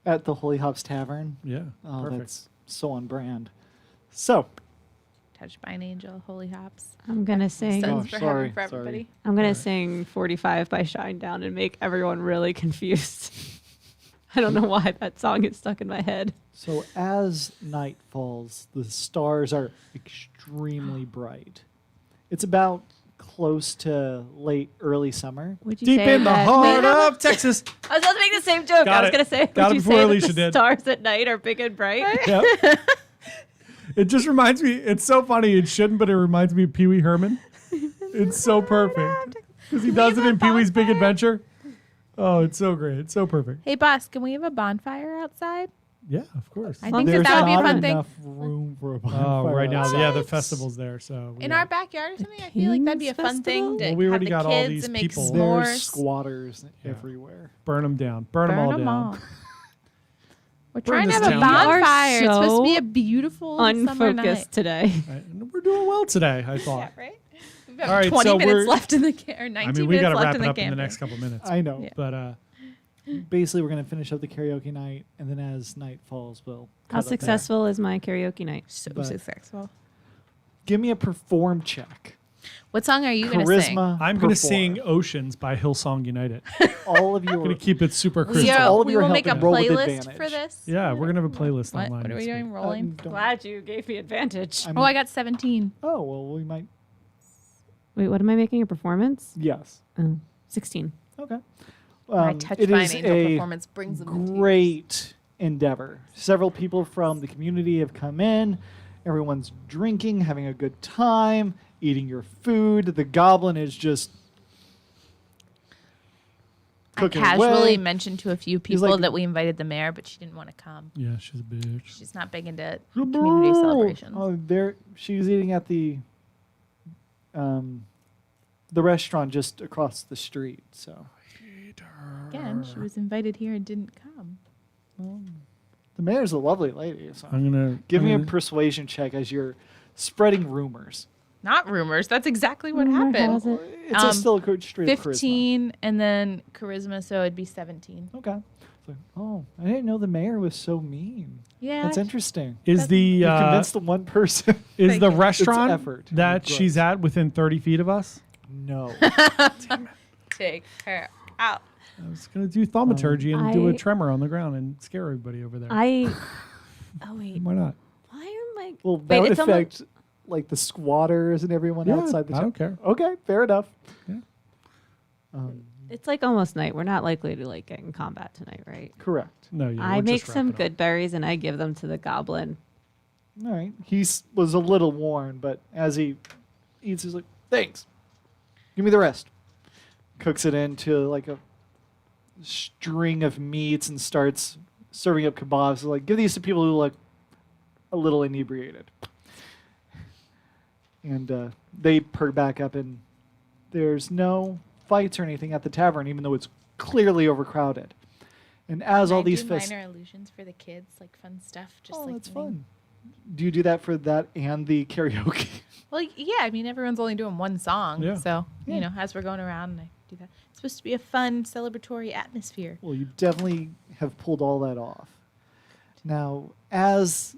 Speaker 2: at the Holy Hops Tavern.
Speaker 1: Yeah.
Speaker 2: Oh,
Speaker 1: perfect.
Speaker 2: that's so on brand. So,
Speaker 4: "Touched by an Angel," Holy Hops.
Speaker 3: I'm going to sing.
Speaker 4: Sons
Speaker 2: Oh,
Speaker 4: for
Speaker 2: sorry,
Speaker 4: heaven for
Speaker 2: sorry.
Speaker 4: everybody.
Speaker 3: I'm going
Speaker 1: Alright.
Speaker 3: to sing 45 by Shinedown and make everyone really confused. I don't know why that song is stuck in my head.
Speaker 2: so as night falls, the stars are extremely bright. It's about close to late early summer.
Speaker 3: Would you
Speaker 1: Deep
Speaker 3: say
Speaker 1: in the
Speaker 3: that-
Speaker 1: heart of Texas.
Speaker 3: I was about to make the same joke.
Speaker 1: Got
Speaker 3: I was
Speaker 1: it.
Speaker 3: going to say,
Speaker 1: Got
Speaker 3: would
Speaker 1: it
Speaker 3: you
Speaker 1: before
Speaker 3: say
Speaker 1: Alicia
Speaker 3: that the
Speaker 1: did.
Speaker 3: stars at night are big and bright?
Speaker 1: Yep. It just reminds me, it's so funny. It shouldn't, but it reminds me of Pee Wee Herman. It's so perfect. Because he does it in Pee Wee's Big Adventure. Oh, it's so great. It's so perfect.
Speaker 4: Hey, boss, can we have a bonfire outside?
Speaker 1: Yeah, of course.
Speaker 4: I think
Speaker 2: There's
Speaker 4: that would be a
Speaker 2: not
Speaker 4: fun thing.
Speaker 2: enough room for a
Speaker 1: Oh,
Speaker 2: bonfire
Speaker 1: right now,
Speaker 2: outside.
Speaker 1: yeah, the festival's there. So
Speaker 4: In our backyard or something? I feel like that'd be a
Speaker 3: King's
Speaker 4: fun thing to
Speaker 1: Well, we
Speaker 4: have
Speaker 1: already
Speaker 4: the
Speaker 1: got all
Speaker 4: kids
Speaker 1: these
Speaker 4: and make
Speaker 1: people.
Speaker 2: There's
Speaker 4: s'mores.
Speaker 2: squatters
Speaker 1: Yeah.
Speaker 2: everywhere.
Speaker 1: burn them down. Burn them all
Speaker 4: Burn 'em
Speaker 1: down.
Speaker 4: all. We're
Speaker 1: Burn
Speaker 4: trying to
Speaker 1: this
Speaker 4: have a
Speaker 1: town down.
Speaker 4: bonfire. It's supposed to be
Speaker 3: So
Speaker 4: a beautiful summer night.
Speaker 3: Unfocused today.
Speaker 1: Right, and we're doing well today, I thought.
Speaker 4: Yeah, right? We've got
Speaker 1: All right,
Speaker 4: 20
Speaker 1: so
Speaker 4: minutes
Speaker 1: we're-
Speaker 4: left in the or 19
Speaker 1: I mean, we got
Speaker 4: minutes
Speaker 1: to
Speaker 4: left
Speaker 1: wrap
Speaker 4: in
Speaker 1: it
Speaker 4: the
Speaker 1: up in the
Speaker 4: campaign.
Speaker 1: next couple minutes.
Speaker 2: I know.
Speaker 4: Yeah.
Speaker 1: But
Speaker 2: Basically, we're going to finish up the karaoke night, and then as night falls, we'll.
Speaker 3: How
Speaker 2: cut it there.
Speaker 3: successful is my karaoke night?
Speaker 4: So
Speaker 2: But-
Speaker 4: successful.
Speaker 2: Give me a perform check.
Speaker 4: What song are you going to sing?
Speaker 2: Charisma.
Speaker 1: I'm going to
Speaker 2: perform.
Speaker 1: sing Oceans by Hillsong United.
Speaker 2: All of
Speaker 1: I'm going
Speaker 2: your.
Speaker 1: to keep it super
Speaker 4: We,
Speaker 1: crisp.
Speaker 2: all of
Speaker 4: we
Speaker 2: your
Speaker 4: will
Speaker 2: help
Speaker 4: make a
Speaker 2: and roll with
Speaker 4: playlist
Speaker 2: advantage.
Speaker 4: for this.
Speaker 1: Yeah, we're going to have a playlist
Speaker 4: What?
Speaker 1: online.
Speaker 4: What are we
Speaker 1: this
Speaker 4: doing?
Speaker 1: week.
Speaker 4: Rolling?
Speaker 2: Don't-
Speaker 3: Glad you gave me advantage.
Speaker 2: I'm-
Speaker 4: Oh, I got 17.
Speaker 2: Oh well, we might.
Speaker 3: Wait, what am I making? A performance?
Speaker 2: Yes.
Speaker 3: Oh, 16.
Speaker 2: Okay.
Speaker 4: My Touched
Speaker 2: it
Speaker 4: by an
Speaker 2: is
Speaker 4: Angel
Speaker 2: a
Speaker 4: performance brings them to tears.
Speaker 2: great endeavor. Several people from the community have come in. Everyone's drinking, having a good time, eating your food. The goblin is just
Speaker 4: I
Speaker 2: cooking
Speaker 4: casually
Speaker 2: away.
Speaker 4: mentioned to a few
Speaker 2: He's
Speaker 4: people
Speaker 2: like-
Speaker 4: that we invited the mayor, but she didn't want to come.
Speaker 1: Yeah, she's a bitch.
Speaker 4: She's not big into community celebrations.
Speaker 2: Oh, there she's eating at the restaurant just across the street. So
Speaker 4: Again, she was invited here and didn't come.
Speaker 2: the mayor's a lovely lady. So
Speaker 1: I'm going to
Speaker 2: give me a persuasion check as you're spreading rumors.
Speaker 4: Not rumors. That's exactly what
Speaker 3: Rumor
Speaker 4: happened.
Speaker 3: has it.
Speaker 2: It's a still a straight up charisma.
Speaker 4: 15 and then charisma, so it'd be 17.
Speaker 2: Okay. So, oh, I didn't know the mayor was so mean.
Speaker 4: Yeah.
Speaker 2: That's interesting.
Speaker 1: Is the
Speaker 2: You convinced the one person.
Speaker 1: is
Speaker 4: Thank
Speaker 1: the
Speaker 4: you.
Speaker 1: restaurant
Speaker 2: It's effort.
Speaker 1: that
Speaker 2: Gross.
Speaker 1: she's at within 30 feet of us?
Speaker 2: No.
Speaker 4: Take her out.
Speaker 1: I was going to do thaumaturgy and do a
Speaker 3: I-
Speaker 1: tremor on the ground and scare everybody over there.
Speaker 3: Oh, wait.
Speaker 1: Why not?
Speaker 3: Why are my.
Speaker 2: Well, that
Speaker 3: Wait,
Speaker 2: would
Speaker 3: it's almost-
Speaker 2: affect like the squatters and everyone
Speaker 1: Yeah,
Speaker 2: outside the
Speaker 1: I
Speaker 2: town.
Speaker 1: don't care.
Speaker 2: Okay, fair enough.
Speaker 1: Yeah.
Speaker 3: It's like almost night. We're not likely to like get in combat tonight, right?
Speaker 2: Correct.
Speaker 1: No, yeah,
Speaker 3: I
Speaker 1: we'll
Speaker 3: make
Speaker 1: just wrap
Speaker 3: some
Speaker 1: it up.
Speaker 3: good berries and I give them to the goblin.
Speaker 2: All right. Was a little worn, but as he eats, he's like, "Thanks. Give me the rest." Cooks it into like a string of meats and starts serving up kebabs. Like, give these to people who look a little inebriated. And they perk back up, and there's no fights or anything at the tavern, even though it's clearly overcrowded. And as all these
Speaker 4: minor illusions for the kids, like fun stuff. Just
Speaker 2: oh,
Speaker 4: like
Speaker 2: that's
Speaker 4: winning.
Speaker 2: fun. Do you do that for that and the karaoke?
Speaker 4: Well, yeah. I mean, everyone's only doing one song,
Speaker 1: Yeah.
Speaker 4: so
Speaker 2: Yeah.
Speaker 4: you know, as we're going around, I do that. It's supposed to be a fun celebratory atmosphere.
Speaker 2: Well, you definitely have pulled all that off. Now, as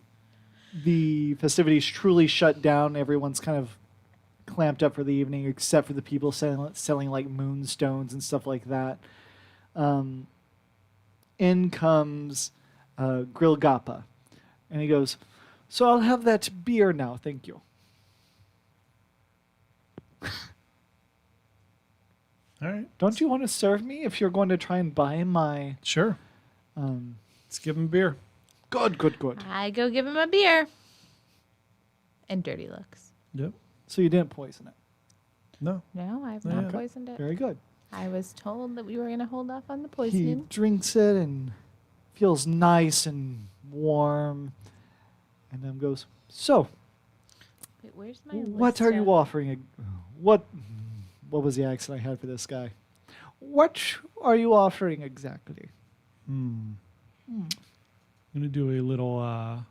Speaker 2: the festivities truly shut down, everyone's kind of clamped up for the evening, except for the people selling like moonstones and stuff like that. In comes Grill Gappa, and he goes, "So I'll have that beer now, thank you."
Speaker 1: All right.
Speaker 2: Don't you want to serve me if you're going to try and buy my...
Speaker 1: Sure. Let's give him beer.
Speaker 2: Good.
Speaker 4: I go give him a beer. And dirty looks.
Speaker 1: Yep.
Speaker 2: So you didn't poison it.
Speaker 1: No.
Speaker 4: No, I've
Speaker 1: Yeah.
Speaker 4: not poisoned it.
Speaker 2: Very good.
Speaker 4: I was told that we were going to hold off on the
Speaker 2: He
Speaker 4: poisoning.
Speaker 2: drinks it and feels nice and warm. And then goes, so,
Speaker 4: Wait, where's my
Speaker 2: what
Speaker 4: list
Speaker 2: are you
Speaker 4: of-
Speaker 2: offering? What was the accent I had for this guy? What are you offering exactly?
Speaker 1: I'm gonna do a little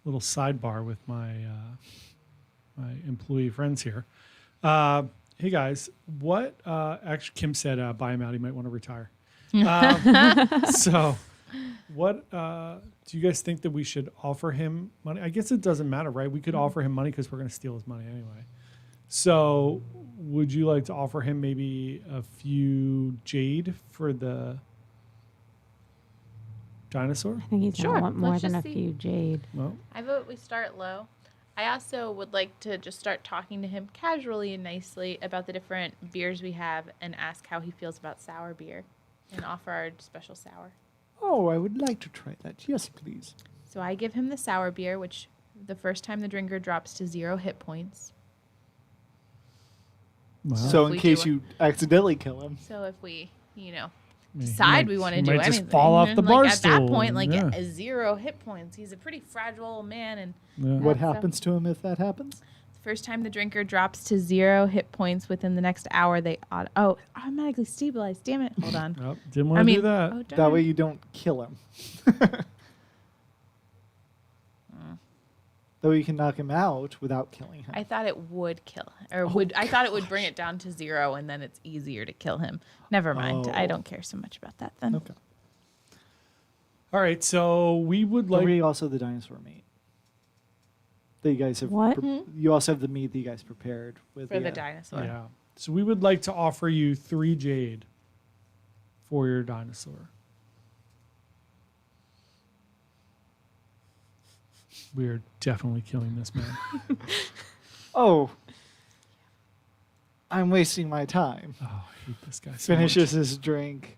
Speaker 1: sidebar with my my employee friends here. Hey guys, what? Actually, Kim said buy him out. He might want to retire. So, what do you guys think that we should offer him money? I guess it doesn't matter, right? We could offer him money because we're going to steal his money anyway. So, would you like to offer him maybe a few jade for the dinosaur?
Speaker 3: I think he's
Speaker 4: Sure,
Speaker 3: gonna want more
Speaker 4: let's
Speaker 3: than a
Speaker 4: just see.
Speaker 3: few jade.
Speaker 1: Well,
Speaker 4: I vote we start low. I also would like to just start talking to him casually and nicely about the different beers we have and ask how he feels about sour beer and offer our special sour.
Speaker 2: Oh, I would like to try that. Yes, please.
Speaker 4: So I give him the sour beer, which the first time the drinker drops to 0 hit points.
Speaker 1: wow.
Speaker 2: So
Speaker 4: If
Speaker 2: in
Speaker 4: we
Speaker 2: case
Speaker 4: do
Speaker 2: you accidentally kill him.
Speaker 4: So if we,
Speaker 1: He
Speaker 4: decide
Speaker 1: might-
Speaker 4: we want to
Speaker 1: he
Speaker 4: do
Speaker 1: might
Speaker 4: anything,
Speaker 1: just fall off the bar
Speaker 4: like at that
Speaker 1: stool,
Speaker 4: point, like
Speaker 1: yeah.
Speaker 4: at 0 hit points, he's a pretty fragile old man. And
Speaker 1: Yeah.
Speaker 2: What
Speaker 4: so-
Speaker 2: happens to him if that happens?
Speaker 4: the first time the drinker drops to 0 hit points within the next hour, they automatically stabilize. Damn it! Hold on.
Speaker 1: Oh, didn't want to do that.
Speaker 4: Oh,
Speaker 2: That
Speaker 4: darn.
Speaker 2: way you don't kill him. That way you can knock him out without killing him.
Speaker 4: I thought it would kill, or would. I thought it would bring it down to 0, and then it's easier to kill him. Never mind. I
Speaker 2: Oh.
Speaker 4: don't care so much about that then.
Speaker 2: Okay.
Speaker 1: All right, so we would
Speaker 2: But
Speaker 1: like.
Speaker 2: we also have the dinosaur meat. That you guys have.
Speaker 3: What?
Speaker 2: You also have the meat that you guys prepared with
Speaker 4: For the
Speaker 2: uh,
Speaker 4: dinosaur.
Speaker 1: Yeah. So we would like to offer you 3 jade for your dinosaur. We are definitely killing this man.
Speaker 2: Oh. I'm wasting my time.
Speaker 1: Oh, I hate this guy. So
Speaker 2: Finishes his drink.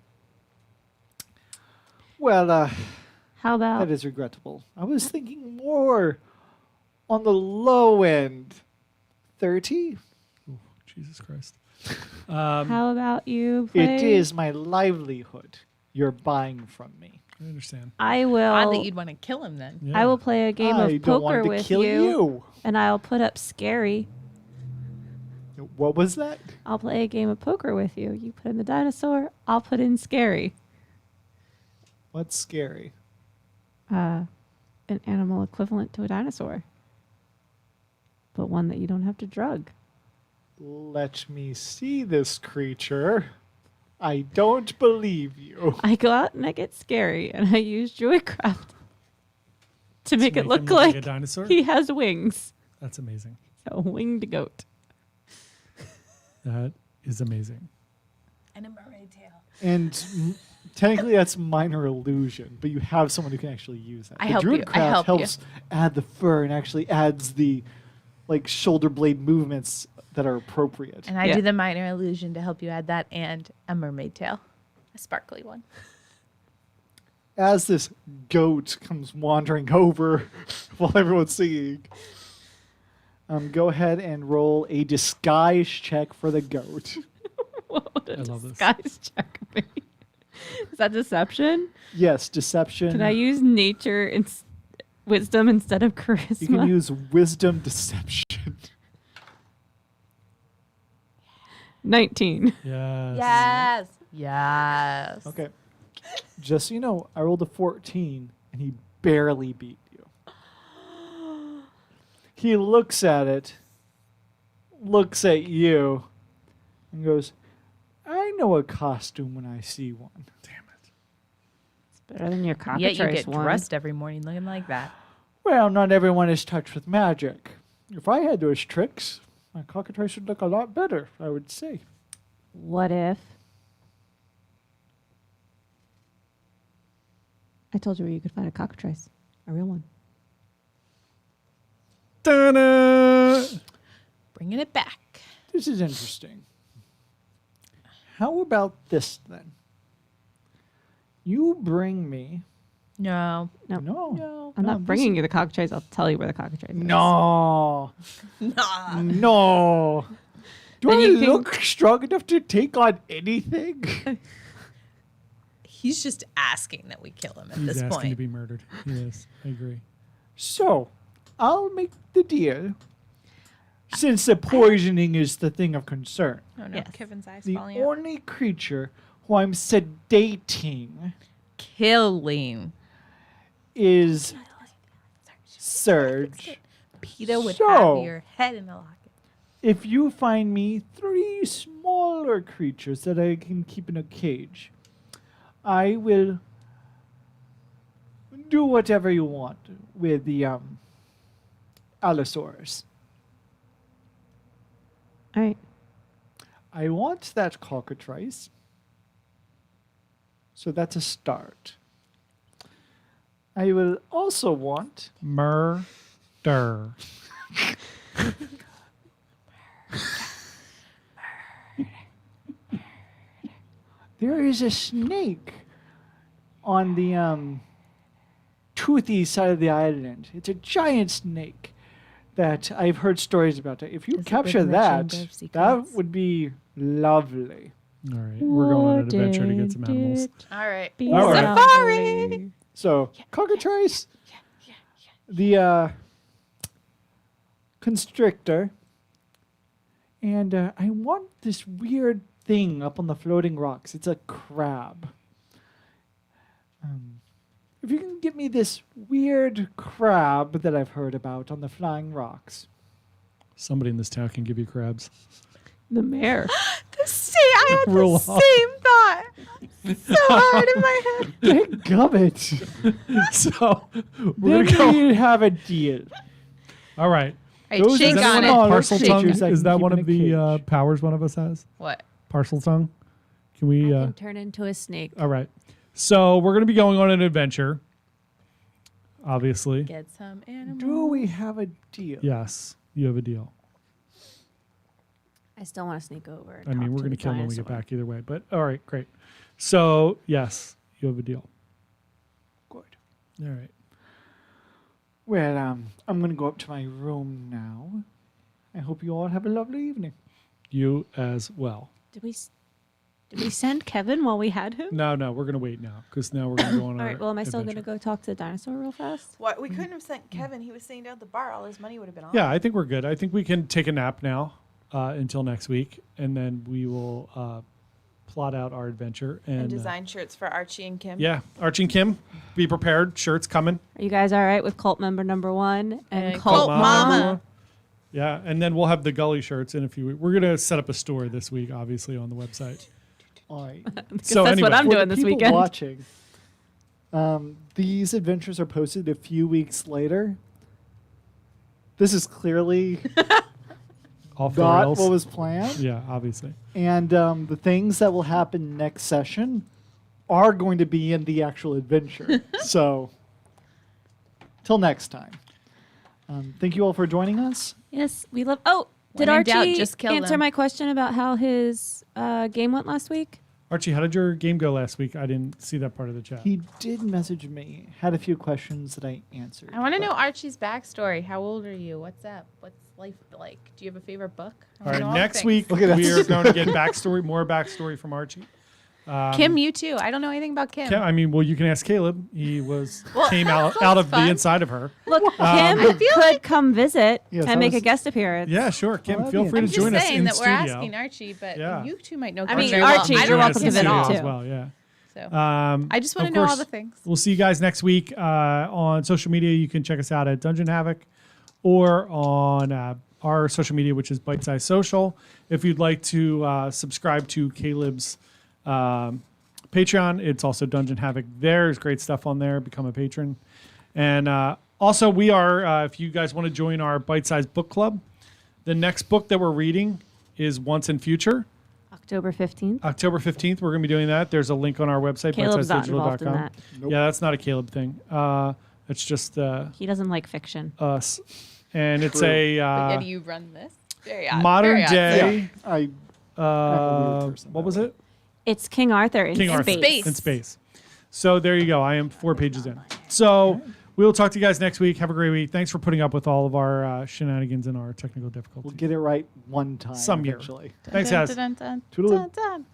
Speaker 2: Well,
Speaker 3: How about
Speaker 2: that is regrettable. I was thinking more on the low end. 30?
Speaker 1: much. Ooh, Jesus Christ.
Speaker 3: how about you play?
Speaker 2: It is my livelihood you're buying from me.
Speaker 1: I understand.
Speaker 3: I
Speaker 4: Odd
Speaker 3: will.
Speaker 4: that you'd want to kill him then.
Speaker 1: Yeah.
Speaker 3: I will play a game
Speaker 2: I
Speaker 3: of
Speaker 2: don't want
Speaker 3: poker
Speaker 2: to
Speaker 3: with
Speaker 2: kill you.
Speaker 3: and I'll put up scary.
Speaker 2: What was that?
Speaker 3: I'll play a game of poker with you. You put in the dinosaur. I'll put in scary.
Speaker 2: What's scary?
Speaker 3: An animal equivalent to a dinosaur, but one that you don't have to drug.
Speaker 2: Let me see this creature. I don't believe you.
Speaker 3: I go out and I get scary, and I use Joycraft to make it
Speaker 1: him
Speaker 3: look
Speaker 1: like
Speaker 3: like
Speaker 1: a dinosaur.
Speaker 3: he has wings.
Speaker 1: That's amazing.
Speaker 3: So winged goat.
Speaker 1: That is amazing.
Speaker 4: And a mermaid tail.
Speaker 2: And technically that's minor illusion, but you have someone who can actually use that.
Speaker 4: I
Speaker 2: The
Speaker 4: help you.
Speaker 2: druid
Speaker 4: I
Speaker 2: craft
Speaker 4: help you.
Speaker 2: helps add the fur and actually adds the like shoulder blade movements that are appropriate.
Speaker 4: And I
Speaker 3: Yeah.
Speaker 4: do the minor illusion to help you add that and a mermaid tail. A sparkly one.
Speaker 2: As this goat comes wandering over while everyone's singing, go ahead and roll a disguise check for the goat.
Speaker 3: What would a
Speaker 1: I love this.
Speaker 3: disguise check be? Is that deception?
Speaker 2: Yes, deception.
Speaker 3: Can I use nature and wisdom instead of charisma?
Speaker 2: You can use wisdom deception.
Speaker 3: 19.
Speaker 1: Yes.
Speaker 4: Yes. Yes.
Speaker 2: Okay. Just so you know, I rolled a 14 and he barely beat you. He looks at it, looks at you, and goes, I know a costume when I see one.
Speaker 1: Damn it.
Speaker 3: It's better than your
Speaker 4: Yet you
Speaker 3: cockatrice
Speaker 4: get
Speaker 3: one.
Speaker 4: dressed every morning looking like that.
Speaker 2: Well, not everyone is touched with magic. If I had those tricks, my cockatrice would look a lot better, I would say.
Speaker 3: What if I told you where you could find a cockatrice? A real one.
Speaker 1: Ta-da!
Speaker 4: Bringing it back.
Speaker 2: This is interesting. How about this then? You bring me.
Speaker 4: No.
Speaker 3: No.
Speaker 2: No.
Speaker 3: I'm
Speaker 2: no,
Speaker 3: not bringing you the cockatrice. I'll tell you where the cockatrice is.
Speaker 2: No. No. Do
Speaker 3: Then
Speaker 2: I
Speaker 3: you can-
Speaker 2: look strong enough to take on anything?
Speaker 4: He's just asking that we kill him at
Speaker 1: He's
Speaker 4: this
Speaker 1: asking
Speaker 4: point.
Speaker 1: to be murdered. Yes, I agree.
Speaker 2: So, I'll make the deal. Since the poisoning is the thing of concern,
Speaker 4: Oh no,
Speaker 3: Yes.
Speaker 4: Kevin's eyes
Speaker 2: the
Speaker 4: falling out.
Speaker 2: only creature who I'm sedating
Speaker 4: Killing.
Speaker 2: is Surge.
Speaker 4: PETA would
Speaker 2: So-
Speaker 4: have your head in a locket.
Speaker 2: If you find me 3 smaller creatures that I can keep in a cage, I will do whatever you want with the Allosaurus.
Speaker 3: All right.
Speaker 2: I want that cockatrice. So that's a start. I will also want
Speaker 1: Murder.
Speaker 2: there is a snake on the toothy side of the island. It's a giant snake that I've heard stories about. If you
Speaker 4: Is it
Speaker 2: capture
Speaker 4: within the
Speaker 2: that,
Speaker 4: Chamber of
Speaker 2: that
Speaker 4: Secrets?
Speaker 2: would be lovely.
Speaker 1: All right, we're going on an adventure to get some animals.
Speaker 4: All right.
Speaker 2: All right.
Speaker 4: Safari.
Speaker 2: So, cockatrice, the constrictor, and I want this weird thing up on the floating rocks. It's a crab. If you can get me this weird crab that I've heard about on the flying rocks.
Speaker 1: Somebody in this town can give you crabs.
Speaker 3: The mayor.
Speaker 4: I had
Speaker 1: Roll
Speaker 4: the
Speaker 1: off.
Speaker 4: same thought so hard in my head.
Speaker 2: Dadgummit.
Speaker 1: So we're
Speaker 2: Then
Speaker 1: gonna go.
Speaker 2: we have a deal.
Speaker 1: All right.
Speaker 4: All right,
Speaker 2: Those
Speaker 4: shake
Speaker 2: are
Speaker 1: Does
Speaker 2: the
Speaker 4: on
Speaker 1: anyone
Speaker 4: it.
Speaker 1: have
Speaker 2: smaller
Speaker 1: parcel tongue?
Speaker 2: creatures I
Speaker 1: Is
Speaker 2: can
Speaker 1: that
Speaker 2: keep
Speaker 1: one
Speaker 2: in
Speaker 1: of
Speaker 2: a
Speaker 1: the
Speaker 2: cage.
Speaker 1: powers one of us has?
Speaker 4: What?
Speaker 1: Parcel tongue. Can we?
Speaker 3: I can turn into a snake.
Speaker 1: All right. So we're gonna be going on an adventure. Obviously.
Speaker 4: Get some animals.
Speaker 2: Do we have a deal?
Speaker 1: Yes, you have a deal.
Speaker 3: I still want to sneak over. And
Speaker 1: I mean,
Speaker 3: talk
Speaker 1: we're
Speaker 3: to
Speaker 1: going to
Speaker 3: the
Speaker 1: kill him when we get
Speaker 3: dinosaur.
Speaker 1: back either way. But all right, great. So yes, you have a deal.
Speaker 2: Good.
Speaker 1: All right.
Speaker 2: Well, I'm going to go up to my room now. I hope you all have a lovely evening.
Speaker 1: You as well.
Speaker 3: Did we send Kevin while we had him?
Speaker 1: No, we're going to wait now because now we're going to go on
Speaker 3: All
Speaker 1: our
Speaker 3: right. Well, am I still going to
Speaker 1: adventure.
Speaker 3: go talk to the dinosaur real fast?
Speaker 5: What? We couldn't have sent Kevin. He was sitting down at the bar. All his money would have been on.
Speaker 1: Yeah, I think we're good. I think we can take a nap now until next week, and then we will plot out our adventure
Speaker 5: And
Speaker 1: and
Speaker 5: design shirts for Archie and Kim.
Speaker 1: yeah, Archie and Kim, be prepared. Shirts coming.
Speaker 3: Are you guys all right with cult member number 1 and
Speaker 4: And
Speaker 3: cult
Speaker 4: Cult
Speaker 3: mama?
Speaker 1: Yeah, and then we'll have the Gully shirts in a few weeks. We're gonna set up a store this week, obviously, on the website.
Speaker 2: All right.
Speaker 3: Because
Speaker 1: So
Speaker 3: that's what
Speaker 1: anyway,
Speaker 3: I'm
Speaker 2: For the
Speaker 3: doing this
Speaker 2: people
Speaker 3: weekend.
Speaker 2: watching, these adventures are posted a few weeks later. This is clearly
Speaker 1: Off the
Speaker 2: not
Speaker 1: rails.
Speaker 2: what was planned.
Speaker 1: Yeah, obviously.
Speaker 2: And the things that will happen next session are going to be in the actual adventure. So, till next time. Thank you all for joining us.
Speaker 3: Yes, we love. Oh, did
Speaker 4: When in doubt,
Speaker 3: Archie
Speaker 4: just kill
Speaker 3: answer
Speaker 4: them.
Speaker 3: my question about how his game went last week?
Speaker 1: Archie, how did your game go last week? I didn't see that part of the chat.
Speaker 2: He did message me, had a few questions that I answered.
Speaker 4: I want to
Speaker 2: but-
Speaker 4: know Archie's backstory. How old are you? What's up? What's life like? Do you have a favorite book? I
Speaker 1: All
Speaker 4: wanna know
Speaker 1: right,
Speaker 4: the
Speaker 1: next
Speaker 4: things.
Speaker 1: week
Speaker 2: Look at
Speaker 1: we
Speaker 2: us.
Speaker 1: are going to get more backstory from Archie.
Speaker 4: Kim, you too. I don't know anything about Kim.
Speaker 1: I mean, well, you can ask Caleb. He was
Speaker 4: Well,
Speaker 1: came out of
Speaker 4: fun.
Speaker 1: the inside of her.
Speaker 3: Look, Kim
Speaker 4: I feel
Speaker 3: could come visit
Speaker 2: Yes,
Speaker 3: and
Speaker 2: I
Speaker 3: make a
Speaker 2: was-
Speaker 3: guest appearance.
Speaker 1: Yeah, sure, Kim.
Speaker 2: that'd
Speaker 1: Feel
Speaker 2: be
Speaker 1: free to
Speaker 4: I'm just
Speaker 1: join us
Speaker 4: saying
Speaker 1: in
Speaker 4: that we're
Speaker 1: studio.
Speaker 4: asking Archie, but
Speaker 1: Yeah.
Speaker 4: you two might know.
Speaker 3: I
Speaker 4: Kim
Speaker 3: mean,
Speaker 4: very well.
Speaker 3: Archie,
Speaker 4: I
Speaker 3: you're
Speaker 4: don't know
Speaker 3: welcome to
Speaker 4: Kim
Speaker 3: visit
Speaker 4: at
Speaker 3: all.
Speaker 4: all.
Speaker 1: as well. Yeah.
Speaker 4: So
Speaker 1: I
Speaker 4: I just want to know all the things.
Speaker 1: We'll see you guys next week on social media. You can check us out at Dungeon Havoc or on our social media, which is Bite Size Social. If you'd like to subscribe to Caleb's Patreon, it's also Dungeon Havoc. There's great stuff on there. Become a patron. And also, we are, if you guys want to join our Bite Size Book Club, the next book that we're reading is Once and Future.
Speaker 3: October 15th.
Speaker 1: October 15th, we're going to be doing that. There's a link on our website,
Speaker 3: Caleb's not involved in
Speaker 1: bitesizedigital.com.
Speaker 3: that.
Speaker 2: Nope.
Speaker 1: Yeah, that's not a Caleb thing. It's just
Speaker 3: He doesn't like fiction.
Speaker 1: us. And it's
Speaker 2: True.
Speaker 1: a
Speaker 4: But yet you run this. Very odd.
Speaker 1: modern
Speaker 4: very odd.
Speaker 1: day.
Speaker 2: I
Speaker 1: Uh,
Speaker 2: weird person
Speaker 1: what
Speaker 2: that
Speaker 1: was
Speaker 2: way.
Speaker 1: it?
Speaker 3: It's King Arthur in
Speaker 1: King Arthur
Speaker 3: space.
Speaker 1: in space. So there you go. I am 4 pages in. So we'll talk to you guys next week. Have a great week. Thanks for putting up with all of our shenanigans and our technical difficulties.
Speaker 2: We'll get it right one time.
Speaker 1: Some year.
Speaker 2: eventually.
Speaker 1: Thanks, guys.
Speaker 2: Toodaloo.
Speaker 4: Dun.